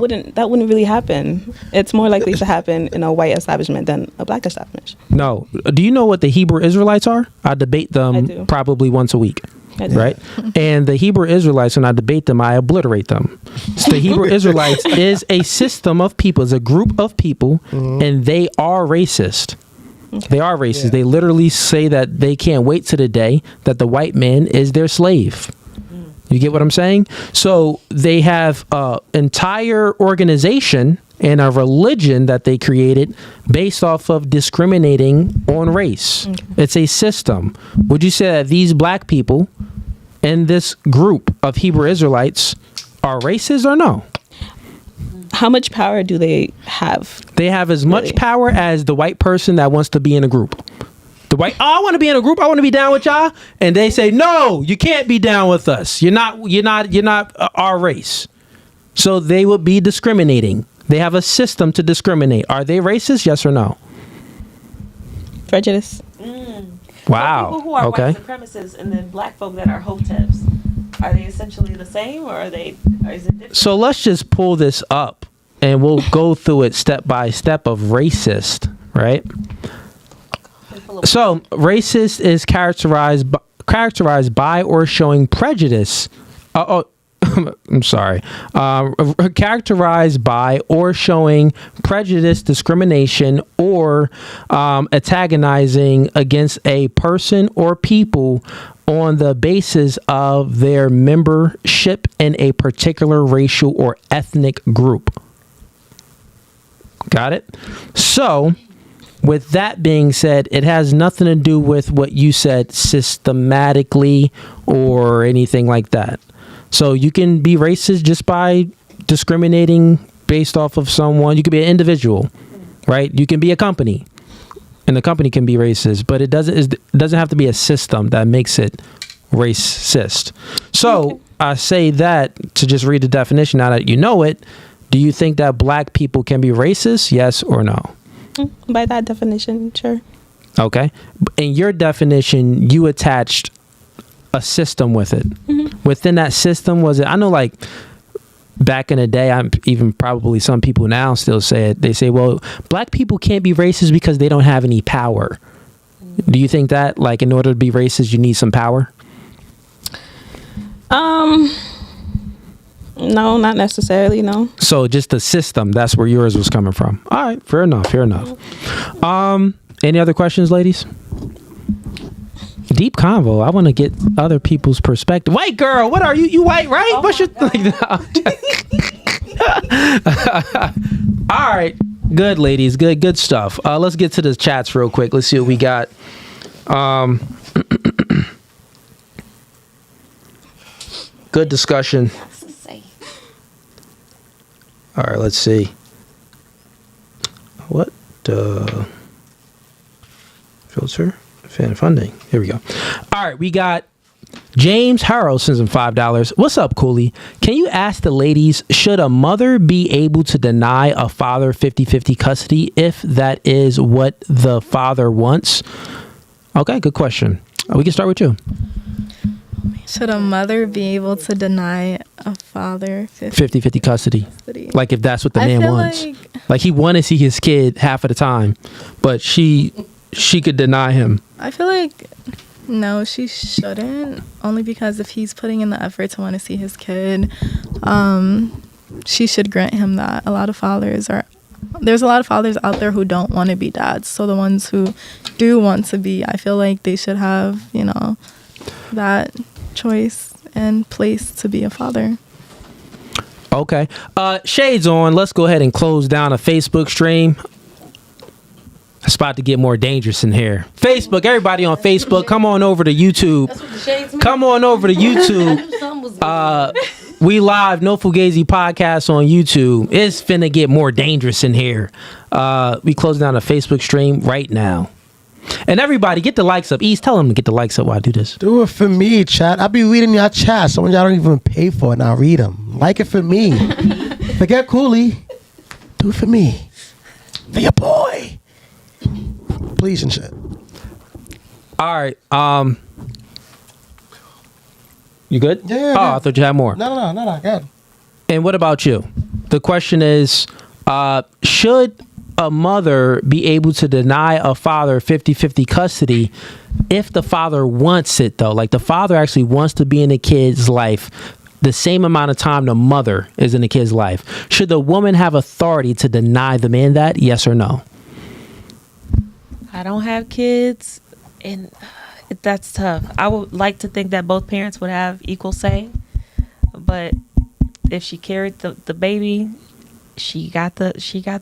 Speaker 14: wouldn't really happen. It's more likely to happen in a white establishment than a black establishment.
Speaker 1: No. Do you know what the Hebrew Israelites are? I debate them probably once a week. Right? And the Hebrew Israelites, when I debate them, I obliterate them. So the Hebrew Israelites is a system of people, is a group of people, and they are racist. They are racist. Yeah. They literally say that they can't wait to the day that the white man is their slave. You get what I'm saying? So they have an entire organization and a religion that they created based off of discriminating on race. It's a system. Would you say that these black people in this group of Hebrew Israelites are racist or no?
Speaker 14: How much power do they have?
Speaker 1: They have as much power as the white person that wants to be in a group. The white, I want to be in a group. I want to be down with y'all. And they say, no, you can't be down with us. You're not our race. So they would be discriminating. They have a system to discriminate. Are they racist? Yes or no?
Speaker 14: Prejudice.
Speaker 1: Wow.
Speaker 8: So people who are
Speaker 1: okay.
Speaker 8: white supremacists and then black folk that are hoteps, are they essentially the same, or is it different?
Speaker 1: So let's just pull this up and we'll go through it step by step of racist, right? So racist is characterized by or showing prejudice. I'm sorry, characterized by or showing prejudice, discrimination, or antagonizing against a person or people on the basis of their membership in a particular racial or ethnic group. Got it? So, with that being said, it has nothing to do with what you said systematically or anything like that. So you can be racist just by discriminating based off of someone. You could be an individual, right? You can be a company, and the company can be racist, but it doesn't have to be a system that makes it racist. So I say that to just read the definition now that you know it. Do you think that black people can be racist? Yes or no?
Speaker 14: By that definition, sure.
Speaker 1: Okay. In your definition, you attached a system with it. Within that system, was it, I know like back in the day, I'm even probably some people now still say it. They say, well, black people can't be racist because they don't have any power. Do you think that like in order to be racist, you need some power?
Speaker 14: No, not necessarily, no.
Speaker 1: So just the system, that's where yours was coming from. All right, fair enough. Any other questions, ladies? Deep convo. I want to get other people's perspective. White girl, what are you? You white, right? What's your All right, good ladies, good stuff. Let's get to the chats real quick. Let's see what we got. Good discussion. All right, let's see. What filter? Fan funding. Here we go. All right, we got James Harrow sends him $5. What's up, Cooley? Can you ask the ladies, should a mother be able to deny a father 50-50 custody if that is what the father wants? Okay, good question. We can start with you.
Speaker 3: Should a mother be able to deny a father
Speaker 1: 50-50 custody? Like if that's what the man wants. Like he want to see his kid half of the time, but she could deny him.
Speaker 3: I feel like no, she shouldn't. Only because if he's putting in the effort to want to see his kid, she should grant him that. There's a lot of fathers out there who don't want to be dads. So the ones who do want to be, I feel like they should have, that choice and place to be a father.
Speaker 1: Okay. Shades on. Let's go ahead and close down a Facebook stream. It's about to get more dangerous in here. Facebook, everybody on Facebook, come on over to YouTube. Come on over to YouTube. We live, No Fugazee podcast on YouTube. It's finna get more dangerous in here. We close down a Facebook stream right now. And everybody, get the likes up. East, tell them to get the likes up while I do this.
Speaker 2: Do it for me, chat. I be reading your chat. Some of y'all don't even pay for it, and I read them. Like it for me. Forget Cooley. Do it for me. For your boy. Please and shit.
Speaker 1: All right. You good?
Speaker 2: Yeah.
Speaker 1: I thought you had more.
Speaker 2: No, good.
Speaker 1: And what about you? The question is, should a mother be able to deny a father 50-50 custody if the father wants it, though? Like the father actually wants to be in the kid's life the same amount of time the mother is in the kid's life. Should the woman have authority to deny the man that? Yes or no?
Speaker 15: I don't have kids, and that's tough. I would like to think that both parents would have equal say, but if she carried the baby, she got the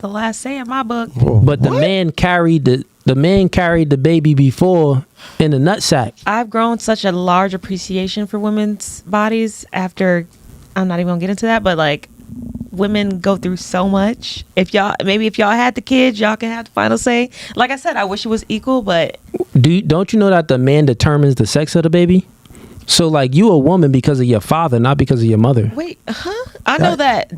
Speaker 15: last say in my book.
Speaker 1: But the man carried the baby before in the nutsack.
Speaker 15: I've grown such a large appreciation for women's bodies after. I'm not even gonna get into that, but like women go through so much. If y'all had the kids, y'all can have the final say. Like I said, I wish it was equal, but
Speaker 1: don't you know that the man determines the sex of the baby? So like you a woman because of your father, not because of your mother.
Speaker 15: Wait, I know that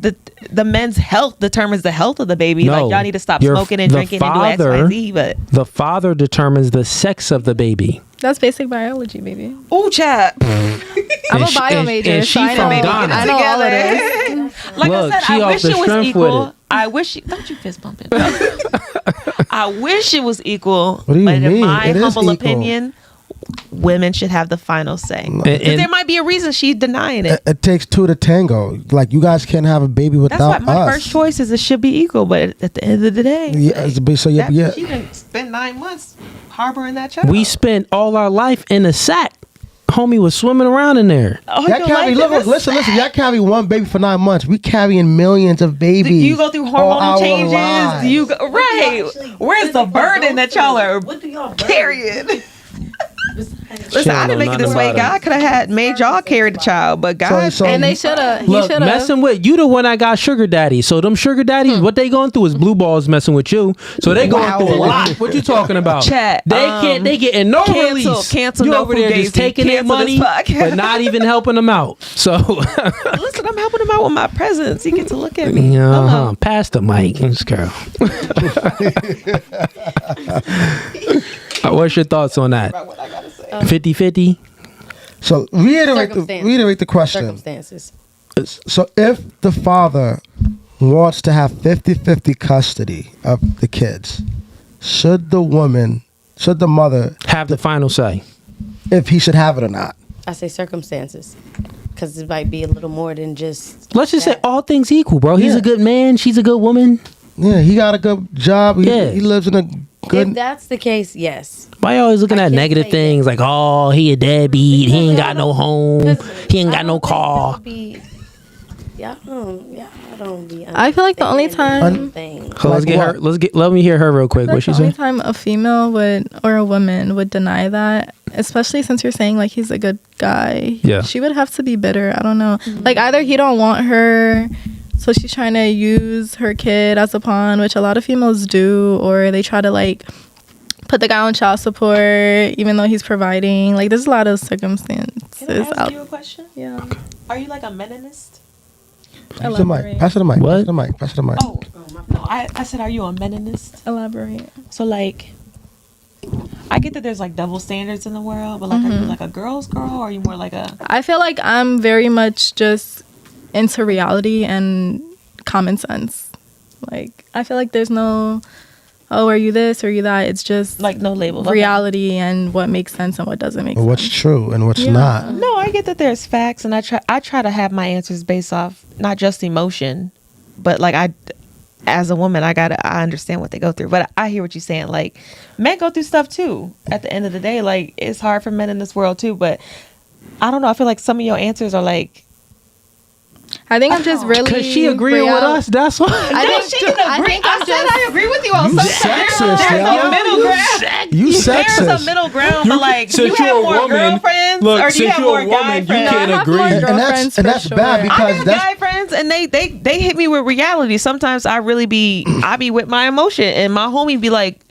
Speaker 15: the men's health determines the health of the baby.
Speaker 1: No,
Speaker 15: like y'all need to stop smoking and drinking and do X, Y, Z. But
Speaker 1: the father determines the sex of the baby.
Speaker 3: That's basic biology, baby.
Speaker 15: Ooh, chat.
Speaker 3: I'm a bio major, so I know all of this.
Speaker 15: Like
Speaker 1: Look,
Speaker 15: I said,
Speaker 1: she
Speaker 15: I
Speaker 1: off
Speaker 15: wish
Speaker 1: the
Speaker 15: it was
Speaker 1: strength with
Speaker 15: equal.
Speaker 1: it.
Speaker 15: I wish don't you fist bump it. I wish it was equal.
Speaker 2: What do you
Speaker 15: but in
Speaker 2: mean?
Speaker 15: my
Speaker 2: It is
Speaker 15: humble
Speaker 2: equal.
Speaker 15: opinion, women should have the final say.
Speaker 2: And
Speaker 15: There might be a reason she's denying it.
Speaker 2: It takes two to tango. Like, you guys can't have a baby
Speaker 15: That's
Speaker 2: without
Speaker 15: why my
Speaker 2: us.
Speaker 15: first choice is it should be equal, but at the end of the day, she didn't spend 9 months harboring that child.
Speaker 1: We spent all our life in a sack. Homie was swimming around in there.
Speaker 15: Oh,
Speaker 2: Y'all carry, listen. Y'all carry one baby for 9 months. We carrying millions of babies.
Speaker 15: You go through hormonal changes. You go, right. Where's the burden that y'all are carrying? Listen, I didn't make it this way. God could have made y'all carry the child, but God
Speaker 3: and they should have.
Speaker 1: Look, messing with you, the one I got sugar daddy. So them sugar daddies, what they going through is blue balls messing with you. So they going through a lot. What you talking about?
Speaker 15: Chat.
Speaker 1: They can't. They getting no release.
Speaker 15: Cancel.
Speaker 1: You
Speaker 15: No
Speaker 1: over there just
Speaker 15: Fugazi.
Speaker 1: taking their
Speaker 15: Cancel
Speaker 1: money,
Speaker 15: this podcast.
Speaker 1: but not even helping them out. So
Speaker 15: listen, I'm helping him out with my presence. He get to look at me.
Speaker 1: yeah, pass the mic, this girl. What's your thoughts on that? 50-50?
Speaker 2: So reiterate the question.
Speaker 10: Circumstances.
Speaker 2: So if the father wants to have 50-50 custody of the kids, should the mother
Speaker 1: have the final say
Speaker 2: if he should have it or not?
Speaker 10: I say circumstances, because it might be a little more than just.
Speaker 1: Let's just say all things equal, bro. He's a good man. She's a good woman.
Speaker 2: Yeah, he got a good job. He lives in a good.
Speaker 10: If that's the case, yes.
Speaker 1: Why you always looking at negative things like, oh, he a deadbeat, he ain't got no home, he ain't got no car.
Speaker 10: I don't be.
Speaker 3: I feel like the only time.
Speaker 1: So let's get her. Let me hear her real quick. What she
Speaker 3: The only
Speaker 1: said?
Speaker 3: time a female would or a woman would deny that, especially since you're saying like he's a good guy.
Speaker 1: Yeah.
Speaker 3: She would have to be bitter. I don't know. Like either he don't want her, so she's trying to use her kid as a pawn, which a lot of females do, or they try to like put the guy on child support even though he's providing. Like there's a lot of circumstances.
Speaker 15: Can I ask you a question?
Speaker 3: Yeah.
Speaker 15: Are you like a meninist?
Speaker 2: Pass the mic. Pass it the mic.
Speaker 1: What?
Speaker 2: Pass it the mic. Pass it the mic.
Speaker 15: Oh, no, I said, are you a meninist?
Speaker 3: Elaborate.
Speaker 15: So like, I get that there's like double standards in the world, but like, are you like a girl's girl, or are you more like a?
Speaker 3: I feel like I'm very much just into reality and common sense. Like I feel like there's no, oh, are you this or are you that? It's just
Speaker 15: like no label.
Speaker 3: Reality and what makes sense and what doesn't make sense.
Speaker 2: What's true and what's not.
Speaker 15: No, I get that there's facts, and I try to have my answers based off not just emotion, but like as a woman, I understand what they go through. But I hear what you're saying. Like men go through stuff too. At the end of the day, like it's hard for men in this world too. But I don't know. I feel like some of your answers are like.
Speaker 3: I think I'm just really
Speaker 1: because she agreeing with us. That's why.
Speaker 15: I agree with you on
Speaker 2: You
Speaker 15: something.
Speaker 2: sexist,
Speaker 15: There's
Speaker 2: yo.
Speaker 15: a middle ground.
Speaker 2: You sexist.
Speaker 15: There's a middle ground, but like, do you have more girlfriends or do you have more guy friends?
Speaker 1: You can't agree.
Speaker 2: And that's bad
Speaker 15: I
Speaker 2: because
Speaker 15: got
Speaker 2: that's
Speaker 15: guy friends, and they hit me with reality. Sometimes I be with my emotion, and my homie be like,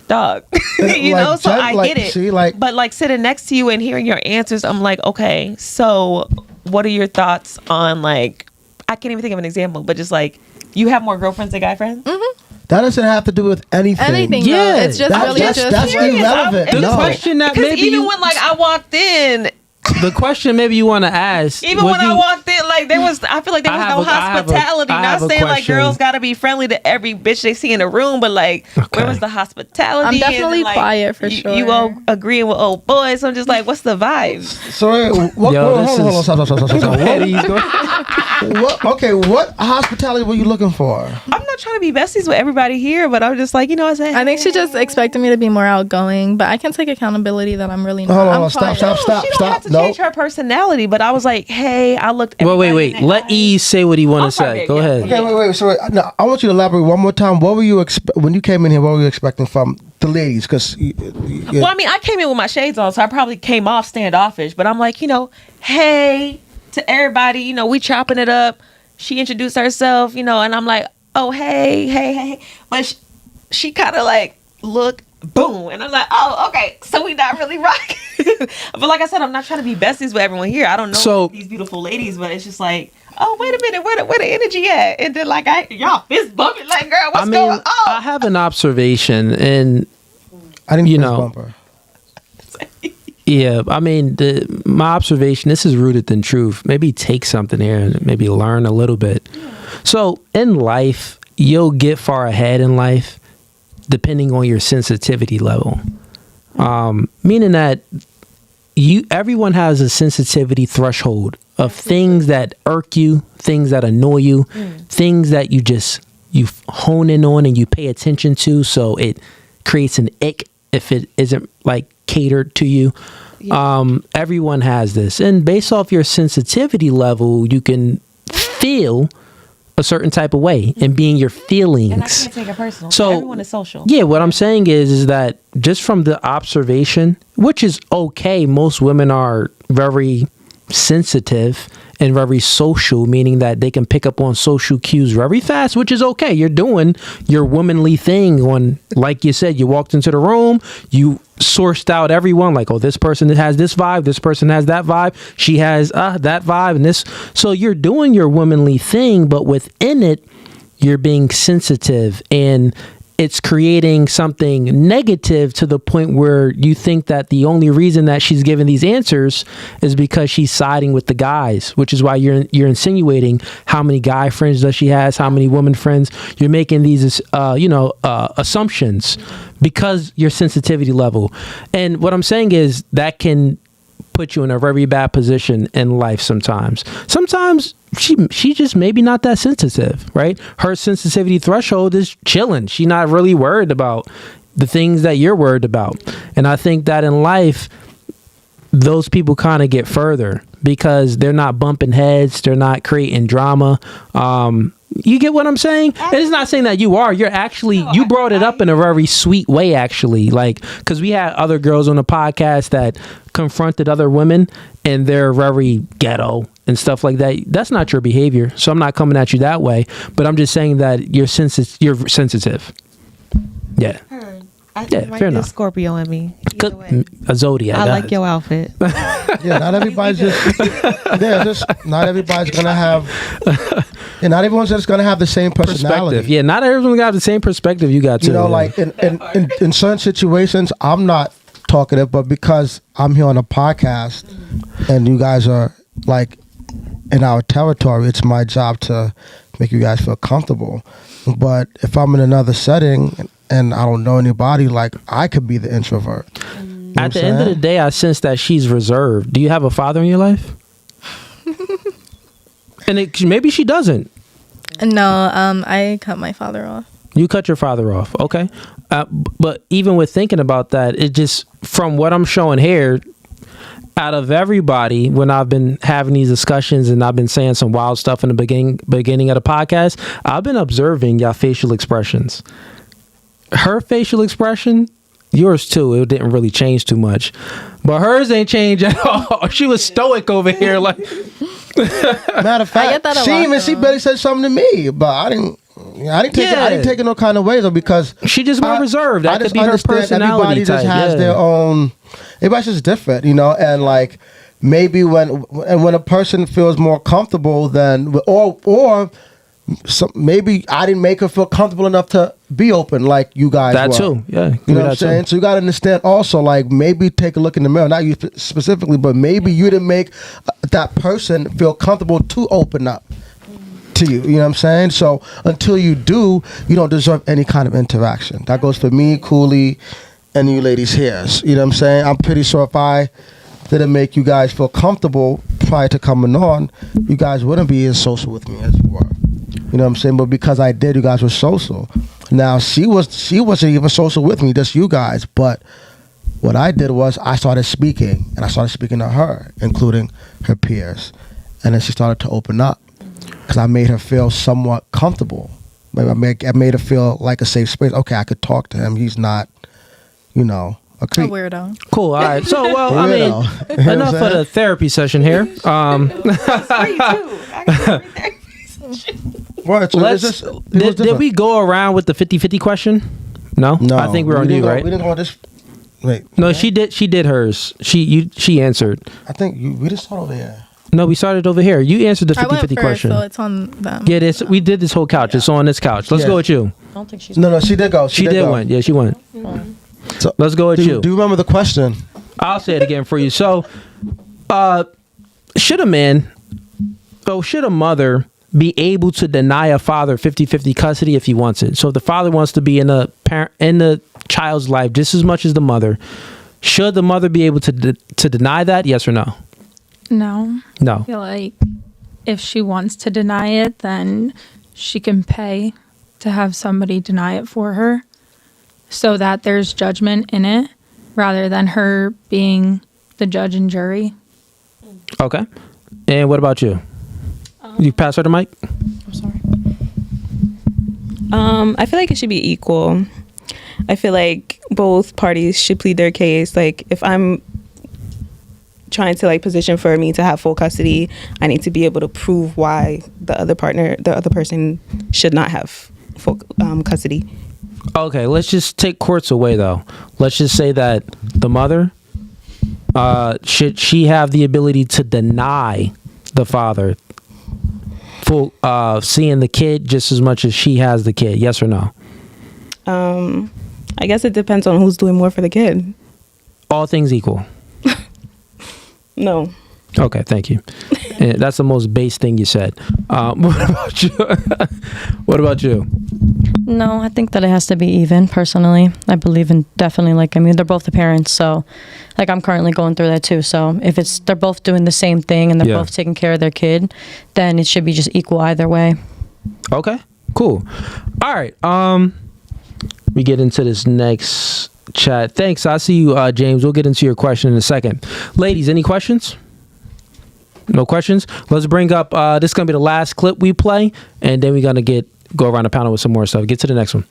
Speaker 15: dog, you know. So I get it.
Speaker 2: See, like,
Speaker 15: but like sitting next to you and hearing your answers, I'm like, okay, so what are your thoughts on like? I can't even think of an example, but just like you have more girlfriends than guy friends.
Speaker 2: that doesn't have to do with anything.
Speaker 3: Yeah, it's just really
Speaker 2: that's
Speaker 3: just
Speaker 2: irrelevant.
Speaker 1: The
Speaker 2: No.
Speaker 1: question that
Speaker 15: Because
Speaker 1: maybe
Speaker 15: even when like I walked in,
Speaker 1: the question maybe you want to ask.
Speaker 15: even when I walked in, like I feel like there was no hospitality.
Speaker 1: I have
Speaker 15: Not
Speaker 1: a
Speaker 15: saying like
Speaker 1: question.
Speaker 15: girls got to be friendly to every bitch they see in the room, but like where was the hospitality?
Speaker 3: I'm definitely
Speaker 15: and, like,
Speaker 3: quiet for sure.
Speaker 15: You all agreeing with old boys. So I'm just like, what's the vibe?
Speaker 2: So hold on, stop. What hospitality were you looking for?
Speaker 15: I'm not trying to be besties with everybody here, but I'm just like, you know what I'm saying?
Speaker 3: I think she just expected me to be more outgoing, but I can take accountability that I'm really not.
Speaker 2: Hold on,
Speaker 3: I'm
Speaker 2: stop.
Speaker 15: She don't have to change her personality, but I was like, hey, I looked.
Speaker 1: Wait. Let E say what he want to say. Go ahead.
Speaker 2: Okay, wait. So no, I want you to elaborate one more time. What were you when you came in here? What were you expecting from the ladies? Because
Speaker 15: well, I mean, I came in with my shades on, so I probably came off standoffish. But I'm like, you know, hey to everybody. You know, we chopping it up. She introduced herself, you know, and I'm like, oh hey. But she kind of like look. Boom, and I'm like, oh, okay, so we not really rocking. But like I said, I'm not trying to be besties with everyone here. I don't know these beautiful ladies, but it's just like, oh, wait a minute, where the energy at? And then like y'all fist bumping, like, girl, what's going on?
Speaker 1: I have an observation, and
Speaker 2: I didn't bump her.
Speaker 1: Yeah, I mean, my observation. This is rooted in truth. Maybe take something here and maybe learn a little bit. So in life, you'll get far ahead in life depending on your sensitivity level. Meaning that everyone has a sensitivity threshold of things that irk you, things that annoy you, things that you hone in on and you pay attention to, so it creates an ick if it isn't like catered to you. Everyone has this, and based off your sensitivity level, you can feel a certain type of way and being your feelings.
Speaker 15: And I can't take it personal.
Speaker 1: So
Speaker 15: everyone is social.
Speaker 1: Yeah, what I'm saying is that just from the observation, which is okay, most women are very sensitive and very social, meaning that they can pick up on social cues very fast, which is okay. You're doing your womanly thing on, like you said, you walked into the room, you sourced out everyone, like, oh, this person has this vibe, this person has that vibe, she has that vibe, and this. So you're doing your womanly thing, but within it, you're being sensitive, and it's creating something negative to the point where you think that the only reason that she's giving these answers is because she's siding with the guys, which is why you're insinuating how many guy friends does she has, how many women friends. You're making these assumptions because your sensitivity level. And what I'm saying is that can put you in a very bad position in life sometimes. Sometimes she just maybe not that sensitive, right? Her sensitivity threshold is chilling. She's not really worried about the things that you're worried about. And I think that in life, those people kind of get further because they're not bumping heads. They're not creating drama. You get what I'm saying? And it's not saying that you are. You're actually, you brought it up in a very sweet way, actually. Like, because we had other girls on the podcast that confronted other women and they're very ghetto and stuff like that. That's not your behavior. So I'm not coming at you that way. But I'm just saying that you're sensitive. Yeah.
Speaker 15: I might be a Scorpio in me.
Speaker 1: A Zodiac.
Speaker 15: I like your outfit.
Speaker 2: Yeah, not everybody's not everybody's gonna have. And not everyone's just gonna have the same personality.
Speaker 1: Yeah, not everyone's got the same perspective you got too.
Speaker 2: You know, like in certain situations, I'm not talkative, but because I'm here on a podcast and you guys are like in our territory, it's my job to make you guys feel comfortable. But if I'm in another setting and I don't know anybody, like, I could be the introvert. You know
Speaker 1: At the end of the day, I sense that she's reserved. Do you have a father in your life? And maybe she doesn't.
Speaker 3: No, I cut my father off.
Speaker 1: You cut your father off. Okay. But even with thinking about that, it just, from what I'm showing here, out of everybody, when I've been having these discussions and I've been saying some wild stuff in the beginning of the podcast, I've been observing your facial expressions. Her facial expression, yours too, it didn't really change too much, but hers ain't changed at all. She was stoic over here, like.
Speaker 2: Matter of fact, she barely said something to me, but I didn't take it no kind of way though, because
Speaker 1: she just more reserved. That could be her personality
Speaker 2: everybody just has their own. Everybody's just different, you know, and like maybe when a person feels more comfortable than or. So maybe I didn't make her feel comfortable enough to be open like you guys
Speaker 1: that
Speaker 2: were.
Speaker 1: Too, yeah.
Speaker 2: You know what I'm saying? So you got to understand also, like, maybe take a look in the mirror, not you specifically, but maybe you didn't make that person feel comfortable to open up to you. You know what I'm saying? So until you do, you don't deserve any kind of interaction. That goes for me, Cooley, and you ladies here. You know what I'm saying? I'm pretty sure if I didn't make you guys feel comfortable prior to coming on, you guys wouldn't be as social with me as you were. You know what I'm saying? But because I did, you guys were social. Now, she wasn't even social with me, just you guys. But what I did was I started speaking, and I started speaking to her, including her peers. And then she started to open up because I made her feel somewhat comfortable. I made her feel like a safe space. Okay, I could talk to him. He's not, a creep.
Speaker 3: A weirdo.
Speaker 1: Cool. All right. So, well, I mean, enough for the therapy session here.
Speaker 2: Right, so
Speaker 1: did we go around with the 50-50 question? No? I think we're on you, right?
Speaker 2: We didn't go on this. Wait.
Speaker 1: No, she did hers. She answered.
Speaker 2: I think we just started over here.
Speaker 1: No, we started over here. You answered the 50-50 question.
Speaker 3: So it's on them.
Speaker 1: Yeah, we did this whole couch. Yeah. It's on this couch. Let's go with you.
Speaker 5: I don't think she's.
Speaker 2: No, she did go.
Speaker 1: She did win. Yeah, she won.
Speaker 3: Mm-hmm.
Speaker 2: So
Speaker 1: let's go with you.
Speaker 2: Do you remember the question?
Speaker 1: I'll say it again for you. So, should a mother be able to deny a father 50-50 custody if he wants it? So if the father wants to be in the child's life just as much as the mother, Should the mother be able to deny that? Yes or no?
Speaker 6: No.
Speaker 1: No.
Speaker 6: I feel like if she wants to deny it, then she can pay to have somebody deny it for her so that there's judgment in it rather than her being the judge and jury.
Speaker 1: Okay. And what about you? You pass her the mic?
Speaker 14: I'm sorry. I feel like it should be equal. I feel like both parties should plead their case. Like, if I'm trying to like position for me to have full custody, I need to be able to prove why the other person should not have full custody.
Speaker 1: Okay, let's just take courts away though. Let's just say that the mother, should she have the ability to deny the father full seeing the kid just as much as she has the kid? Yes or no?
Speaker 14: I guess it depends on who's doing more for the kid.
Speaker 1: All things equal.
Speaker 14: No.
Speaker 1: Okay, thank you. And that's the most base thing you said. What about you? What about you?
Speaker 5: No, I think that it has to be even, personally. I believe in definitely, like, I mean, they're both the parents, so, like, I'm currently going through that too. So if they're both doing the same thing and they're both taking care of their kid, then it should be just equal either way.
Speaker 1: Okay, cool. All right. We get into this next chat. Thanks. I see you, James. We'll get into your question in a second. Ladies, any questions? No questions? Let's bring up, this is going to be the last clip we play, and then we're going to go around the panel with some more stuff. Get to the next one.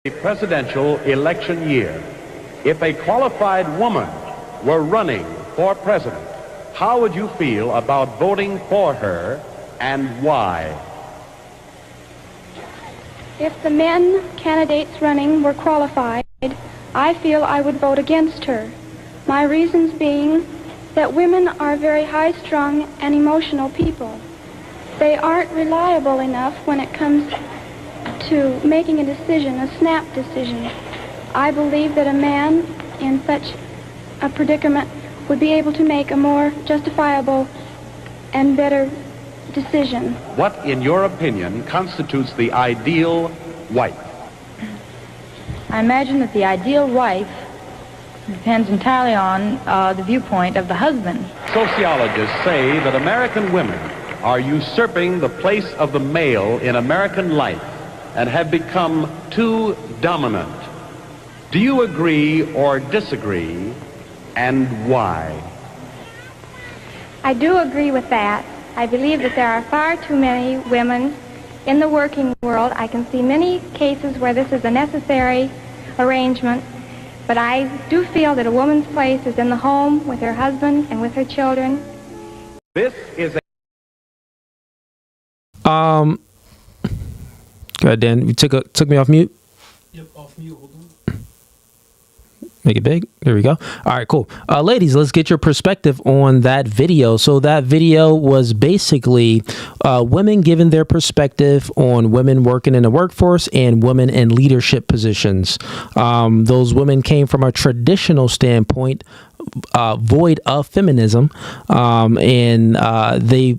Speaker 16: A presidential election year. If a qualified woman were running for president, how would you feel about voting for her and why?
Speaker 17: If the men candidates running were qualified, I feel I would vote against her. My reasons being that women are very high-strung and emotional people. They aren't reliable enough when it comes to making a decision, a snap decision. I believe that a man in such a predicament would be able to make a more justifiable and better decision.
Speaker 16: What, in your opinion, constitutes the ideal wife?
Speaker 18: I imagine that the ideal wife depends entirely on the viewpoint of the husband.
Speaker 16: Sociologists say that American women are usurping the place of the male in American life and have become too dominant. Do you agree or disagree, and why?
Speaker 17: I do agree with that. I believe that there are far too many women in the working world. I can see many cases where this is a necessary arrangement, but I do feel that a woman's place is in the home with her husband and with her children.
Speaker 16: This is a...
Speaker 1: Go ahead, Dan. You took me off mute?
Speaker 19: Yep, off mute. Hold on.
Speaker 1: Make it big. There we go. All right, cool. Ladies, let's get your perspective on that video. So that video was basically women giving their perspective on women working in the workforce and women in leadership positions. Those women came from a traditional standpoint, void of feminism, and they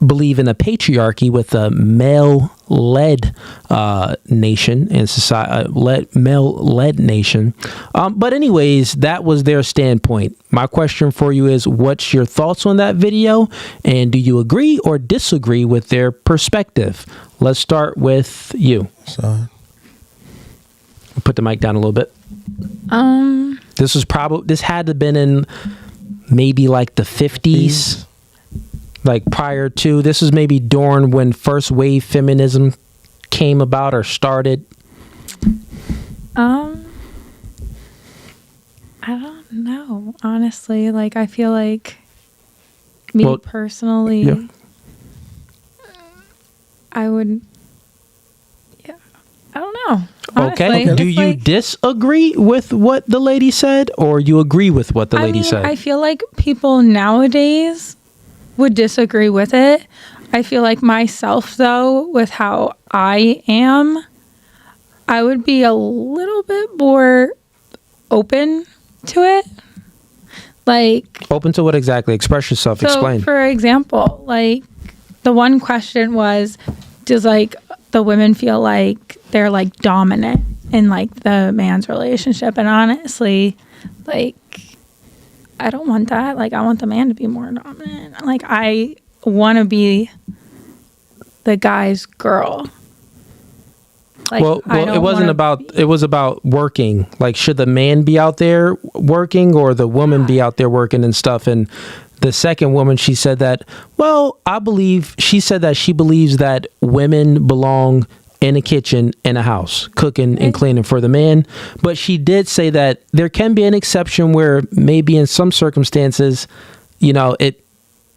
Speaker 1: believe in a patriarchy with a male-led nation and society, male-led nation. But anyways, that was their standpoint. My question for you is, what's your thoughts on that video? And do you agree or disagree with their perspective? Let's start with you.
Speaker 2: Sorry.
Speaker 1: Put the mic down a little bit. This had to have been in maybe like the 50s. Like prior to, this is maybe during when first wave feminism came about or started.
Speaker 6: I don't know, honestly. Like, I feel like me personally,
Speaker 1: yeah.
Speaker 6: I would, I don't know. Honestly.
Speaker 1: Okay. Do you disagree with what the lady said, or you agree with what the lady said?
Speaker 6: I feel like people nowadays would disagree with it. I feel like myself, though, with how I am, I would be a little bit more open to it. Like,
Speaker 1: Open to what exactly? Express yourself.
Speaker 6: so
Speaker 1: Explain.
Speaker 6: for example, like the one question was, does like the women feel like they're like dominant in like the man's relationship? And honestly, like, I don't want that. Like, I want the man to be more dominant. Like, I want to be the guy's girl. Like,
Speaker 1: well,
Speaker 6: I don't
Speaker 1: it wasn't
Speaker 6: wanna
Speaker 1: about. It was about working. Like, should the man be out there working or the woman be out there working and stuff? And the second woman, she said that. Well, she said that she believes that women belong in a kitchen, in a house, cooking and cleaning for the man. But she did say that there can be an exception where maybe in some circumstances,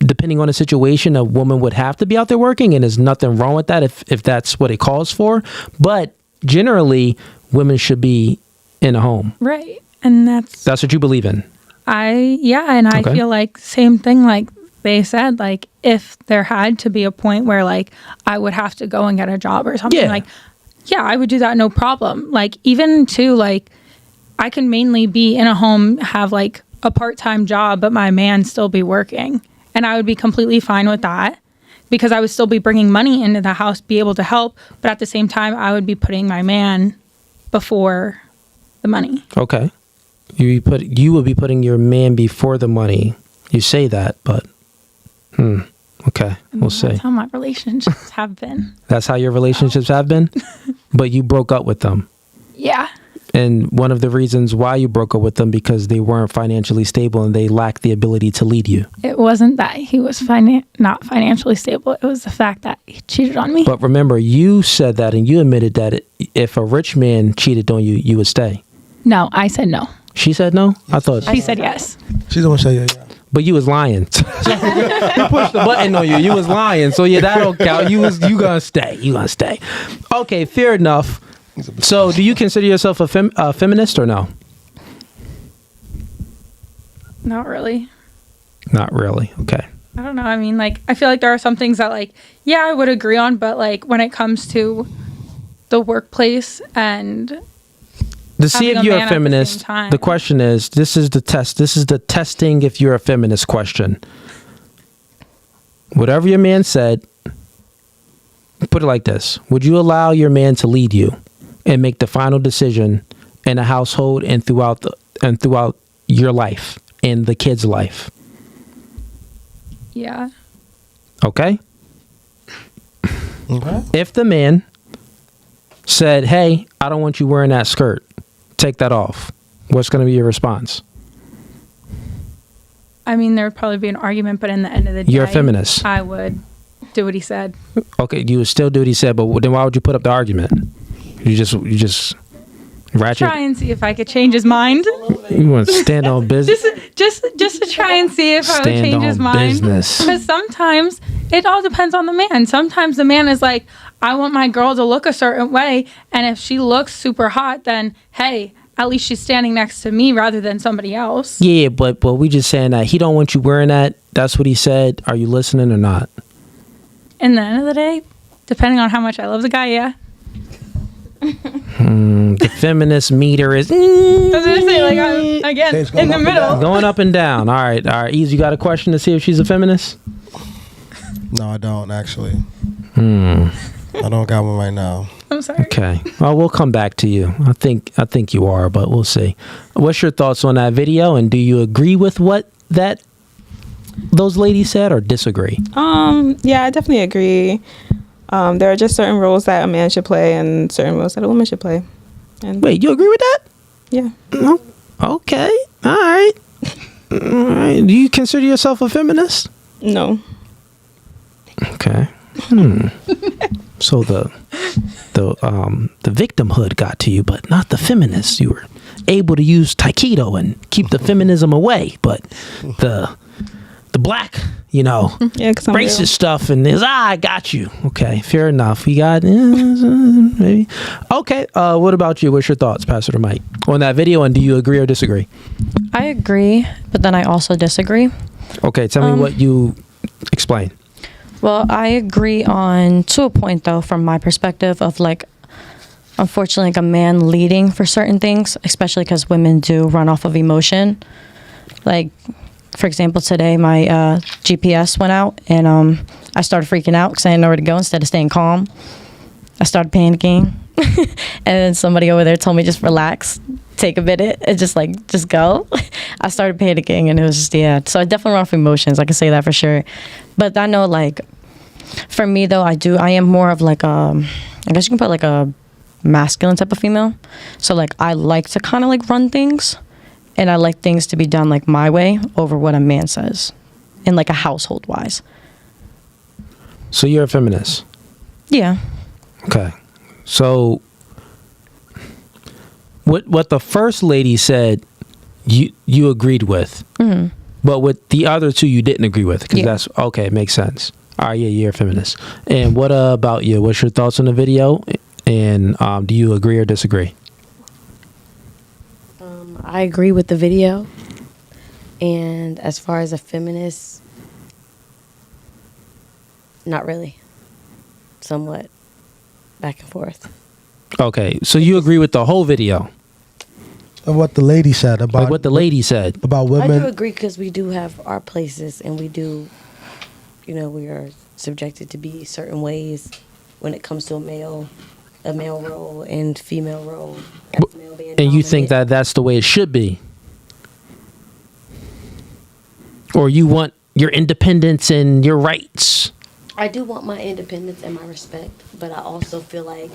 Speaker 1: depending on the situation, a woman would have to be out there working, and there's nothing wrong with that if that's what it calls for. But generally, women should be in a home.
Speaker 6: Right. And that's
Speaker 1: what you believe in.
Speaker 6: I
Speaker 1: Okay.
Speaker 6: feel like same thing, like they said, like if there had to be a point where like I would have to go and get a job or something, like I would do that, no problem. Like even too, like I can mainly be in a home, have like a part-time job, but my man still be working, and I would be completely fine with that because I would still be bringing money into the house, be able to help, but at the same time I would be putting my man before the money.
Speaker 1: Okay. You would be putting your man before the money. You say that, but okay, we'll see.
Speaker 6: That's how my relationships have been.
Speaker 1: That's how your relationships have been? But you broke up with them.
Speaker 6: Yeah.
Speaker 1: And one of the reasons why you broke up with them because they weren't financially stable and they lacked the ability to lead you.
Speaker 6: It wasn't that he was not financially stable. It was the fact that he cheated on me.
Speaker 1: But remember, you said that and you admitted that if a rich man cheated on you, you would stay.
Speaker 6: No, I said no.
Speaker 1: She said no? I thought
Speaker 6: She said yes.
Speaker 2: She's the one say yeah.
Speaker 1: But you was lying. You pushed the button on you. You was lying. So yeah, that don't count. You gonna stay. You gonna stay. Okay, fair enough. So do you consider yourself a feminist or no?
Speaker 6: Not really.
Speaker 1: Not really. Okay.
Speaker 6: I don't know. I mean, like, I feel like there are some things that, like, yeah, I would agree on, but, like, when it comes to the workplace and
Speaker 1: to see if you're a
Speaker 6: man at the
Speaker 1: feminist,
Speaker 6: same time.
Speaker 1: the question is, this is the test. This is the testing if you're a feminist question. Whatever your man said, put it like this. Would you allow your man to lead you and make the final decision in a household and throughout your life and the kid's life?
Speaker 6: Yeah.
Speaker 1: Okay? If the man said, hey, I don't want you wearing that skirt, take that off, what's going to be your response?
Speaker 6: I mean, there would probably be an argument, but in the end of the day,
Speaker 1: You're a feminist.
Speaker 6: I would do what he said.
Speaker 1: Okay, you would still do what he said, but then why would you put up the argument? You just ratchet.
Speaker 6: Try and see if I could change his mind.
Speaker 1: You want to stand on business?
Speaker 6: Just to try and see if I would
Speaker 1: Stand
Speaker 6: change his
Speaker 1: on
Speaker 6: mind.
Speaker 1: business.
Speaker 6: Because sometimes it all depends on the man. Sometimes the man is like, I want my girl to look a certain way, and if she looks super hot, then hey, at least she's standing next to me rather than somebody else.
Speaker 1: Yeah, but we just saying that he don't want you wearing that. That's what he said. Are you listening or not?
Speaker 6: In the end of the day, depending on how much I love the guy, yeah.
Speaker 1: The feminist meter is
Speaker 6: I was gonna say, like, I'm, again, in the middle.
Speaker 1: going up and down. All right. Ease, you got a question to see if she's a feminist?
Speaker 2: No, I don't actually. I don't got one right now.
Speaker 6: I'm sorry.
Speaker 1: Okay. Well, we'll come back to you. I think you are, but we'll see. What's your thoughts on that video, and do you agree with what those ladies said or disagree?
Speaker 14: Yeah, I definitely agree. There are just certain roles that a man should play and certain roles that a woman should play. And
Speaker 1: wait, you agree with that?
Speaker 14: Yeah.
Speaker 1: No. Okay. All right. All right. Do you consider yourself a feminist?
Speaker 14: No.
Speaker 1: Okay. So the victimhood got to you, but not the feminists. You were able to use Taekwondo and keep the feminism away, but the black, racist stuff and I got you. Okay, fair enough. We got maybe. Okay. What about you? What's your thoughts, Pastor Mike, on that video? And do you agree or disagree?
Speaker 5: I agree, but then I also disagree.
Speaker 1: Okay, tell me what you explain.
Speaker 5: Well, I agree to a point, though, from my perspective of, like, unfortunately, like a man leading for certain things, especially because women do run off of emotion. Like, for example, today my GPS went out, and I started freaking out because I didn't know where to go. Instead of staying calm, I started panicking. And then somebody over there told me, just relax, take a minute, and just go. I started panicking, and it was just, yeah. So I definitely run off emotions. I can say that for sure. But I know, like, for me, though, I am more of like I guess you can put like a masculine type of female. So, like, I like to kind of like run things, and I like things to be done like my way over what a man says, in like a household wise.
Speaker 1: So you're a feminist?
Speaker 5: Yeah.
Speaker 1: Okay. So what the first lady said, you agreed with,
Speaker 5: Mm-hmm.
Speaker 1: but with the other two you didn't agree with, because
Speaker 5: Yeah.
Speaker 1: that's okay. It makes sense. All right, yeah, you're a feminist. And what about you? What's your thoughts on the video? And do you agree or disagree?
Speaker 10: I agree with the video. And as far as a feminist, not really. Somewhat back and forth.
Speaker 1: Okay, so you agree with the whole video?
Speaker 2: Of what the lady said about
Speaker 1: Like what the lady said
Speaker 2: about
Speaker 10: I
Speaker 2: women.
Speaker 10: do agree because we do have our places, and we do, we are subjected to be certain ways when it comes to a male role and female role. As male being
Speaker 1: And you think
Speaker 10: dominant.
Speaker 1: that that's the way it should be? Or you want your independence and your rights?
Speaker 10: I do want my independence and my respect, but I also feel like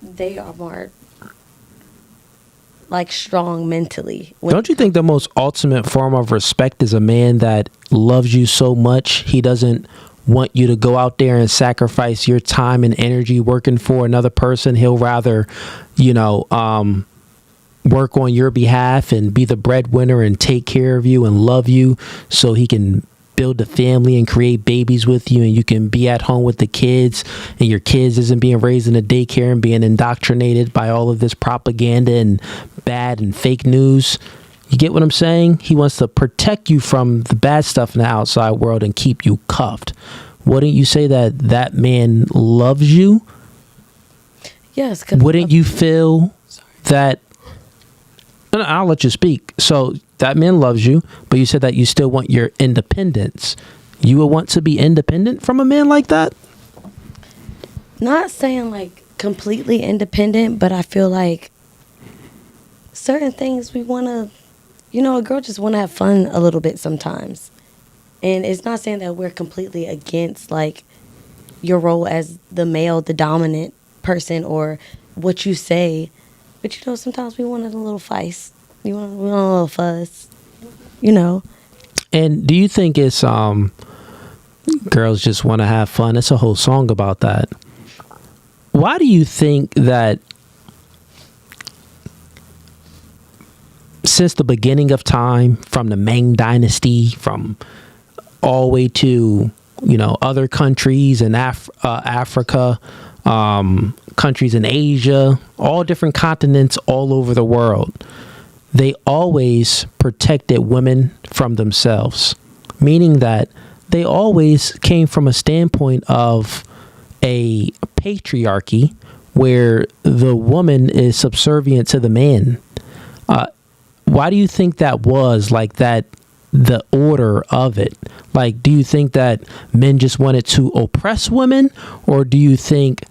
Speaker 10: they are more like strong mentally.
Speaker 1: Don't you think the most ultimate form of respect is a man that loves you so much he doesn't want you to go out there and sacrifice your time and energy working for another person? He'll rather, work on your behalf and be the breadwinner and take care of you and love you so he can build a family and create babies with you, and you can be at home with the kids, and your kids isn't being raised in a daycare and being indoctrinated by all of this propaganda and bad and fake news. You get what I'm saying? He wants to protect you from the bad stuff in the outside world and keep you cuffed. Wouldn't you say that man loves you?
Speaker 10: Yes.
Speaker 1: Wouldn't you feel that? No, I'll let you speak. So that man loves you, but you said that you still want your independence. You would want to be independent from a man like that?
Speaker 10: Not saying like completely independent, but I feel like certain things we want to, a girl just want to have fun a little bit sometimes. And it's not saying that we're completely against like your role as the male, the dominant person, or what you say. But sometimes we want a little feist. We want a little fuss.
Speaker 1: And do you think it's girls just want to have fun? It's a whole song about that. Why do you think that since the beginning of time, from the Ming Dynasty, from all the way to other countries in Africa, countries in Asia, all different continents all over the world, they always protected women from themselves, meaning that they always came from a standpoint of a patriarchy where the woman is subservient to the man. Why do you think that was like that? The order of it, like, do you think that men just wanted to oppress women, or do you think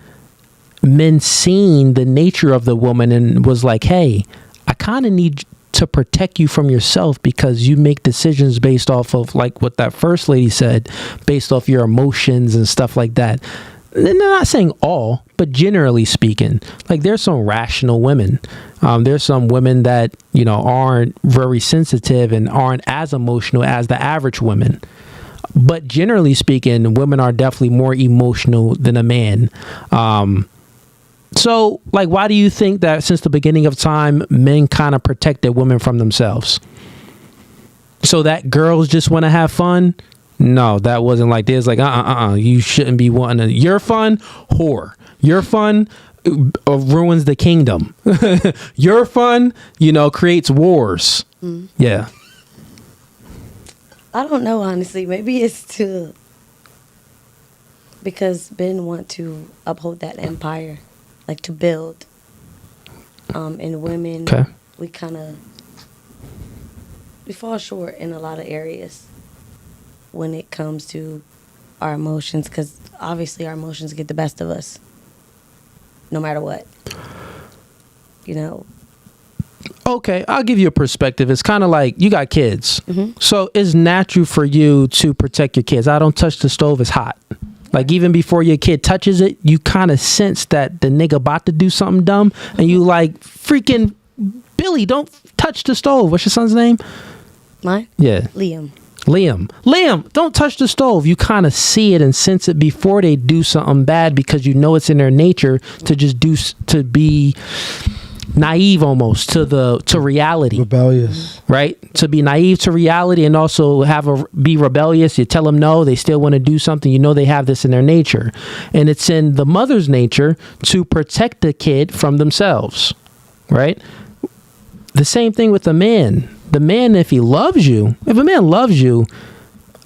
Speaker 1: men seen the nature of the woman and was like, hey, I kind of need to protect you from yourself because you make decisions based off of like what that first lady said, based off your emotions and stuff like that? And I'm not saying all, but generally speaking, like there's some rational women. There's some women that, aren't very sensitive and aren't as emotional as the average woman. But generally speaking, women are definitely more emotional than a man. So, like, why do you think that since the beginning of time, men kind of protected women from themselves? So that girls just want to have fun? No, that wasn't like this. Like, you shouldn't be wanting to. Your fun, whore. Your fun ruins the kingdom. Your fun, creates wars.
Speaker 10: Mm.
Speaker 1: Yeah.
Speaker 10: I don't know, honestly. Maybe it's because men want to uphold that empire, like to build. And women,
Speaker 1: Okay.
Speaker 10: we fall short in a lot of areas when it comes to our emotions, because obviously our emotions get the best of us no matter what, you know.
Speaker 1: Okay, I'll give you a perspective. It's kind of like you got kids. So it's natural for you to protect your kids. I don't touch the stove, it's hot. Like even before your kid touches it, you kind of sense that the nigga about to do something dumb, and you like, freaking Billy, don't touch the stove. What's your son's name?
Speaker 10: Mine?
Speaker 1: Yeah. Liam, don't touch the stove. You kind of see it and sense it before they do something bad, because you know it's in their nature to just to be naive almost to reality.
Speaker 2: Rebellious.
Speaker 1: Right? To be naive to reality, and also be rebellious. You tell them no, they still want to do something. You know they have this in their nature. And it's in the mother's nature to protect the kid from themselves. Right? The same thing with the man. The man, if a man loves you,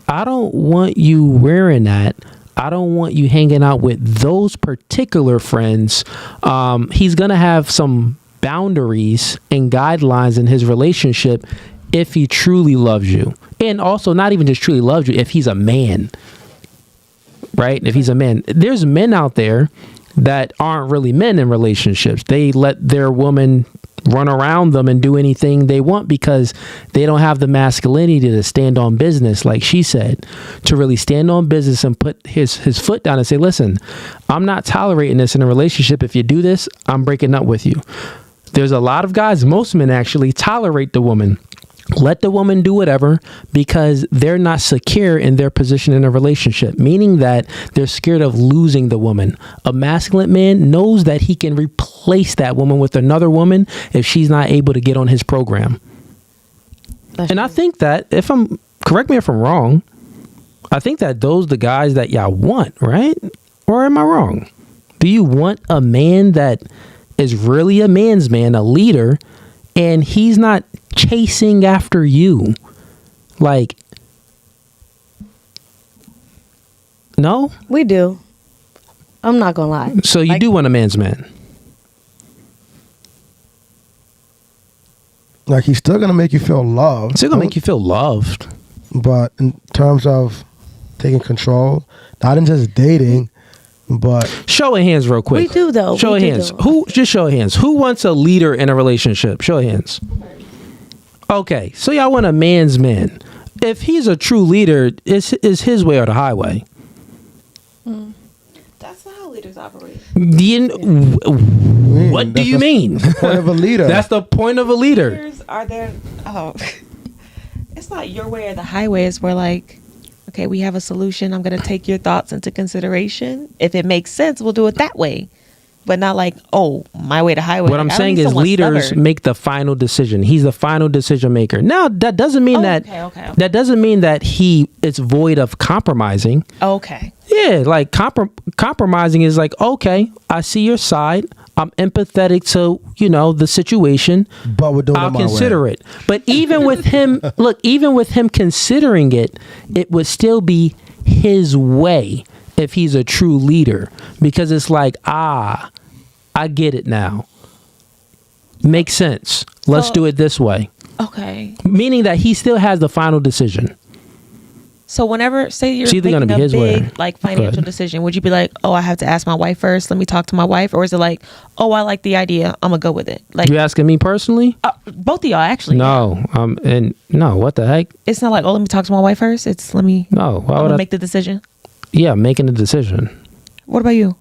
Speaker 1: I don't want you wearing that. I don't want you hanging out with those particular friends. He's going to have some boundaries and guidelines in his relationship if he truly loves you. And also not even just truly loves you, if he's a man. Right? If he's a man. There's men out there that aren't really men in relationships. They let their woman run around them and do anything they want because they don't have the masculinity to stand on business, like she said, to really stand on business and put his foot down and say, listen, I'm not tolerating this in a relationship. If you do this, I'm breaking up with you. There's a lot of guys, most men actually tolerate the woman. Let the woman do whatever because they're not secure in their position in a relationship, meaning that they're scared of losing the woman. A masculine man knows that he can replace that woman with another woman if she's not able to get on his program. And I think that correct me if I'm wrong, I think that those the guys that y'all want, right? Or am I wrong? Do you want a man that is really a man's man, a leader, and he's not chasing after you? Like, no?
Speaker 10: We do. I'm not gonna lie.
Speaker 1: So you do want a man's man?
Speaker 2: Like, he's still gonna make you feel loved.
Speaker 1: Still gonna make you feel loved.
Speaker 2: But in terms of taking control, not in just dating, but
Speaker 1: show of hands real quick.
Speaker 10: We do though.
Speaker 1: Show of hands. Just show of hands. Who wants a leader in a relationship? Show of hands. Okay, so y'all want a man's man. If he's a true leader, is his way or the highway?
Speaker 15: That's not how leaders operate.
Speaker 1: What do you mean?
Speaker 2: That's the point of a leader.
Speaker 1: That's the point of a leader.
Speaker 15: Leaders are there. Oh, it's not your way or the highway. It's where like, okay, we have a solution. I'm going to take your thoughts into consideration. If it makes sense, we'll do it that way. But not like, oh, my way to highway.
Speaker 1: What I'm saying is leaders make the final decision. He's the final decision maker. Now, that doesn't mean that doesn't mean that it's void of compromising.
Speaker 15: Okay.
Speaker 1: Yeah, like compromising is like, okay, I see your side. I'm empathetic to, the situation.
Speaker 2: But we're doing
Speaker 1: I'll consider it. But even with him, even with him considering it, it would still be his way if he's a true leader. Because it's like, I get it now. Makes sense. Let's do it this way.
Speaker 15: Okay.
Speaker 1: Meaning that he still has the final decision.
Speaker 15: So whenever, say you're
Speaker 1: making
Speaker 15: a
Speaker 1: his
Speaker 15: big
Speaker 1: way.
Speaker 15: like financial decision, would you be like, oh, I have to ask my wife first. Let me talk to my wife. Or is it like, oh, I like the idea. I'm going to go with it. Like,
Speaker 1: you asking me personally?
Speaker 15: Both of y'all, actually.
Speaker 1: No. No, what the heck?
Speaker 15: It's not like, oh, let me talk to my wife first. It's let me make the decision.
Speaker 1: Yeah, making the decision.
Speaker 15: What about you?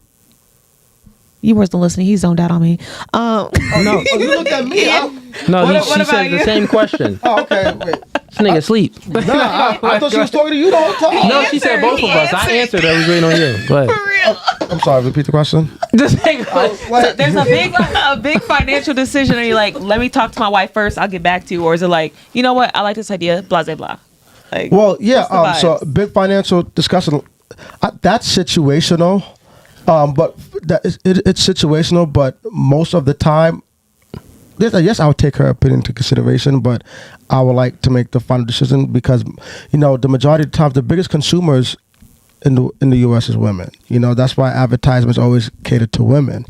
Speaker 15: You wasn't listening. He zoned out on me.
Speaker 1: No.
Speaker 2: You looked at me.
Speaker 1: She said the same question.
Speaker 2: Oh, okay. Wait.
Speaker 1: This nigga sleep.
Speaker 2: Nah, I thought she was talking to you the whole time.
Speaker 1: No, she said both of us. I answered. I was waiting on you. Go ahead.
Speaker 2: I'm sorry. Repeat the question.
Speaker 15: So there's a big financial decision, and you're like, let me talk to my wife first. I'll get back to you. Or is it like, you know what? I like this idea. Blah blah blah. Like,
Speaker 2: well, yeah. So big financial discussion. That's situational. But it's situational. But most of the time, yes, I would take her opinion into consideration, but I would like to make the final decision because, the majority of the time, the biggest consumers in the U.S. is women. That's why advertisements always cater to women.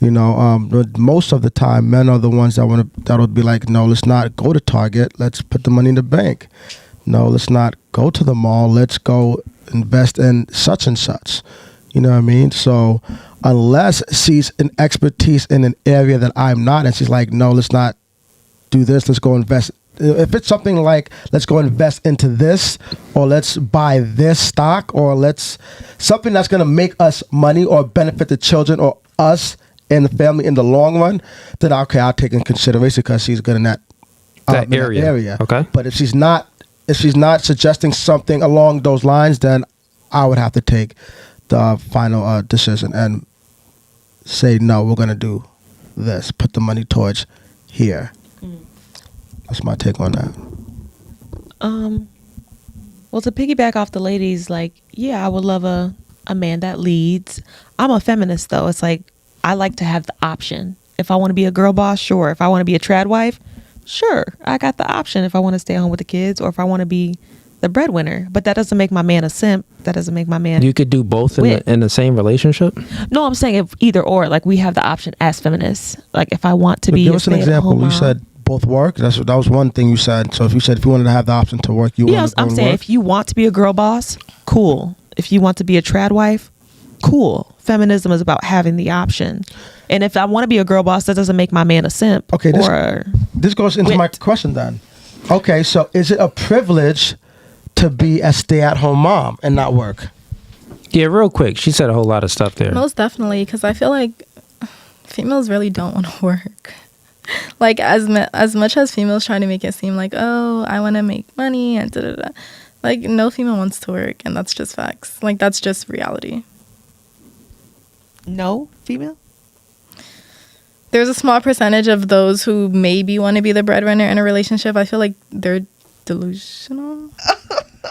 Speaker 2: You know, most of the time, men are the ones that'll be like, no, let's not go to Target. Let's put the money in the bank. No, let's not go to the mall. Let's go invest in such and such. You know what I mean? So unless she's an expertise in an area that I'm not, and she's like, no, let's not do this. Let's go invest. If it's something like, let's go invest into this, or let's buy this stock, or let's something that's going to make us money or benefit the children or us and the family in the long run, then okay, I'll take in consideration because she's good in that area.
Speaker 1: Okay.
Speaker 2: But if she's not suggesting something along those lines, then I would have to take the final decision and say, no, we're going to do this. Put the money towards here. That's my take on that.
Speaker 15: Well, to piggyback off the ladies, like, yeah, I would love a man that leads. I'm a feminist, though. It's like, I like to have the option. If I want to be a girl boss, sure. If I want to be a trad wife, sure. I got the option if I want to stay home with the kids or if I want to be the breadwinner. But that doesn't make my man a simp. That doesn't make my man...
Speaker 1: You could do both in the same relationship?
Speaker 15: No, I'm saying if either or. Like, we have the option as feminists. Like, if I want to be
Speaker 2: give us an example. You said both work. That was one thing you said. So if you wanted to have the option to work,
Speaker 15: I'm saying if you want to be a girl boss, cool. If you want to be a trad wife, cool. Feminism is about having the option. And if I want to be a girl boss, that doesn't make my man a simp.
Speaker 2: Okay, this goes into my question then. Okay, so is it a privilege to be a stay-at-home mom and not work?
Speaker 1: Yeah, real quick. She said a whole lot of stuff there.
Speaker 3: Most definitely, because I feel like females really don't want to work. Like, as much as females try to make it seem like, oh, I want to make money and da-da-da. Like, no female wants to work, and that's just facts. Like, that's just reality.
Speaker 15: No female?
Speaker 3: There's a small percentage of those who maybe want to be the breadwinner in a relationship. I feel like they're delusional.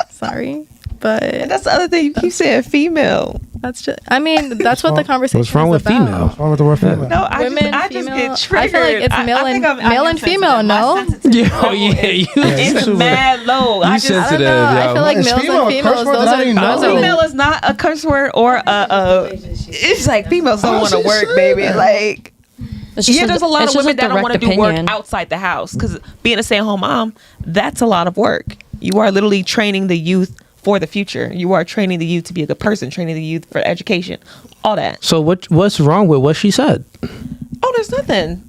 Speaker 3: Sorry. But
Speaker 15: that's the other thing. You keep saying female.
Speaker 3: That's just, I mean, that's what the conversation is about.
Speaker 1: What's wrong with female?
Speaker 2: What's wrong with the word female?
Speaker 15: No, I just get triggered.
Speaker 3: I feel like it's male and female, no?
Speaker 15: It's mad low.
Speaker 1: You sensitive,
Speaker 3: I feel like males and females, those are
Speaker 15: female is not a curse word or it's like females don't want to work, baby. Like, yeah, there's a lot of women that don't want to do work outside the house because being a stay-at-home mom, that's a lot of work. You are literally training the youth for the future. You are training the youth to be a good person, training the youth for education, all that.
Speaker 1: So what's wrong with what she said?
Speaker 15: Oh, there's nothing.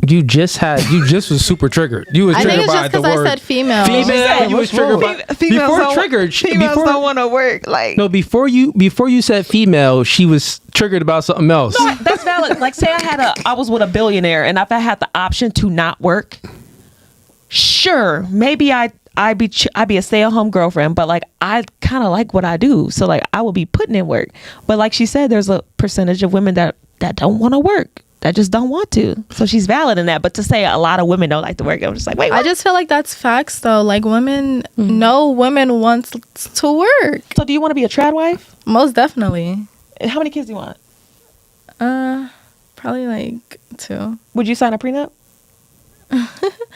Speaker 1: You just was super triggered. You was triggered by the word.
Speaker 3: I said female.
Speaker 1: Female. You was triggered by before triggered.
Speaker 15: Females don't want to work. Like,
Speaker 1: no, before you said female, she was triggered about something else.
Speaker 15: No, that's valid. Like, say I was with a billionaire, and if I had the option to not work, sure, maybe I'd be a stay-at-home girlfriend, but like I kind of like what I do, so like I will be putting in work. But like she said, there's a percentage of women that don't want to work, that just don't want to. So she's valid in that. But to say a lot of women don't like to work, I'm just like, wait, what?
Speaker 3: I just feel like that's facts though. Like no women wants to work.
Speaker 15: So do you want to be a trad wife?
Speaker 3: Most definitely.
Speaker 15: And how many kids do you want?
Speaker 3: Probably like 2.
Speaker 15: Would you sign a prenup?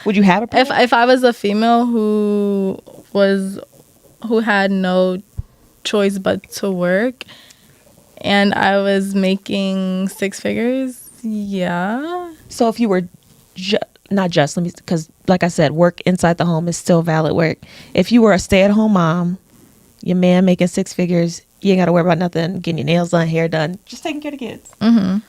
Speaker 15: Would you have a prenup?
Speaker 3: If I was a female who had no choice but to work and I was making 6 figures, yeah.
Speaker 15: So if you were because like I said, work inside the home is still valid work. If you were a stay-at-home mom, your man making 6 figures, you ain't got to worry about nothing, getting your nails done, hair done, just taking care of the kids.
Speaker 3: Mm-hmm.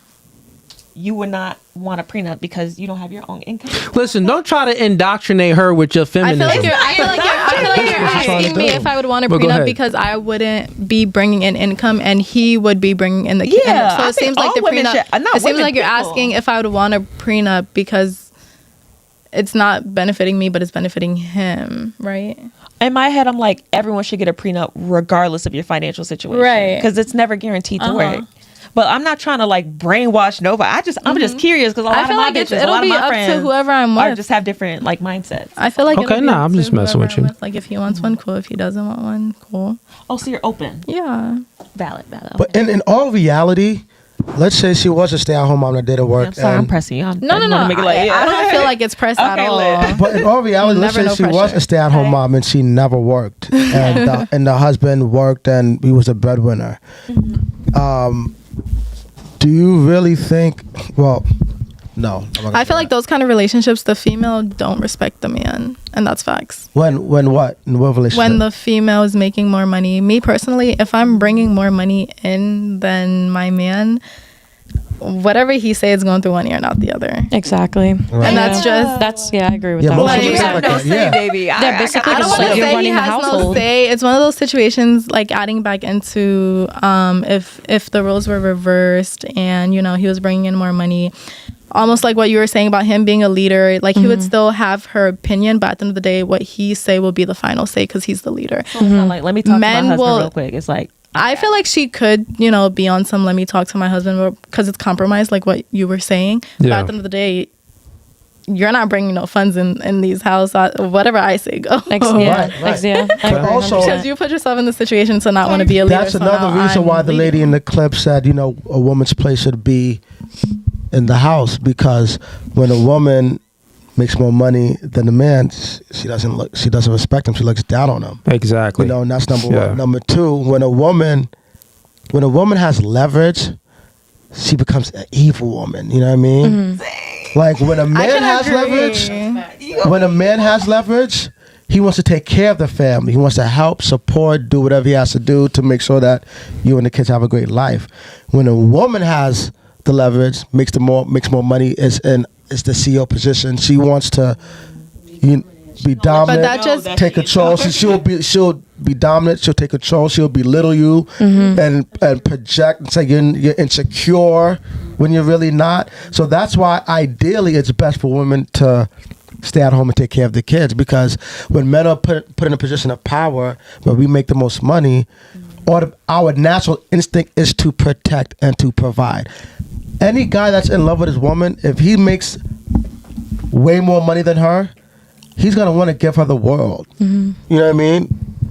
Speaker 15: You would not want a prenup because you don't have your own income.
Speaker 1: Listen, don't try to indoctrinate her with your feminism.
Speaker 3: I feel like you're asking me if I would want a prenup because I wouldn't be bringing in income and he would be bringing in the income.
Speaker 15: Yeah,
Speaker 3: so it seems like the prenup. It seems like you're asking if I would want a prenup because it's not benefiting me, but it's benefiting him, right?
Speaker 15: In my head, I'm like, everyone should get a prenup regardless of your financial situation,
Speaker 3: right?
Speaker 15: Because it's never guaranteed to work. But I'm not trying to like brainwash Nova. I'm just curious because a lot of my bitches, a lot of my friends,
Speaker 3: to whoever I'm with,
Speaker 15: just have different like mindsets.
Speaker 3: I feel like
Speaker 1: I'm just messing with you.
Speaker 3: Like if he wants one, cool. If he doesn't want one, cool.
Speaker 15: Oh, so you're open?
Speaker 3: Yeah.
Speaker 15: Valid.
Speaker 2: But in all reality, let's say she was a stay-at-home mom that didn't work.
Speaker 15: I'm sorry, I'm pressing you.
Speaker 3: No. I don't feel like it's pressed at all.
Speaker 2: But in all reality, let's say she was a stay-at-home mom and she never worked, and the husband worked and he was a breadwinner. Do you really think? Well, no.
Speaker 3: I feel like those kind of relationships, the female don't respect the man, and that's facts.
Speaker 2: When what? In what relationship?
Speaker 3: When the female is making more money. Me personally, if I'm bringing more money in than my man, whatever he says is going through one ear and out the other.
Speaker 5: Exactly.
Speaker 2: Right.
Speaker 3: And that's
Speaker 5: I agree with
Speaker 2: Yeah,
Speaker 5: that.
Speaker 2: most
Speaker 9: Like, you
Speaker 2: people
Speaker 9: have
Speaker 2: like
Speaker 9: no
Speaker 2: that,
Speaker 9: say,
Speaker 2: yeah.
Speaker 9: baby.
Speaker 5: Yeah, basically
Speaker 3: I don't
Speaker 5: just
Speaker 3: want
Speaker 5: like
Speaker 3: to
Speaker 5: you're
Speaker 3: say he
Speaker 5: running the
Speaker 3: has no
Speaker 5: household.
Speaker 3: say. It's one of those situations, like adding back into if the roles were reversed and he was bringing in more money, almost like what you were saying about him being a leader. Like he would still have her opinion, but at the end of the day, what he say will be the final say because he's the leader.
Speaker 15: So it's not like, let me talk to my husband real quick. It's like,
Speaker 3: I feel like she could, be on some let me talk to my husband because it's compromised, like what you were saying. But
Speaker 1: Yeah.
Speaker 3: at the end of the day, you're not bringing no funds in these houses. Whatever I say, go.
Speaker 5: Yeah.
Speaker 2: But also,
Speaker 3: Because you put yourself in the situation to not want to be a leader.
Speaker 2: that's
Speaker 3: so
Speaker 2: another
Speaker 3: now
Speaker 2: reason
Speaker 3: I'm
Speaker 2: why the lady in the clip said, a woman's place should be in the house, because when a woman makes more money than the man, she doesn't respect him. She looks down on him.
Speaker 1: Exactly.
Speaker 2: And that's number
Speaker 1: Yeah.
Speaker 2: one. Number two, when a woman has leverage, she becomes an evil woman. You know what I mean? Like when a man has leverage, he wants to take care of the family. He wants to help, support, do whatever he has to do to make sure that you and the kids have a great life. When a woman has the leverage, makes more money, is the CEO position. She wants to be dominant,
Speaker 3: that just-
Speaker 2: take control. She'll be dominant. She'll take control. She'll belittle you and project and say you're insecure when you're really not. So that's why ideally it's best for women to stay at home and take care of the kids, because when men are put in a position of power where we make the most money, our natural instinct is to protect and to provide. Any guy that's in love with his woman, if he makes way more money than her, he's going to want to give her the world. You know what I mean?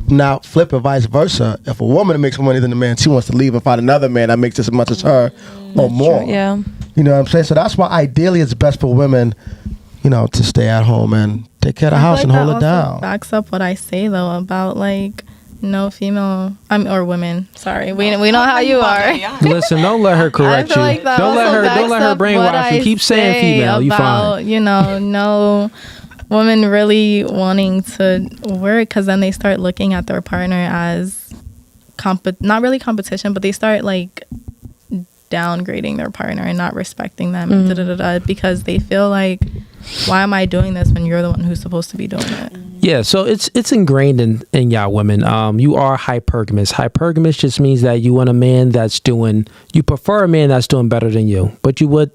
Speaker 2: Now, flip it vice versa. If a woman makes more money than the man, she wants to leave and find another man that makes as much as her or more.
Speaker 5: Yeah.
Speaker 2: You know what I'm saying? So that's why ideally it's best for women, to stay at home and take care of the house and hold it down.
Speaker 3: Backs up what I say though about like no female or women. Sorry, we know how you are.
Speaker 1: Listen, don't let her correct
Speaker 3: I feel
Speaker 1: you.
Speaker 3: like that
Speaker 1: Don't let her brainwash you. Keep saying female. You fine.
Speaker 3: No women really wanting to work, because then they start looking at their partner as not really competition, but they start like downgrading their partner and not respecting them because they feel like, why am I doing this when you're the one who's supposed to be doing it?
Speaker 1: Yeah, so it's ingrained in y'all women. You are hypergamous. Hypergamous just means that you want a man you prefer a man that's doing better than you, but you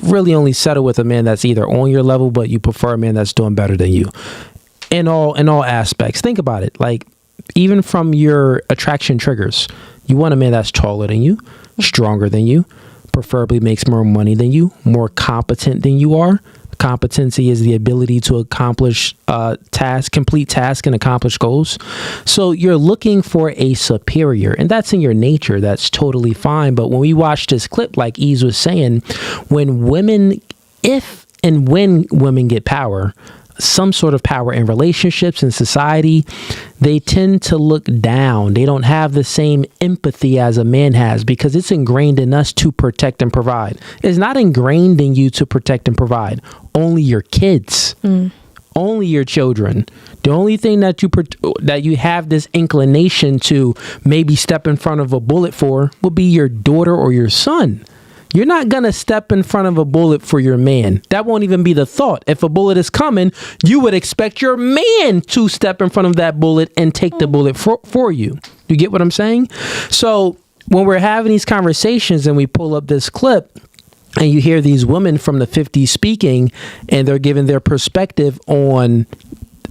Speaker 1: really only settle with a man that's either on your level, but you prefer a man that's doing better than you in all aspects. Think about it. Like, even from your attraction triggers, you want a man that's taller than you, stronger than you, preferably makes more money than you, more competent than you are. Competency is the ability to accomplish complete tasks and accomplish goals. So you're looking for a superior, and that's in your nature. That's totally fine. But when we watch this clip, like Ease was saying, when women get power, some sort of power in relationships and society, they tend to look down. They don't have the same empathy as a man has, because it's ingrained in us to protect and provide. It's not ingrained in you to protect and provide. Only your kids, only your children. The only thing that you have this inclination to maybe step in front of a bullet for will be your daughter or your son. You're not going to step in front of a bullet for your man. That won't even be the thought. If a bullet is coming, you would expect your man to step in front of that bullet and take the bullet for you. You get what I'm saying? So when we're having these conversations and we pull up this clip and you hear these women from the 50s speaking, and they're giving their perspective on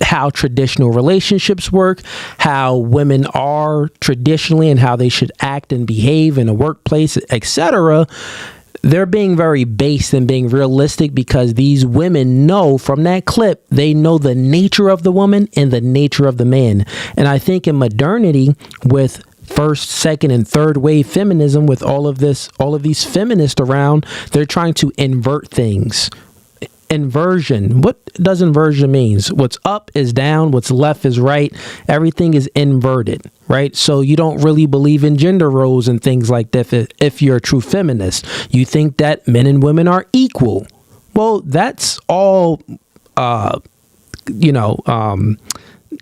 Speaker 1: how traditional relationships work, how women are traditionally and how they should act and behave in a workplace, etc. They're being very based and being realistic, because these women know from that clip, they know the nature of the woman and the nature of the man. And I think in modernity, with first, second, and third wave feminism, with all of these feminists around, they're trying to invert things. inversion. What does inversion means? What's up is down, what's left is right. Everything is inverted, right? So you don't really believe in gender roles and things like that if you're a true feminist. You think that men and women are equal. Well, that's all,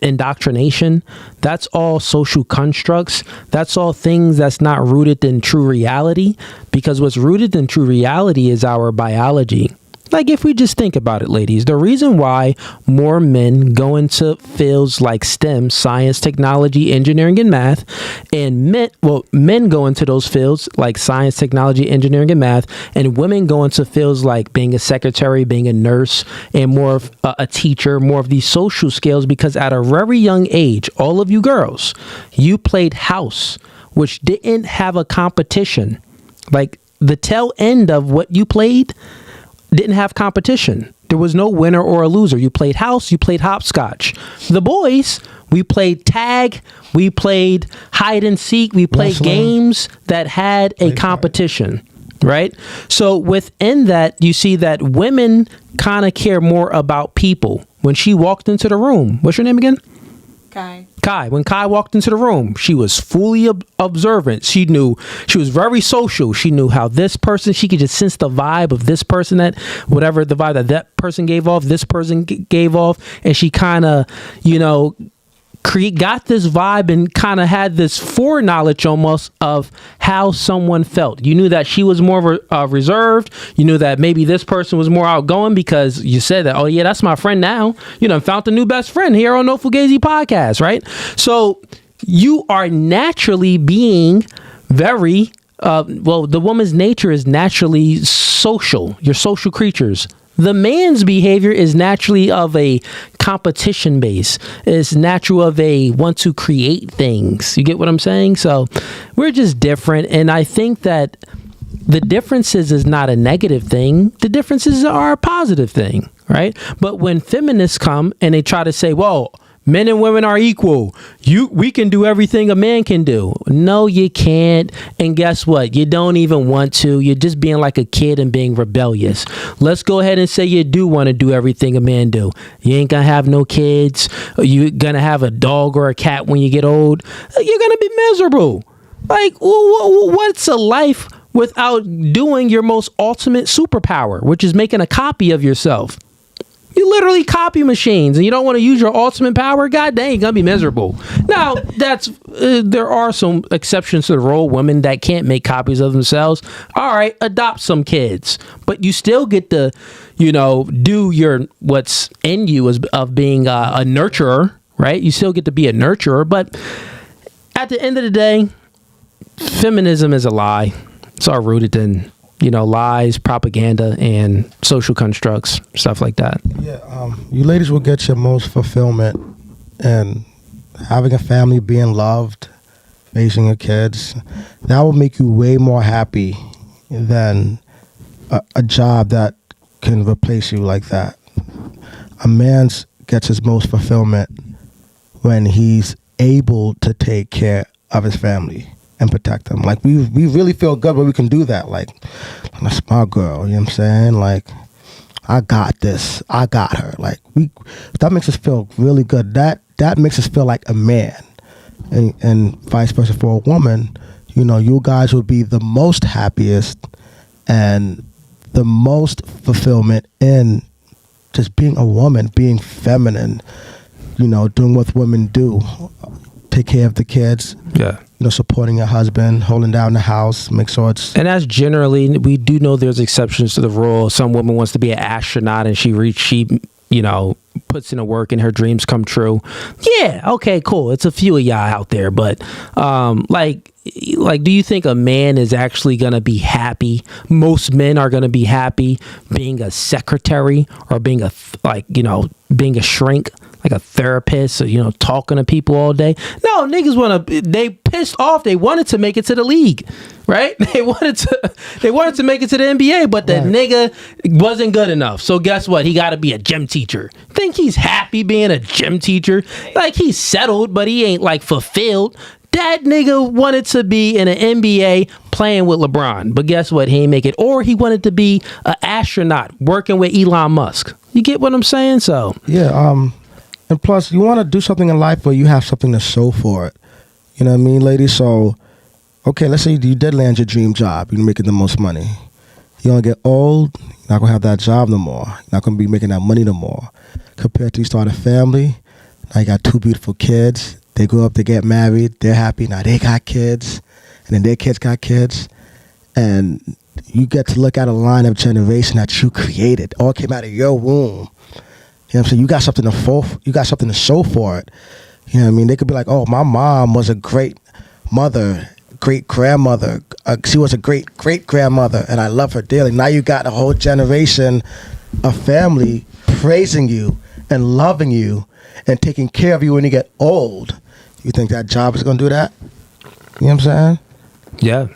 Speaker 1: indoctrination. That's all social constructs. That's all things that's not rooted in true reality, because what's rooted in true reality is our biology. Like, if we just think about it, ladies, the reason why more men go into fields like STEM, science, technology, engineering, and math, and men go into those fields like science, technology, engineering, and math, and women go into fields like being a secretary, being a nurse, and more of a teacher, more of these social skills, because at a very young age, all of you girls, you played house, which didn't have a competition. Like, the tail end of what you played didn't have competition. There was no winner or a loser. You played house, you played hopscotch. The boys, we played tag, we played hide and seek, we played games that had a competition, right? So within that, you see that women kind of care more about people. When she walked into the room, what's your name again? Kai. When Kai walked into the room, she was fully observant. She knew, she was very social. She knew how this person, she could just sense the vibe of this person, that whatever the vibe that person gave off, this person gave off. And she kind of, got this vibe and kind of had this foreknowledge almost of how someone felt. You knew that she was more reserved. You knew that maybe this person was more outgoing because you said that, oh yeah, that's my friend now. You know, found a new best friend here on No Fugazee podcast, right? So you are naturally being very, the woman's nature is naturally social. You're social creatures. The man's behavior is naturally of a competition base. It's natural of a want to create things. You get what I'm saying? So we're just different. And I think that the differences is not a negative thing. The differences are a positive thing, right? But when feminists come and they try to say, well, men and women are equal. We can do everything a man can do. No, you can't. And guess what? You don't even want to. You're just being like a kid and being rebellious. Let's go ahead and say you do want to do everything a man do. You ain't gonna have no kids. You're gonna have a dog or a cat when you get old. You're gonna be miserable. Like, what's a life without doing your most ultimate superpower, which is making a copy of yourself? You literally copy machines and you don't want to use your ultimate power. God dang, you're going to be miserable. Now, there are some exceptions to the rule. Women that can't make copies of themselves. All right, adopt some kids. But you still get to, do what's in you of being a nurturer, right? You still get to be a nurturer. But at the end of the day, feminism is a lie. It's all rooted in lies, propaganda, and social constructs, stuff like that.
Speaker 2: Yeah, you ladies will get your most fulfillment in having a family, being loved, raising your kids. That will make you way more happy than a job that can replace you like that. A man gets his most fulfillment when he's able to take care of his family and protect them. Like, we really feel good when we can do that. Like, that's my girl, you know what I'm saying? Like, I got this. I got her. Like, that makes us feel really good. That makes us feel like a man. And vice versa for a woman. You guys will be the most happiest and the most fulfillment in just being a woman, being feminine, doing what women do. Take care of the kids.
Speaker 1: Yeah.
Speaker 2: Supporting your husband, holding down the house, make sure it's... And
Speaker 1: that's generally, we do know there's exceptions to the rule. Some woman wants to be an astronaut and she puts in the work and her dreams come true. Yeah, okay, cool. It's a few of y'all out there, but do you think a man is actually going to be happy? Most men are going to be happy being a secretary or being being a shrink, like a therapist, or talking to people all day. No, niggas they pissed off. They wanted to make it to the league, right? They wanted to make it to the NBA, but the nigga wasn't good enough. So guess what? He got to be a gym teacher. Think he's happy being a gym teacher? Like, he's settled, but he ain't fulfilled. That nigga wanted to be in an NBA playing with LeBron, but guess what? He ain't make it. Or he wanted to be an astronaut working with Elon Musk. You get what I'm saying? So
Speaker 2: yeah, and plus you want to do something in life where you have something to show for it. You know what I mean, ladies? So, okay, let's say you did land your dream job. You're making the most money. You're going to get old. You're not going to have that job no more. You're not going to be making that money no more. Compared to you start a family. Now you got 2 beautiful kids. They grow up, they get married. They're happy. Now they got kids. And then their kids got kids. And you get to look at a line of generation that you created. All came out of your womb. You know what I'm saying? You got something to show for it. You know what I mean? They could be like, oh, my mom was a great mother, great grandmother. She was a great great grandmother, and I love her dearly. Now you got a whole generation of family praising you and loving you and taking care of you when you get old. You think that job is going to do that? You know what I'm saying?
Speaker 1: Yeah.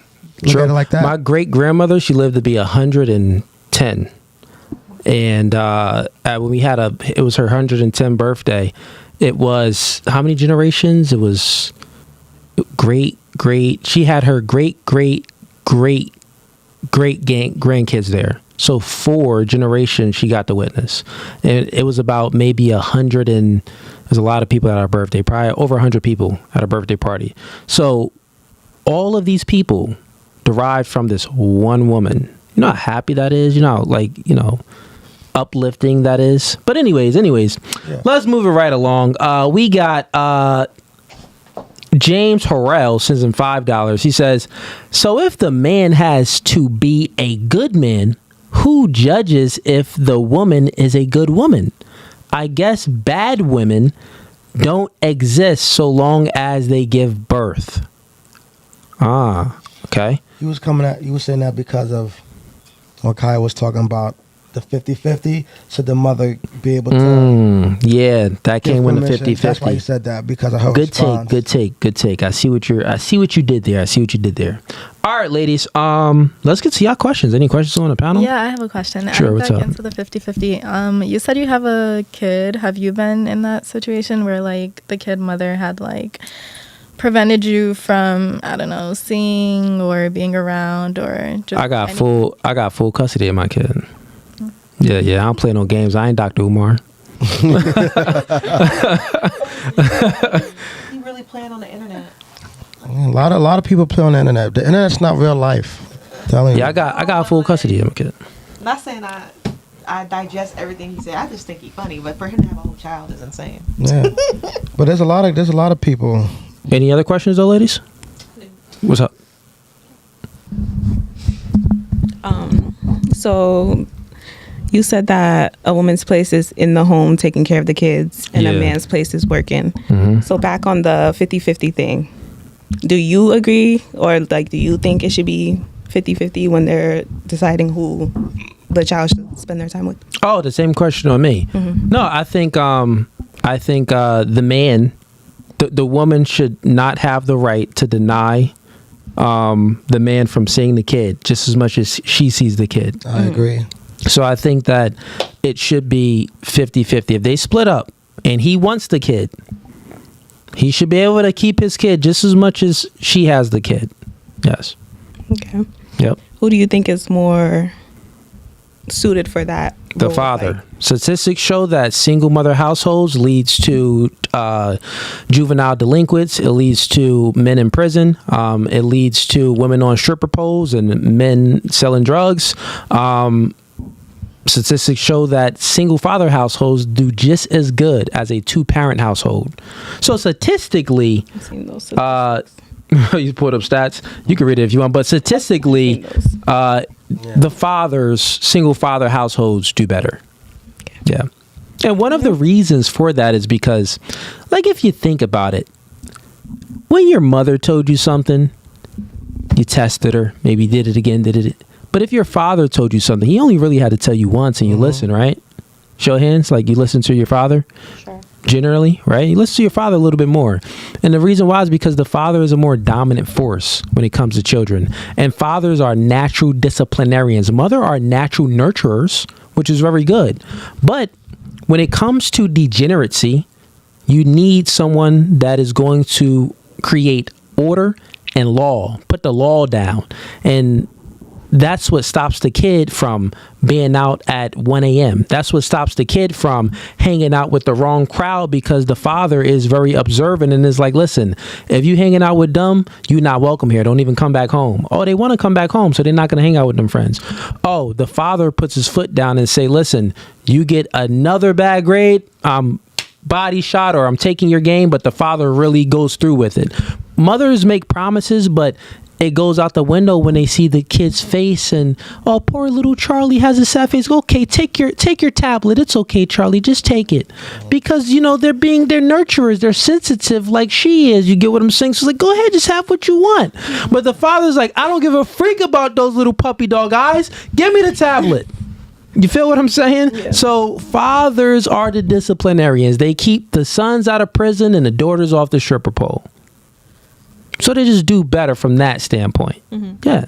Speaker 2: Look at it like that.
Speaker 1: My great grandmother, she lived to be 110. And when we had it was her 110th birthday. It was how many generations? It was great. She had her great grandkids there. So 4 generations she got to witness. And it was about maybe 100 and there's a lot of people at our birthday, probably over 100 people at a birthday party. So all of these people derived from this one woman. You know how happy that is? You know, uplifting that is. But anyways, yeah. Let's move it right along. We got James Harrell sends him $5. He says, so if the man has to be a good man, who judges if the woman is a good woman? I guess bad women don't exist so long as they give birth. Okay.
Speaker 2: You was saying that because of what Kyle was talking about, the 50-50, should the mother be able to
Speaker 1: yeah, that came when the 50-50.
Speaker 2: That's why you said that, because of her
Speaker 1: good
Speaker 2: response.
Speaker 1: Good take. I see what you did there. All right, ladies, let's get to y'all questions. Any questions on the panel?
Speaker 3: Yeah, I have a question.
Speaker 1: Sure, what's up?
Speaker 3: Into the 50-50. You said you have a kid. Have you been in that situation where like the kid mother had like prevented you from, I don't know, seeing or being around or just
Speaker 1: I got full custody of my kid. Yeah, I don't play no games. I ain't Dr. Umar.
Speaker 8: He really playing on the internet.
Speaker 2: A lot of people play on the internet. The internet's not real life. Telling you.
Speaker 1: I got full custody of my kid.
Speaker 8: Not saying I digest everything he said. I just think he's funny, but for him to have a whole child is insane.
Speaker 2: Yeah, but there's a lot of people.
Speaker 1: Any other questions though, ladies? What's up?
Speaker 14: So you said that a woman's place is in the home taking care of the kids and a man's place is working. Mm-hmm. So back on the 50-50 thing, do you agree or like do you think it should be 50-50 when they're deciding who the child should spend their time with?
Speaker 1: Oh, the same question on me. Mm-hmm. No, I think the man, the woman should not have the right to deny the man from seeing the kid just as much as she sees the kid.
Speaker 2: I agree.
Speaker 1: So I think that it should be 50-50. If they split up and he wants the kid, he should be able to keep his kid just as much as she has the kid. Yes.
Speaker 14: Okay.
Speaker 1: Yep.
Speaker 14: Who do you think is more suited for that?
Speaker 1: The father. Statistics show that single mother households leads to juvenile delinquents. It leads to men in prison. It leads to women on stripper poles and men selling drugs. Statistics show that single father households do just as good as a 2-parent household. So statistically,
Speaker 14: I've seen those
Speaker 1: you pulled up stats. You can read it if you want, but statistically, the single father households do better. Okay. Yeah. And one of the reasons for that is because, like, if you think about it, when your mother told you something, you tested her, maybe did it again, did it. But if your father told you something, he only really had to tell you once and you listen, right? Show of hands, like you listen to your father?
Speaker 14: Sure.
Speaker 1: Generally, right? You listen to your father a little bit more. And the reason why is because the father is a more dominant force when it comes to children. And fathers are natural disciplinarians. Mother are natural nurturers, which is very good. But when it comes to degeneracy, you need someone that is going to create order and law. Put the law down. And that's what stops the kid from being out at 1 a.m. That's what stops the kid from hanging out with the wrong crowd, because the father is very observant and is like, listen, if you hanging out with them, you're not welcome here. Don't even come back home. Oh, they want to come back home, so they're not going to hang out with them friends. Oh, the father puts his foot down and say, listen, you get another bad grade, body shot, or I'm taking your game. But the father really goes through with it. Mothers make promises, but it goes out the window when they see the kid's face and, oh, poor little Charlie has a sad face. Okay, take your tablet. It's okay, Charlie. Just take it. Because, they're nurturers. They're sensitive like she is. You get what I'm saying? So it's like, go ahead, just have what you want. But the father's like, I don't give a freak about those little puppy dog eyes. Give me the tablet. You feel what I'm saying? Yeah. So fathers are the disciplinarians. They keep the sons out of prison and the daughters off the stripper pole. So they just do better from that standpoint. Mm-hmm. Yeah.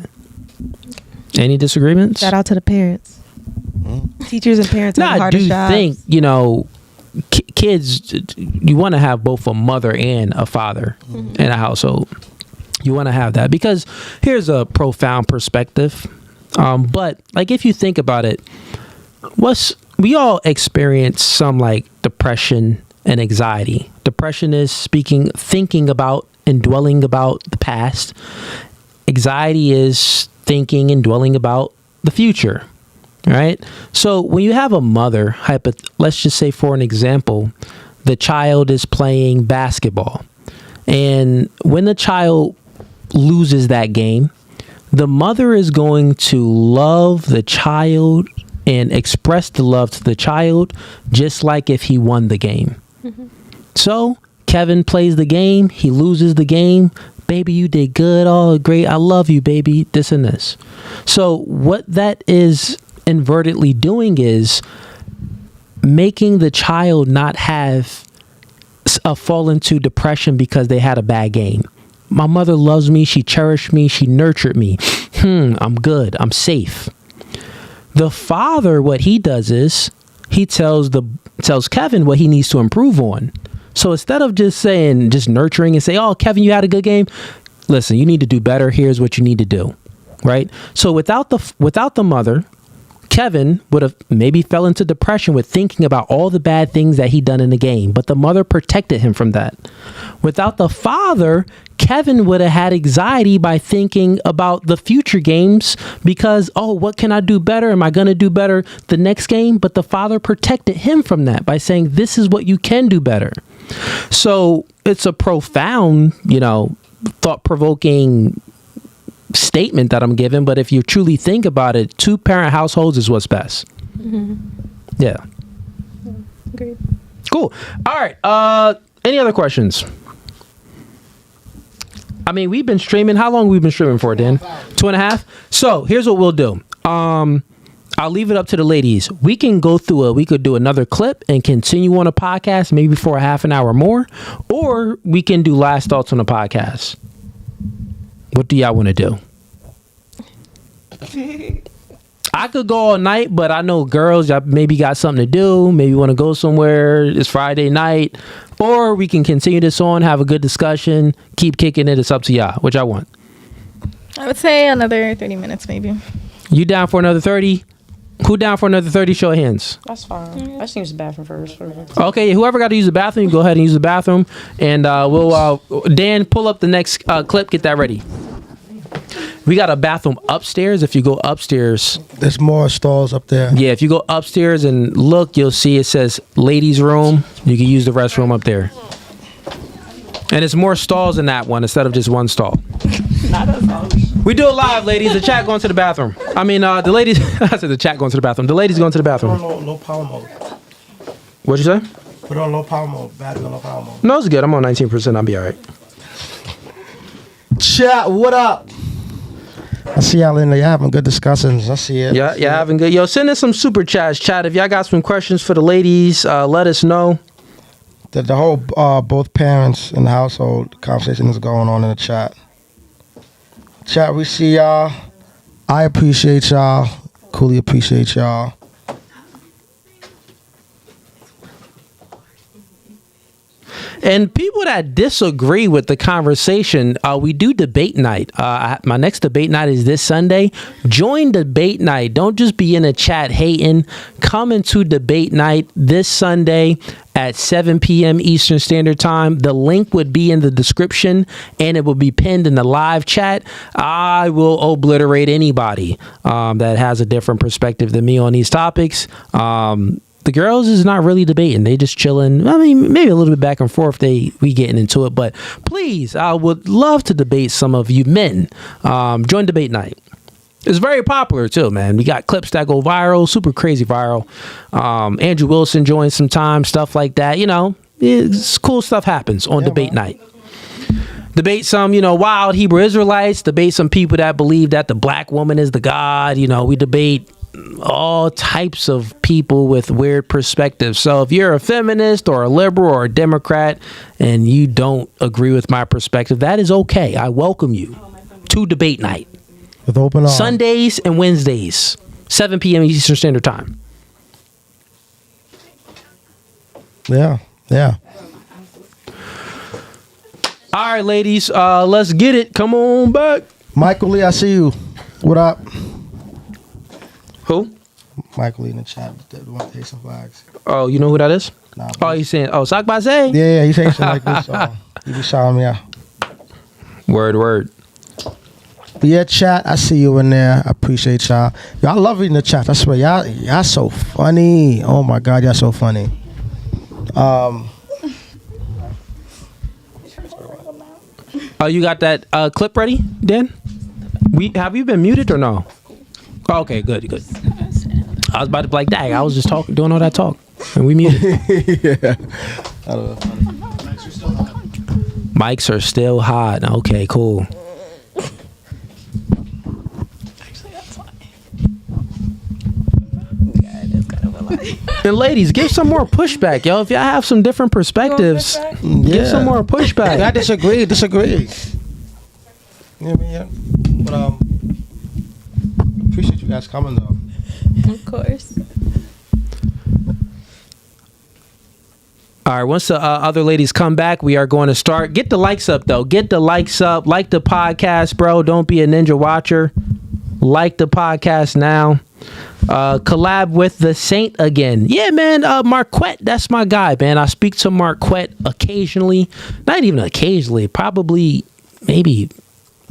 Speaker 1: Any disagreements?
Speaker 15: Shout out to the parents. Teachers and parents have harder jobs.
Speaker 1: I do think, kids, you want to have both a mother and a father in a household. You want to have that because here's a profound perspective. But like, if you think about it, we all experience some like depression and anxiety. Depression is thinking about and dwelling about the past. Anxiety is thinking and dwelling about the future, right? So when you have a mother, let's just say for an example, the child is playing basketball. And when the child loses that game, the mother is going to love the child and express the love to the child just like if he won the game. Mm-hmm. So Kevin plays the game. He loses the game. Baby, you did good. Oh, great. I love you, baby. This and this. So what that is invertedly doing is making the child not have fall into depression because they had a bad game. My mother loves me. She cherished me. She nurtured me. I'm good. I'm safe. The father, what he does is he tells Kevin what he needs to improve on. So instead of just nurturing and say, oh, Kevin, you had a good game. Listen, you need to do better. Here's what you need to do. Right. So without the mother, Kevin would have maybe fell into depression with thinking about all the bad things that he'd done in the game. But the mother protected him from that. Without the father, Kevin would have had anxiety by thinking about the future games because, oh, what can I do better? Am I going to do better the next game? But the father protected him from that by saying, this is what you can do better. So it's a profound, thought-provoking statement that I'm giving. But if you truly think about it, 2-parent households is what's best. Mm-hmm. Yeah.
Speaker 14: Agreed.
Speaker 1: Cool. All right. Any other questions? I mean, we've been streaming. How long have we been streaming for, Dan? 2.5? So here's what we'll do. I'll leave it up to the ladies. We can we could do another clip and continue on a podcast, maybe for a half an hour more, or we can do last thoughts on the podcast. What do y'all want to do? I could go all night, but I know girls, y'all maybe got something to do. Maybe want to go somewhere. It's Friday night. Or we can continue this on, have a good discussion, keep kicking it. It's up to y'all. What y'all want?
Speaker 3: I would say another 30 minutes, maybe.
Speaker 1: You down for another 30? Who down for another 30? Show of hands.
Speaker 5: That's fine. I just use the bathroom first.
Speaker 1: Okay, whoever got to use the bathroom, you go ahead and use the bathroom. And Dan, pull up the next clip. Get that ready. We got a bathroom upstairs. If you go upstairs,
Speaker 2: there's more stalls up there.
Speaker 1: Yeah, if you go upstairs and look, you'll see it says ladies' room. You can use the restroom up there. And it's more stalls in that one instead of just one stall. We do it live, ladies. The chat going to the bathroom. I mean, the ladies. I said the chat going to the bathroom. The ladies going to the bathroom.
Speaker 2: Put on low power mode.
Speaker 1: What'd you say?
Speaker 2: Put on low power mode. Battery on low power mode.
Speaker 1: No, it's good. I'm on 19%. I'll be all right.
Speaker 2: Chat, what up? I see y'all in there. Y'all having good discussions. I see it.
Speaker 1: Yeah, having good. Yo, send us some super chats, chat. If y'all got some questions for the ladies, let us know.
Speaker 2: The whole both parents in the household conversation is going on in the chat. Chat, we see y'all. I appreciate y'all. Coolly appreciate y'all.
Speaker 1: And people that disagree with the conversation, we do debate night. My next debate night is this Sunday. Join debate night. Don't just be in a chat hating. Come into debate night this Sunday at 7 p.m. Eastern Standard Time. The link would be in the description and it will be pinned in the live chat. I will obliterate anybody that has a different perspective than me on these topics. The girls is not really debating. They just chilling. I mean, maybe a little bit back and forth. We getting into it. But please, I would love to debate some of you men. Join debate night. It's very popular too, man. We got clips that go viral, super crazy viral. Andrew Wilson joins sometimes, stuff like that. You know, it's cool stuff happens on debate night. Debate some, wild Hebrew Israelites. Debate some people that believe that the black woman is the God. We debate all types of people with weird perspectives. So if you're a feminist or a liberal or a Democrat and you don't agree with my perspective, that is okay. I welcome you to debate night.
Speaker 2: With open arms.
Speaker 1: Sundays and Wednesdays, 7 p.m. Eastern Standard Time.
Speaker 2: Yeah.
Speaker 1: All right, ladies, let's get it. Come on back.
Speaker 2: Michael Lee, I see you. What up?
Speaker 1: Who?
Speaker 2: Michael Lee in the chat. Want to some flags.
Speaker 1: Oh, you know who that is?
Speaker 2: Nah,
Speaker 1: oh, he's saying, Sak Baze?
Speaker 2: Yeah, he's saying something like this. So you be shouting me out.
Speaker 1: Word.
Speaker 2: But yeah, chat, I see you in there. I appreciate y'all. Y'all love reading the chat. I swear, y'all so funny. Oh my God, y'all so funny.
Speaker 1: Oh, you got that clip ready, Dan? Have you been muted or no? Oh, okay, good. I was about to be like, dang, I was just doing all that talk, and we muted.
Speaker 2: Yeah. I don't know.
Speaker 1: Mics are still hot. Okay, cool. And ladies, give some more pushback, yo. If y'all have some different perspectives, give some more pushback.
Speaker 2: I disagree. Yeah. But appreciate you guys coming though.
Speaker 14: Of course.
Speaker 1: All right, once the other ladies come back, we are going to start. Get the likes up, though. Get the likes up. Like the podcast, bro. Don't be a ninja watcher. Like the podcast now. Collab with the Saint again. Yeah, man. Marquette, that's my guy, man. I speak to Marquette occasionally. Not even occasionally. Probably, maybe,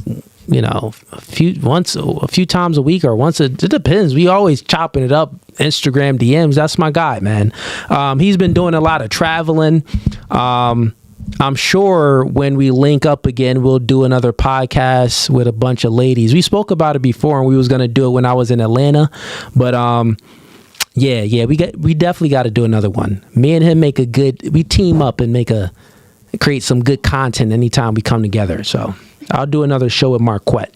Speaker 1: a few times a week or once. It depends. We always chopping it up. Instagram DMs. That's my guy, man. He's been doing a lot of traveling. I'm sure when we link up again, we'll do another podcast with a bunch of ladies. We spoke about it before, and we was gonna do it when I was in Atlanta, but yeah, we definitely got to do another one. Me and him we team up and create some good content anytime we come together. So I'll do another show with Marquette.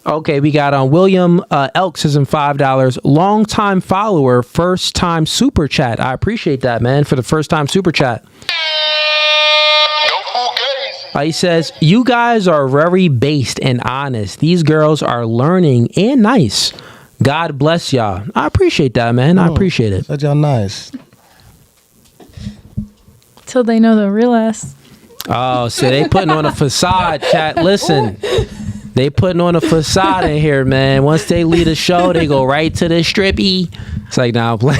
Speaker 1: Okay, we got William Elks is in $5. Long-time follower, first-time super chat. I appreciate that, man, for the first-time super chat. He says, you guys are very based and honest. These girls are learning and nice. God bless y'all. I appreciate that, man. I appreciate it.
Speaker 2: That y'all nice.
Speaker 6: Till they know the real us.
Speaker 1: Oh, so they putting on a facade, chat. Listen. They putting on a facade in here, man. Once they leave the show, they go right to the strippy. It's like, nah, I'm playing.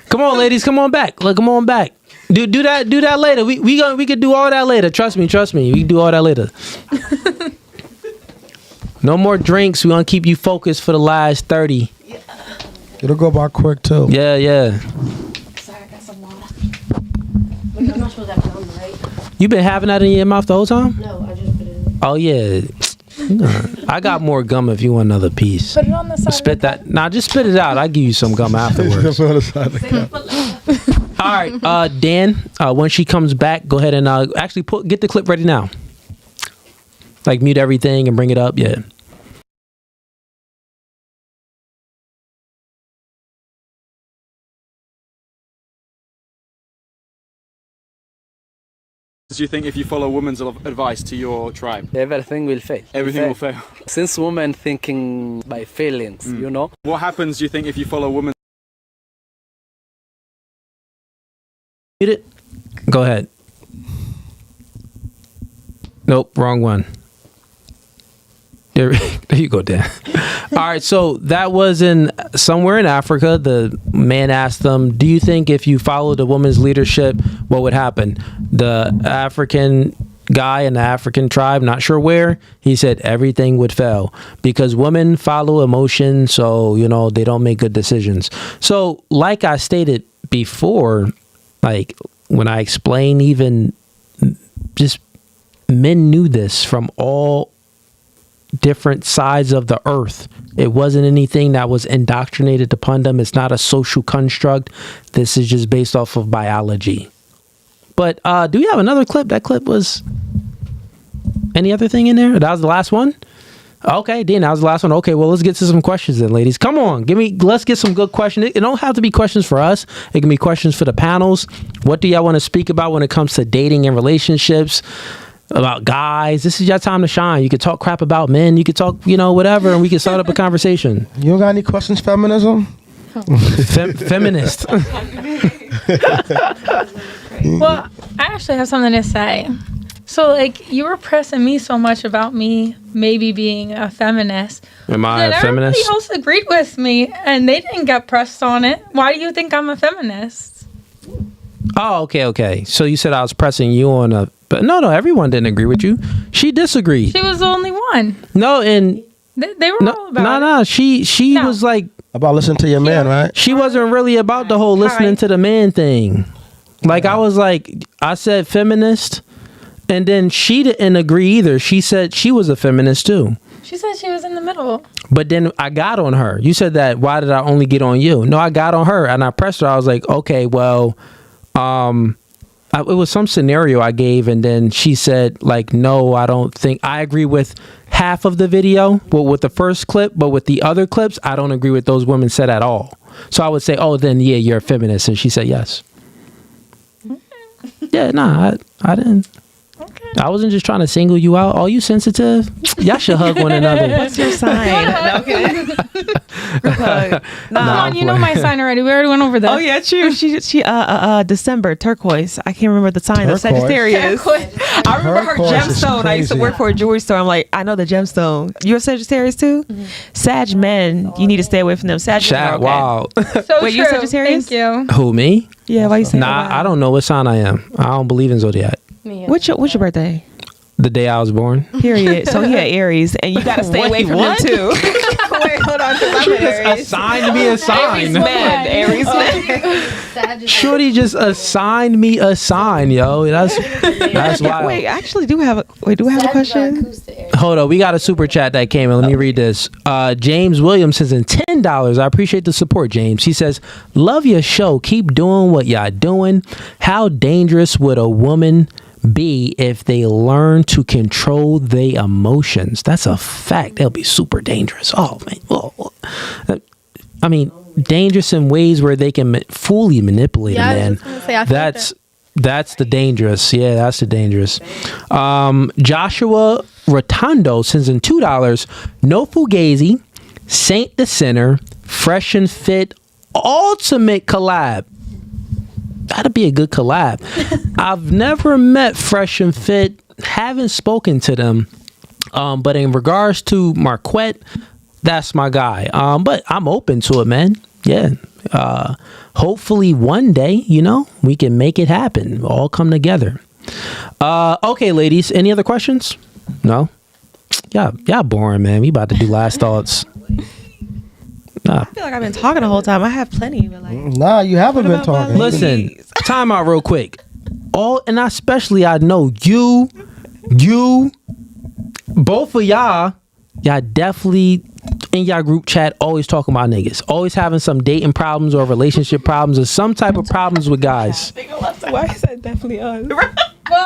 Speaker 1: Come on, ladies, come on back. Look, come on back. Do that later. We could do all that later. Trust me. We can do all that later. No more drinks. We gonna keep you focused for the last 30.
Speaker 2: It'll go by quick too.
Speaker 1: Yeah.
Speaker 10: Sorry, I got some water. Wait, I'm not supposed to have gum, right?
Speaker 1: You been having that in your mouth the whole time?
Speaker 10: No, I just put it in.
Speaker 1: Oh yeah. I got more gum if you want another piece.
Speaker 6: Put it on the side.
Speaker 1: Spit that. Nah, just spit it out. I'll give you some gum afterwards. All right, Dan, when she comes back, go ahead and actually get the clip ready now. Like mute everything and bring it up. Yeah.
Speaker 20: Do you think if you follow women's advice to your tribe?
Speaker 21: Everything will fail.
Speaker 20: Everything will fail.
Speaker 21: Since women thinking by failings, you know?
Speaker 20: What happens, do you think, if you follow women's...
Speaker 1: Go ahead. Nope, wrong one. There you go, Dan. All right, so that was somewhere in Africa. The man asked them, do you think if you followed a woman's leadership, what would happen? The African guy in the African tribe, not sure where, he said everything would fail because women follow emotion, so, they don't make good decisions. So, like I stated before, like when I explained, even just men knew this from all different sides of the earth. It wasn't anything that was indoctrinated upon them. It's not a social construct. This is just based off of biology. But do we have another clip? That clip was any other thing in there? That was the last one? Okay, Dean, that was the last one. Okay, well, let's get to some questions then, ladies. Come on, let's get some good questions. It don't have to be questions for us. It can be questions for the panels. What do y'all want to speak about when it comes to dating and relationships? About guys? This is your time to shine. You can talk crap about men. You can talk, whatever, and we can start up a conversation.
Speaker 2: You don't got any questions, feminism?
Speaker 1: Feminist.
Speaker 6: Well, I actually have something to say. So, you were pressing me so much about me maybe being a feminist.
Speaker 1: Am I a feminist?
Speaker 6: Everybody else agreed with me, and they didn't get pressed on it. Why do you think I'm a feminist?
Speaker 1: Oh, okay. So you said I was pressing you on but no, everyone didn't agree with you. She disagreed.
Speaker 6: She was the only one.
Speaker 1: No, and
Speaker 6: they were all about it.
Speaker 1: No. She was like
Speaker 2: about listening to your man, right?
Speaker 1: She wasn't really about the whole listening to the man thing. Like I said feminist, and then she didn't agree either. She said she was a feminist too.
Speaker 6: She said she was in the middle.
Speaker 1: But then I got on her. You said that. Why did I only get on you? No, I got on her and I pressed her. I was like, okay, well. It was some scenario I gave, and then she said, no, I don't think I agree with half of the video, with the first clip, but with the other clips, I don't agree with those women said at all. So I would say, oh, then yeah, you're a feminist, and she said yes. Yeah, I didn't. I wasn't just trying to single you out. Are you sensitive? Y'all should hug one another.
Speaker 15: What's your sign? No, kidding.
Speaker 6: Come on, you know my sign already. We already went over that.
Speaker 15: Oh yeah, true. She December turquoise. I can't remember the sign. Of Sagittarius. I remember her gemstone. I used to work for a jewelry store. I'm like, I know the gemstone. You're a Sagittarius too? Mm-hmm. Sag men, you need to stay away from them. Sag men are okay.
Speaker 1: Wow.
Speaker 6: So
Speaker 15: wait,
Speaker 6: true.
Speaker 15: you Sagittarius?
Speaker 6: Thank you.
Speaker 1: Who, me?
Speaker 15: Yeah, why you saying
Speaker 1: that? I don't know what sign I am. I don't believe in Zodiac.
Speaker 15: What's your birthday?
Speaker 1: The day I was born.
Speaker 15: Period. So he had Aries, and you gotta stay away from him too. Wait, hold on, because I'm an Aries.
Speaker 1: Assigned me a sign.
Speaker 15: Aries man.
Speaker 1: Shorty just assigned me a sign, yo. That's wild.
Speaker 15: Wait, I actually do have a question.
Speaker 1: Hold on, we got a super chat that came in. Let me read this. James Williams says in $10. I appreciate the support, James. He says, "Love your show. Keep doing what y'all doing. How dangerous would a woman be if they learn to control their emotions?" That's a fact. They'll be super dangerous. Oh man. Oh. I mean, dangerous in ways where they can fully manipulate a man. That's the dangerous. Yeah, that's the dangerous. Joshua Rotundo sends in $2. No Fugazi, Saint the Sinner, Fresh and Fit, Ultimate Collab. That'd be a good collab. I've never met Fresh and Fit, haven't spoken to them, but in regards to Marquette, that's my guy. But I'm open to it, man. Yeah. Hopefully one day, we can make it happen. We'll all come together. Okay, ladies, any other questions? No? Y'all boring, man. We about to do last thoughts.
Speaker 15: I feel like I've been talking the whole time. I have plenty, but
Speaker 2: nah, you haven't been talking.
Speaker 1: Listen, time out real quick. And especially I know you, both of y'all definitely in y'all group chat always talking about niggas. Always having some dating problems or relationship problems or some type of problems with guys.
Speaker 14: Why is that definitely us?
Speaker 6: Well,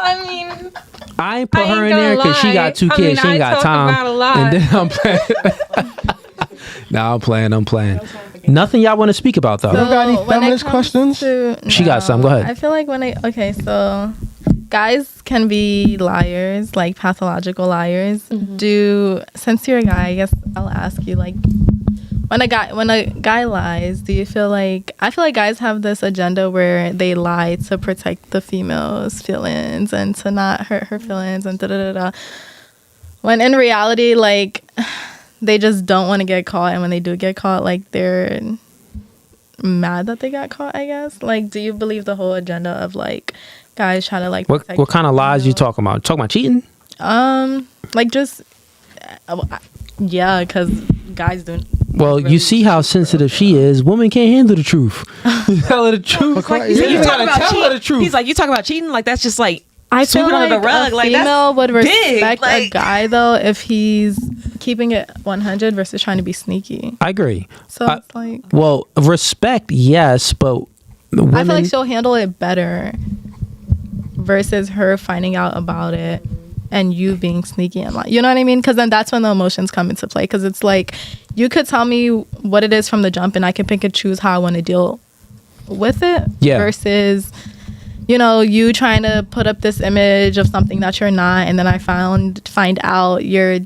Speaker 6: I mean,
Speaker 1: I ain't put her in there because she got 2 kids. She ain't got time. And then I'm playing. No, I'm playing. Nothing y'all want to speak about though.
Speaker 2: You got any feminist questions?
Speaker 1: She got some. Go ahead.
Speaker 3: I feel like so guys can be liars, like pathological liars. Since you're a guy, I guess I'll ask you, like, when a guy lies, do you feel like, I feel like guys have this agenda where they lie to protect the female's feelings and to not hurt her feelings and da-da-da-da. When in reality, like, they just don't want to get caught, and when they do get caught, like, they're mad that they got caught, I guess. Like, do you believe the whole agenda of, like, guys try to, like, protect
Speaker 1: what kind of lies you talking about? Talking about cheating?
Speaker 3: Like, just yeah, because guys don't.
Speaker 1: Well, you see how sensitive she is. Women can't handle the truth. Tell her the truth.
Speaker 15: You talking about tell her the truth. He's like, you talking about cheating? Like, that's just like,
Speaker 3: I feel
Speaker 15: sweeping
Speaker 3: like
Speaker 15: under the rug.
Speaker 3: a
Speaker 15: Like,
Speaker 3: female
Speaker 15: that's
Speaker 3: would respect
Speaker 15: big.
Speaker 3: a guy, though, if he's keeping it 100 versus trying to be sneaky.
Speaker 1: I agree.
Speaker 3: So it's like,
Speaker 1: well, respect, yes, but women,
Speaker 3: I feel like she'll handle it better versus her finding out about it and you being sneaky and like, you know what I mean? Because then that's when the emotions come into play. Because it's like, you could tell me what it is from the jump, and I can pick and choose how I want to deal with it.
Speaker 1: Yeah.
Speaker 3: Versus, you know, you trying to put up this image of something that you're not, and then I find out your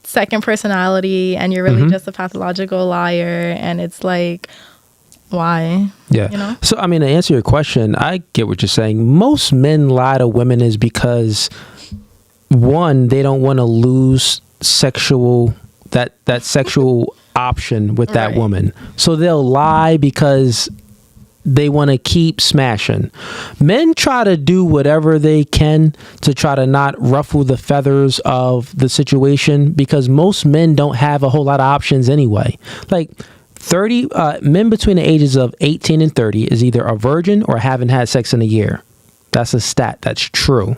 Speaker 3: second personality and you're really just a pathological liar, and it's like, why?
Speaker 1: Yeah.
Speaker 3: You know?
Speaker 1: So, I mean, to answer your question, I get what you're saying. Most men lie to women is because, one, they don't want to lose that sexual option with that woman. So they'll lie because they want to keep smashing. Men try to do whatever they can to try to not ruffle the feathers of the situation, because most men don't have a whole lot of options anyway. Like, 30 men between the ages of 18 and 30 is either a virgin or haven't had sex in a year. That's a stat. That's true.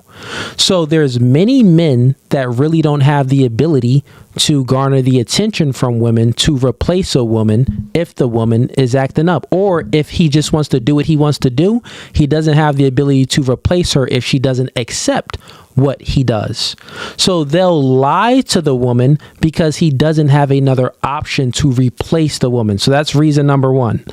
Speaker 1: So there's many men that really don't have the ability to garner the attention from women to replace a woman if the woman is acting up, or if he just wants to do what he wants to do, he doesn't have the ability to replace her if she doesn't accept what he does. So they'll lie to the woman because he doesn't have another option to replace the woman. So that's reason number one.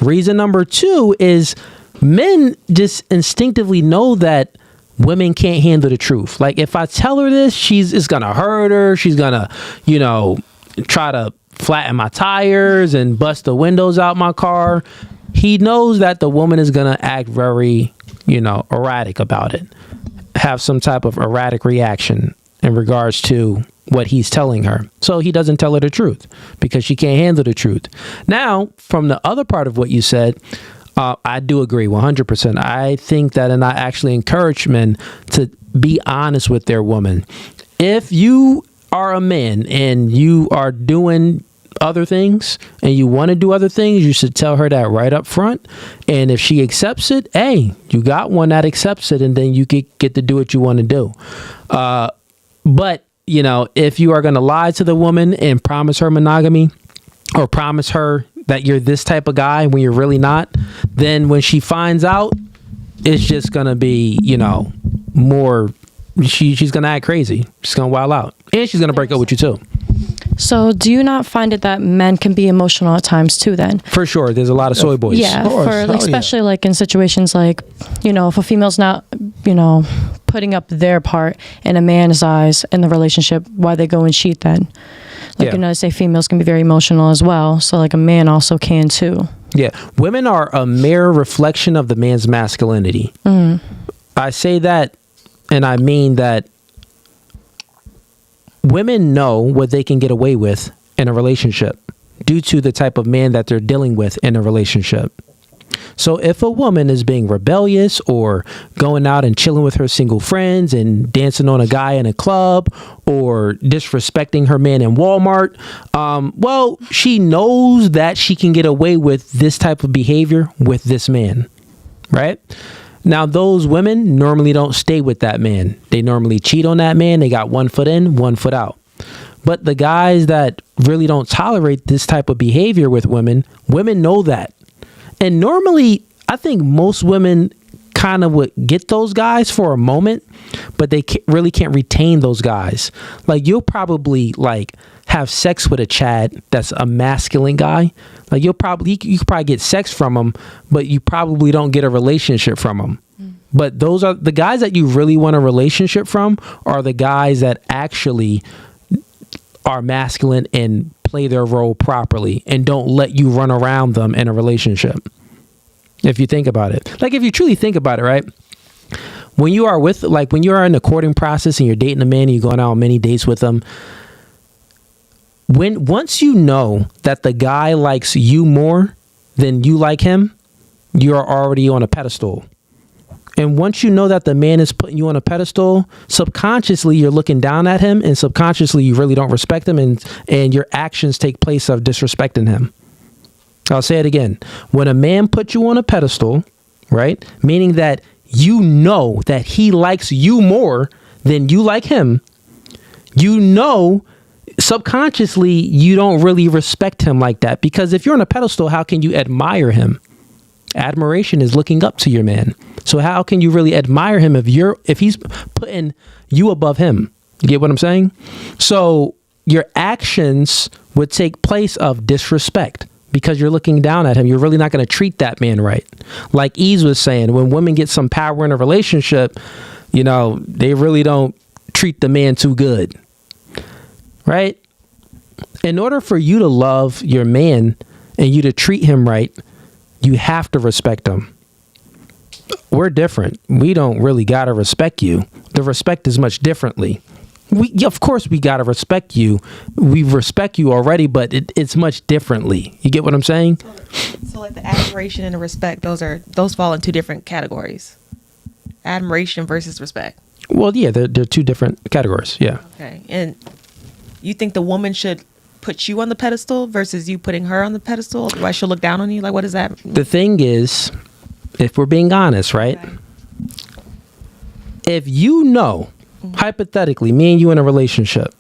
Speaker 1: Reason number two is men just instinctively know that women can't handle the truth. Like, if I tell her this, it's gonna hurt her. She's gonna, try to flatten my tires and bust the windows out my car. He knows that the woman is gonna act very, erratic about it. Have some type of erratic reaction in regards to what he's telling her. So he doesn't tell her the truth because she can't handle the truth. Now, from the other part of what you said, I do agree 100%. I think that, and I actually encourage men to be honest with their woman. If you are a man and you are doing other things and you want to do other things, you should tell her that right up front. And if she accepts it, hey, you got one that accepts it, and then you get to do what you want to do. But, if you are going to lie to the woman and promise her monogamy, or promise her that you're this type of guy when you're really not, then when she finds out, it's just gonna be, more, she's gonna act crazy. She's gonna wild out, and she's gonna break up with you too.
Speaker 5: So do you not find it that men can be emotional at times too then?
Speaker 1: For sure. There's a lot of soy boys.
Speaker 5: Yeah, especially like in situations like, if a female's not, putting up their part in a man's eyes in the relationship, why they go and cheat then? Like, I say females can be very emotional as well. So like a man also can too.
Speaker 1: Yeah. Women are a mere reflection of the man's masculinity. I say that, and I mean that women know what they can get away with in a relationship due to the type of man that they're dealing with in a relationship. So if a woman is being rebellious or going out and chilling with her single friends and dancing on a guy in a club or disrespecting her man in Walmart, well, she knows that she can get away with this type of behavior with this man, right? Now, those women normally don't stay with that man. They normally cheat on that man. They got one foot in, one foot out. But the guys that really don't tolerate this type of behavior with women know that. And normally, I think most women kind of would get those guys for a moment, but they really can't retain those guys. Like, you'll probably have sex with a Chad that's a masculine guy. Like, you could probably get sex from him, but you probably don't get a relationship from him But those are the guys that you really want a relationship from, are the guys that actually are masculine and play their role properly and don't let you run around them in a relationship. If you think about it, like if you truly think about it, right? When you are when you are in the courting process and you're dating a man and you're going out on many dates with them, once you know that the guy likes you more than you like him, you are already on a pedestal. And once you know that the man is putting you on a pedestal, subconsciously you're looking down at him, and subconsciously you really don't respect him, and your actions take place of disrespecting him. I'll say it again. When a man puts you on a pedestal, right, meaning that you know that he likes you more than you like him, you know subconsciously you don't really respect him like that. Because if you're on a pedestal, how can you admire him? Admiration is looking up to your man. So how can you really admire him if he's putting you above him? You get what I'm saying? So your actions would take place of disrespect because you're looking down at him. You're really not going to treat that man right. Like Ease was saying, when women get some power in a relationship, they really don't treat the man too good. Right? In order for you to love your man and you to treat him right, you have to respect him. We're different. We don't really got to respect you. The respect is much differently. Of course, we got to respect you. We respect you already, but it's much differently. You get what I'm saying?
Speaker 15: So like the admiration and the respect, those fall in two different categories. Admiration versus respect.
Speaker 1: Well, yeah, they're two different categories. Yeah.
Speaker 15: Okay. And you think the woman should put you on the pedestal versus you putting her on the pedestal? Why she'll look down on you? Like, what does that mean?
Speaker 1: The thing is, if we're being honest, right? Okay. If you know, hypothetically, me and you in a relationship,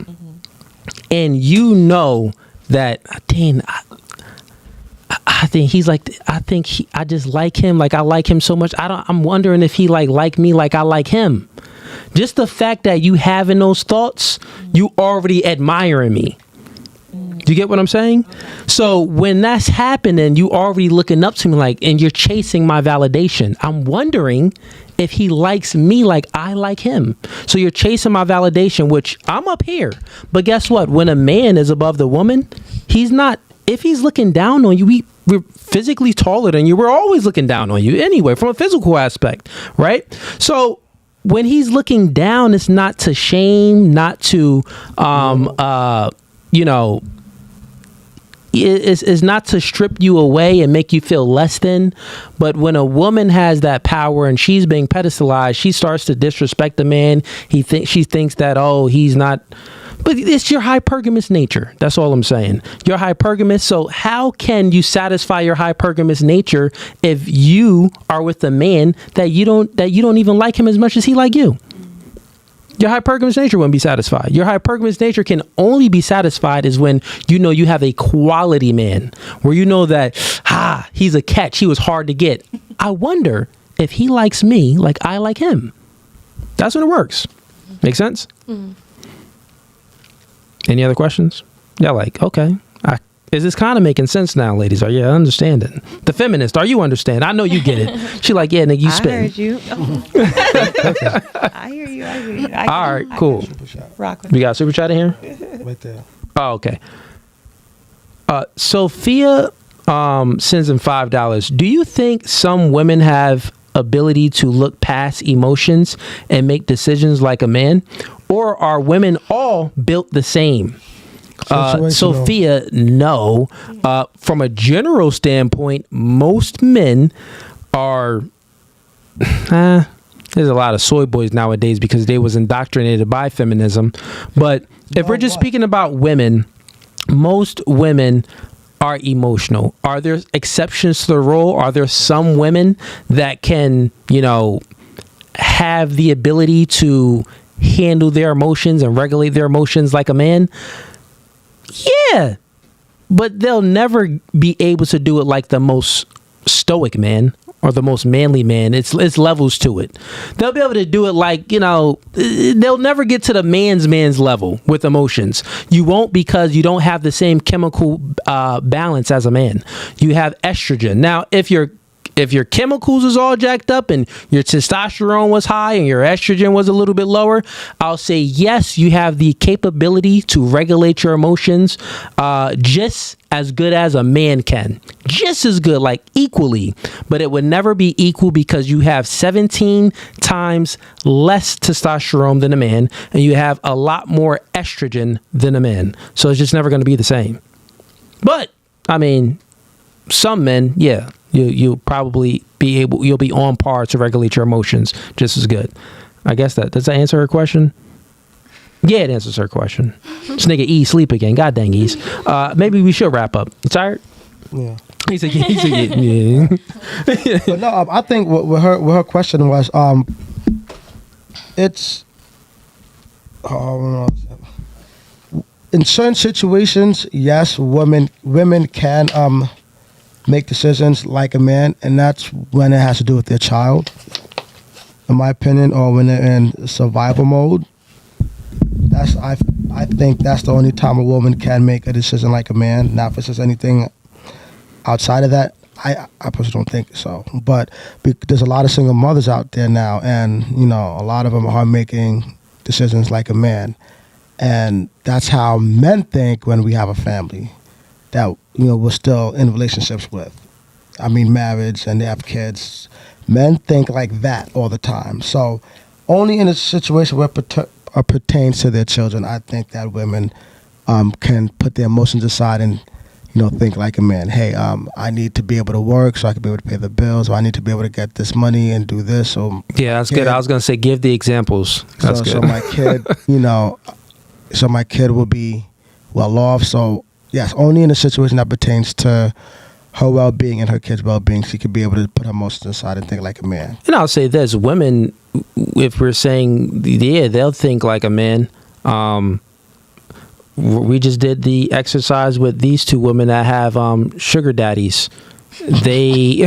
Speaker 1: and you know that, dang, I think he's like, I just like him. Like, I like him so much. I'm wondering if he like me like I like him. Just the fact that you having those thoughts, you already admiring me. Do you get what I'm saying? So when that's happening, you already looking up to me like, and you're chasing my validation. I'm wondering if he likes me like I like him. So you're chasing my validation, which I'm up here. But guess what? When a man is above the woman, he's not. If he's looking down on you, we're physically taller than you. We're always looking down on you anyway, from a physical aspect, right? So when he's looking down, it's not to shame, not to, is not to strip you away and make you feel less than. But when a woman has that power and she's being pedestalized, she starts to disrespect the man. She thinks that, oh, he's not. But it's your hypergamous nature. That's all I'm saying. You're hypergamous. So how can you satisfy your hypergamous nature if you are with a man that you don't even like him as much as he like you? Your hypergamous nature wouldn't be satisfied. Your hypergamous nature can only be satisfied is when you know you have a quality man, where you know that, he's a catch. He was hard to get. I wonder if he likes me like I like him. That's when it works. Make sense? Mm-hmm. Any other questions? Yeah, like, okay. Is this kind of making sense now, ladies? Are you understanding? The feminist, are you understand? I know you get it. She like, yeah, nigga, you spit.
Speaker 15: I heard you. Oh. I hear you.
Speaker 1: All right, cool. We got a super chat in here?
Speaker 2: Right there.
Speaker 1: Oh, okay. Sophia sends in $5. Do you think some women have ability to look past emotions and make decisions like a man? Or are women all built the same? Sophia, no. From a general standpoint, most men are... there's a lot of soy boys nowadays because they was indoctrinated by feminism. But if we're just speaking about women, most women are emotional. Are there exceptions to the rule? Are there some women that can, have the ability to handle their emotions and regulate their emotions like a man? Yeah, but they'll never be able to do it like the most stoic man or the most manly man. It's levels to it. They'll be able to do it like, they'll never get to the man's level with emotions. You won't, because you don't have the same chemical balance as a man. You have estrogen. Now, if you're if your chemicals is all jacked up and your testosterone was high and your estrogen was a little bit lower, I'll say yes, you have the capability to regulate your emotions just as good as a man can. Just as good, like equally. But it would never be equal because you have 17 times less testosterone than a man and you have a lot more estrogen than a man. So it's just never going to be the same. But, I mean, some men, yeah, you'll probably you'll be on par to regulate your emotions just as good. I guess does that answer her question? Yeah, it answers her question. This nigga E sleep again. God dang E's. Maybe we should wrap up. You tired?
Speaker 2: Yeah.
Speaker 1: He said, yeah.
Speaker 2: But no, I think what her question was, it's in certain situations, yes, women can make decisions like a man, and that's when it has to do with their child, in my opinion, or when they're in survival mode. I think that's the only time a woman can make a decision like a man. Now, if it's just anything outside of that, I personally don't think so. But there's a lot of single mothers out there now, and a lot of them are making decisions like a man, and that's how men think when we have a family that we're still in relationships with. I mean, marriage, and they have kids. Men think like that all the time. So, only in a situation where pertains to their children, I think that women can put their emotions aside and think like a man. Hey, I need to be able to work so I can be able to pay the bills, or I need to be able to get this money and do this. So
Speaker 1: yeah, that's good. I was gonna say give the examples. That's good.
Speaker 2: So my kid, so my kid will be well off. So yes, only in a situation that pertains to her well-being and her kid's well-being, she could be able to put her emotions aside and think like a man.
Speaker 1: And I'll say this: women, if we're saying they'll think like a man. We just did the exercise with these two women that have sugar daddies. They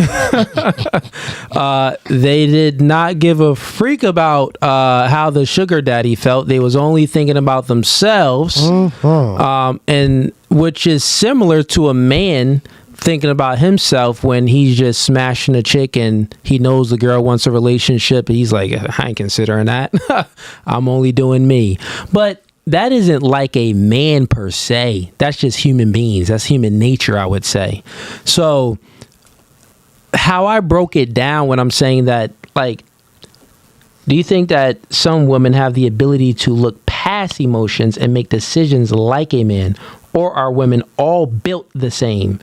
Speaker 1: they did not give a freak about how the sugar daddy felt. They was only thinking about themselves, and which is similar to a man thinking about himself when he's just smashing a chick and he knows the girl wants a relationship. And he's like, I ain't considering that. I'm only doing me. But that isn't like a man per se. That's just human beings. That's human nature, I would say. So how I broke it down when I'm saying that, like, do you think that some women have the ability to look past emotions and make decisions like a man? Or are women all built the same?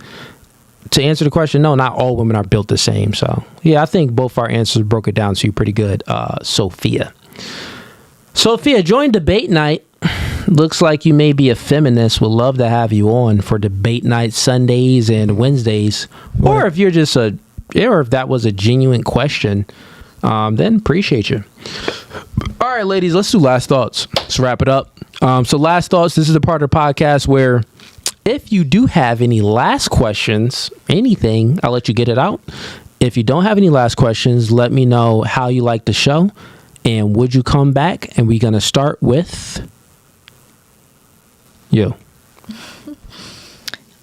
Speaker 1: To answer the question, no, not all women are built the same. So, yeah, I think both our answers broke it down to you pretty good, Sophia. Sophia, join debate night. Looks like you may be a feminist. Would love to have you on for debate night Sundays and Wednesdays. Or if you're just or if that was a genuine question, then appreciate you. All right, ladies, let's do last thoughts. Let's wrap it up. So last thoughts, this is the part of the podcast where if you do have any last questions, anything, I'll let you get it out. If you don't have any last questions, let me know how you like the show. And would you come back? And we're going to start with you.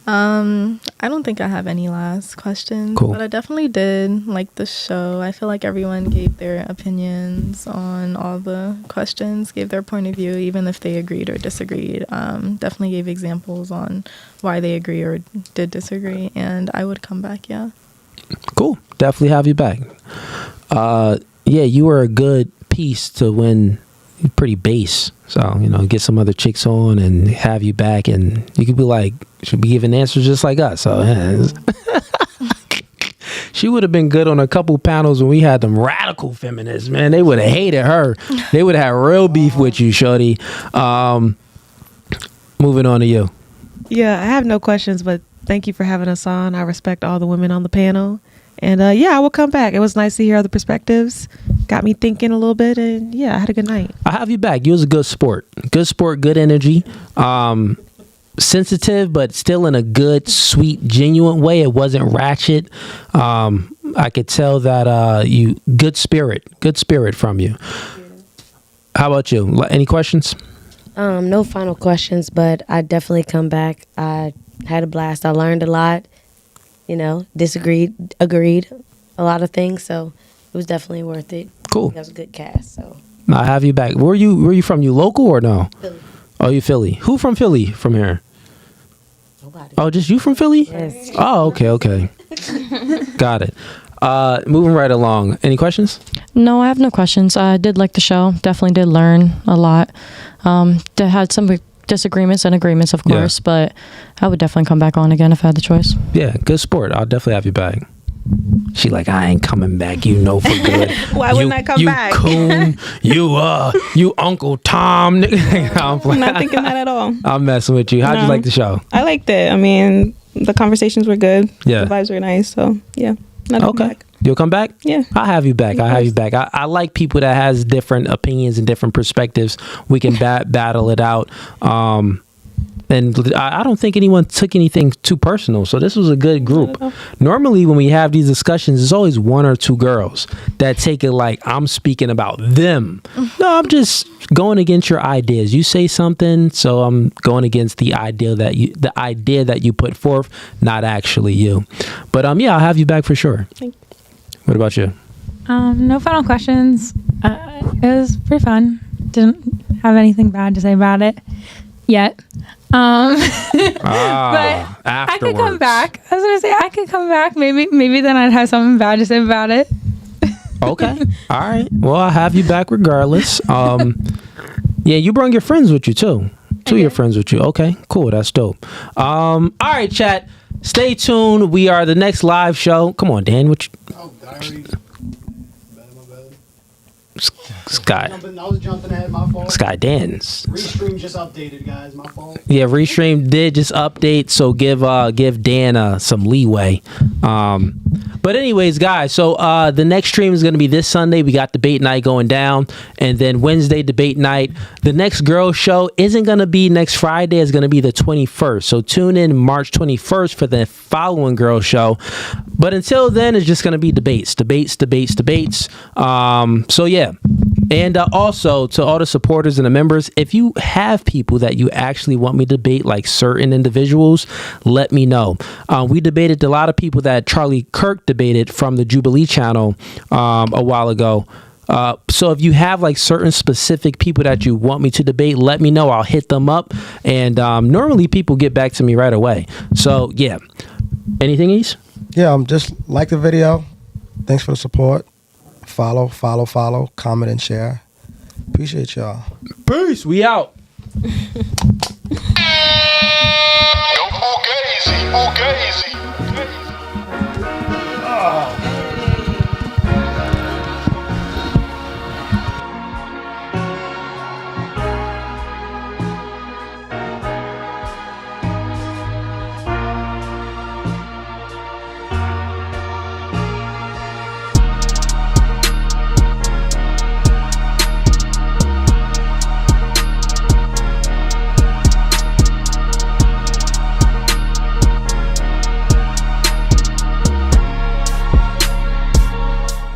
Speaker 3: I don't think I have any last questions.
Speaker 1: Cool.
Speaker 3: But I definitely did like the show. I feel like everyone gave their opinions on all the questions, gave their point of view, even if they agreed or disagreed. Definitely gave examples on why they agree or did disagree. And I would come back, yeah.
Speaker 1: Cool. Definitely have you back. Yeah, you were a good piece to win. Pretty base. So, get some other chicks on and have you back, and you could be like, should be giving answers just like us. So, yeah. She would have been good on a couple panels when we had them radical feminists, man. They would have hated her. They would have had real beef with you, shorty. Moving on to you.
Speaker 15: Yeah, I have no questions, but thank you for having us on. I respect all the women on the panel. And yeah, I will come back. It was nice to hear other perspectives. Got me thinking a little bit, and yeah, I had a good night.
Speaker 1: I'll have you back. You was a good sport. Good sport, good energy. Sensitive, but still in a good, sweet, genuine way. It wasn't ratchet. I could tell that you good spirit from you. How about you? Any questions?
Speaker 10: No final questions, but I definitely come back. I had a blast. I learned a lot. Disagreed, agreed, a lot of things. So it was definitely worth it.
Speaker 1: Cool.
Speaker 10: That was a good cast. So
Speaker 1: I have you back. Where you from? You local or no?
Speaker 10: Philly.
Speaker 1: Oh, you Philly. Who from Philly from here?
Speaker 10: Nobody.
Speaker 1: Oh, just you from Philly?
Speaker 10: Yes.
Speaker 1: Oh, okay. Got it. Moving right along. Any questions?
Speaker 5: No, I have no questions. I did like the show. Definitely did learn a lot. They had some disagreements and agreements, of course, but I would definitely come back on again if I had the choice.
Speaker 1: Yeah, good sport. I'll definitely have you back. She like, I ain't coming back, you know, for good.
Speaker 14: Why wouldn't I come back?
Speaker 1: Coon, you Uncle Tom.
Speaker 14: I'm not thinking that at all.
Speaker 1: I'm messing with you. How'd you like the show?
Speaker 14: I liked it. I mean, the conversations were good.
Speaker 1: Yeah.
Speaker 14: The vibes were nice. So, yeah.
Speaker 1: Okay. You'll come back?
Speaker 14: Yeah.
Speaker 1: I'll have you back. I like people that has different opinions and different perspectives. We can battle it out. And I don't think anyone took anything too personal. So this was a good group. Normally when we have these discussions, there's always one or two girls that take it like I'm speaking about them. No, I'm just going against your ideas. You say something, so I'm going against the idea that you put forth, not actually you. But yeah, I'll have you back for sure.
Speaker 14: Thank you.
Speaker 1: What about you?
Speaker 6: No final questions. It was pretty fun. Didn't have anything bad to say about it yet. But I could come back. I was gonna say I could come back. Maybe then I'd have something bad to say about it.
Speaker 1: Okay. All right. Well, I'll have you back regardless. Yeah, you brought your friends with you too. Two of your friends with you. Okay, cool. That's dope. All right, chat. Stay tuned. We are the next live show. Come on, Dan. What you?
Speaker 19: Oh, I already.
Speaker 1: Sky.
Speaker 19: I was jumping ahead, my fault.
Speaker 1: Sky Dance.
Speaker 19: Restream just updated, guys. My fault.
Speaker 1: Yeah, Restream did just update, so give Dan some leeway. But anyways, guys, so the next stream is going to be this Sunday. We got debate night going down, and then Wednesday debate night. The next girl show isn't going to be next Friday. It's going to be the 21st. So tune in March 21st for the following girl show. But until then, it's just going to be debates. So yeah. And also to all the supporters and the members, if you have people that you actually want me to debate, like certain individuals, let me know. We debated a lot of people that Charlie Kirk debated from the Jubilee channel a while ago. So if you have like certain specific people that you want me to debate, let me know. I'll hit them up. And normally people get back to me right away. So yeah. Anything, East?
Speaker 2: Yeah, just like the video. Thanks for the support. Follow, comment, and share. Appreciate y'all.
Speaker 1: Peace. We out.
Speaker 11: Fugazee.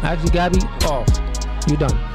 Speaker 1: Actually, Gabby, off. You done.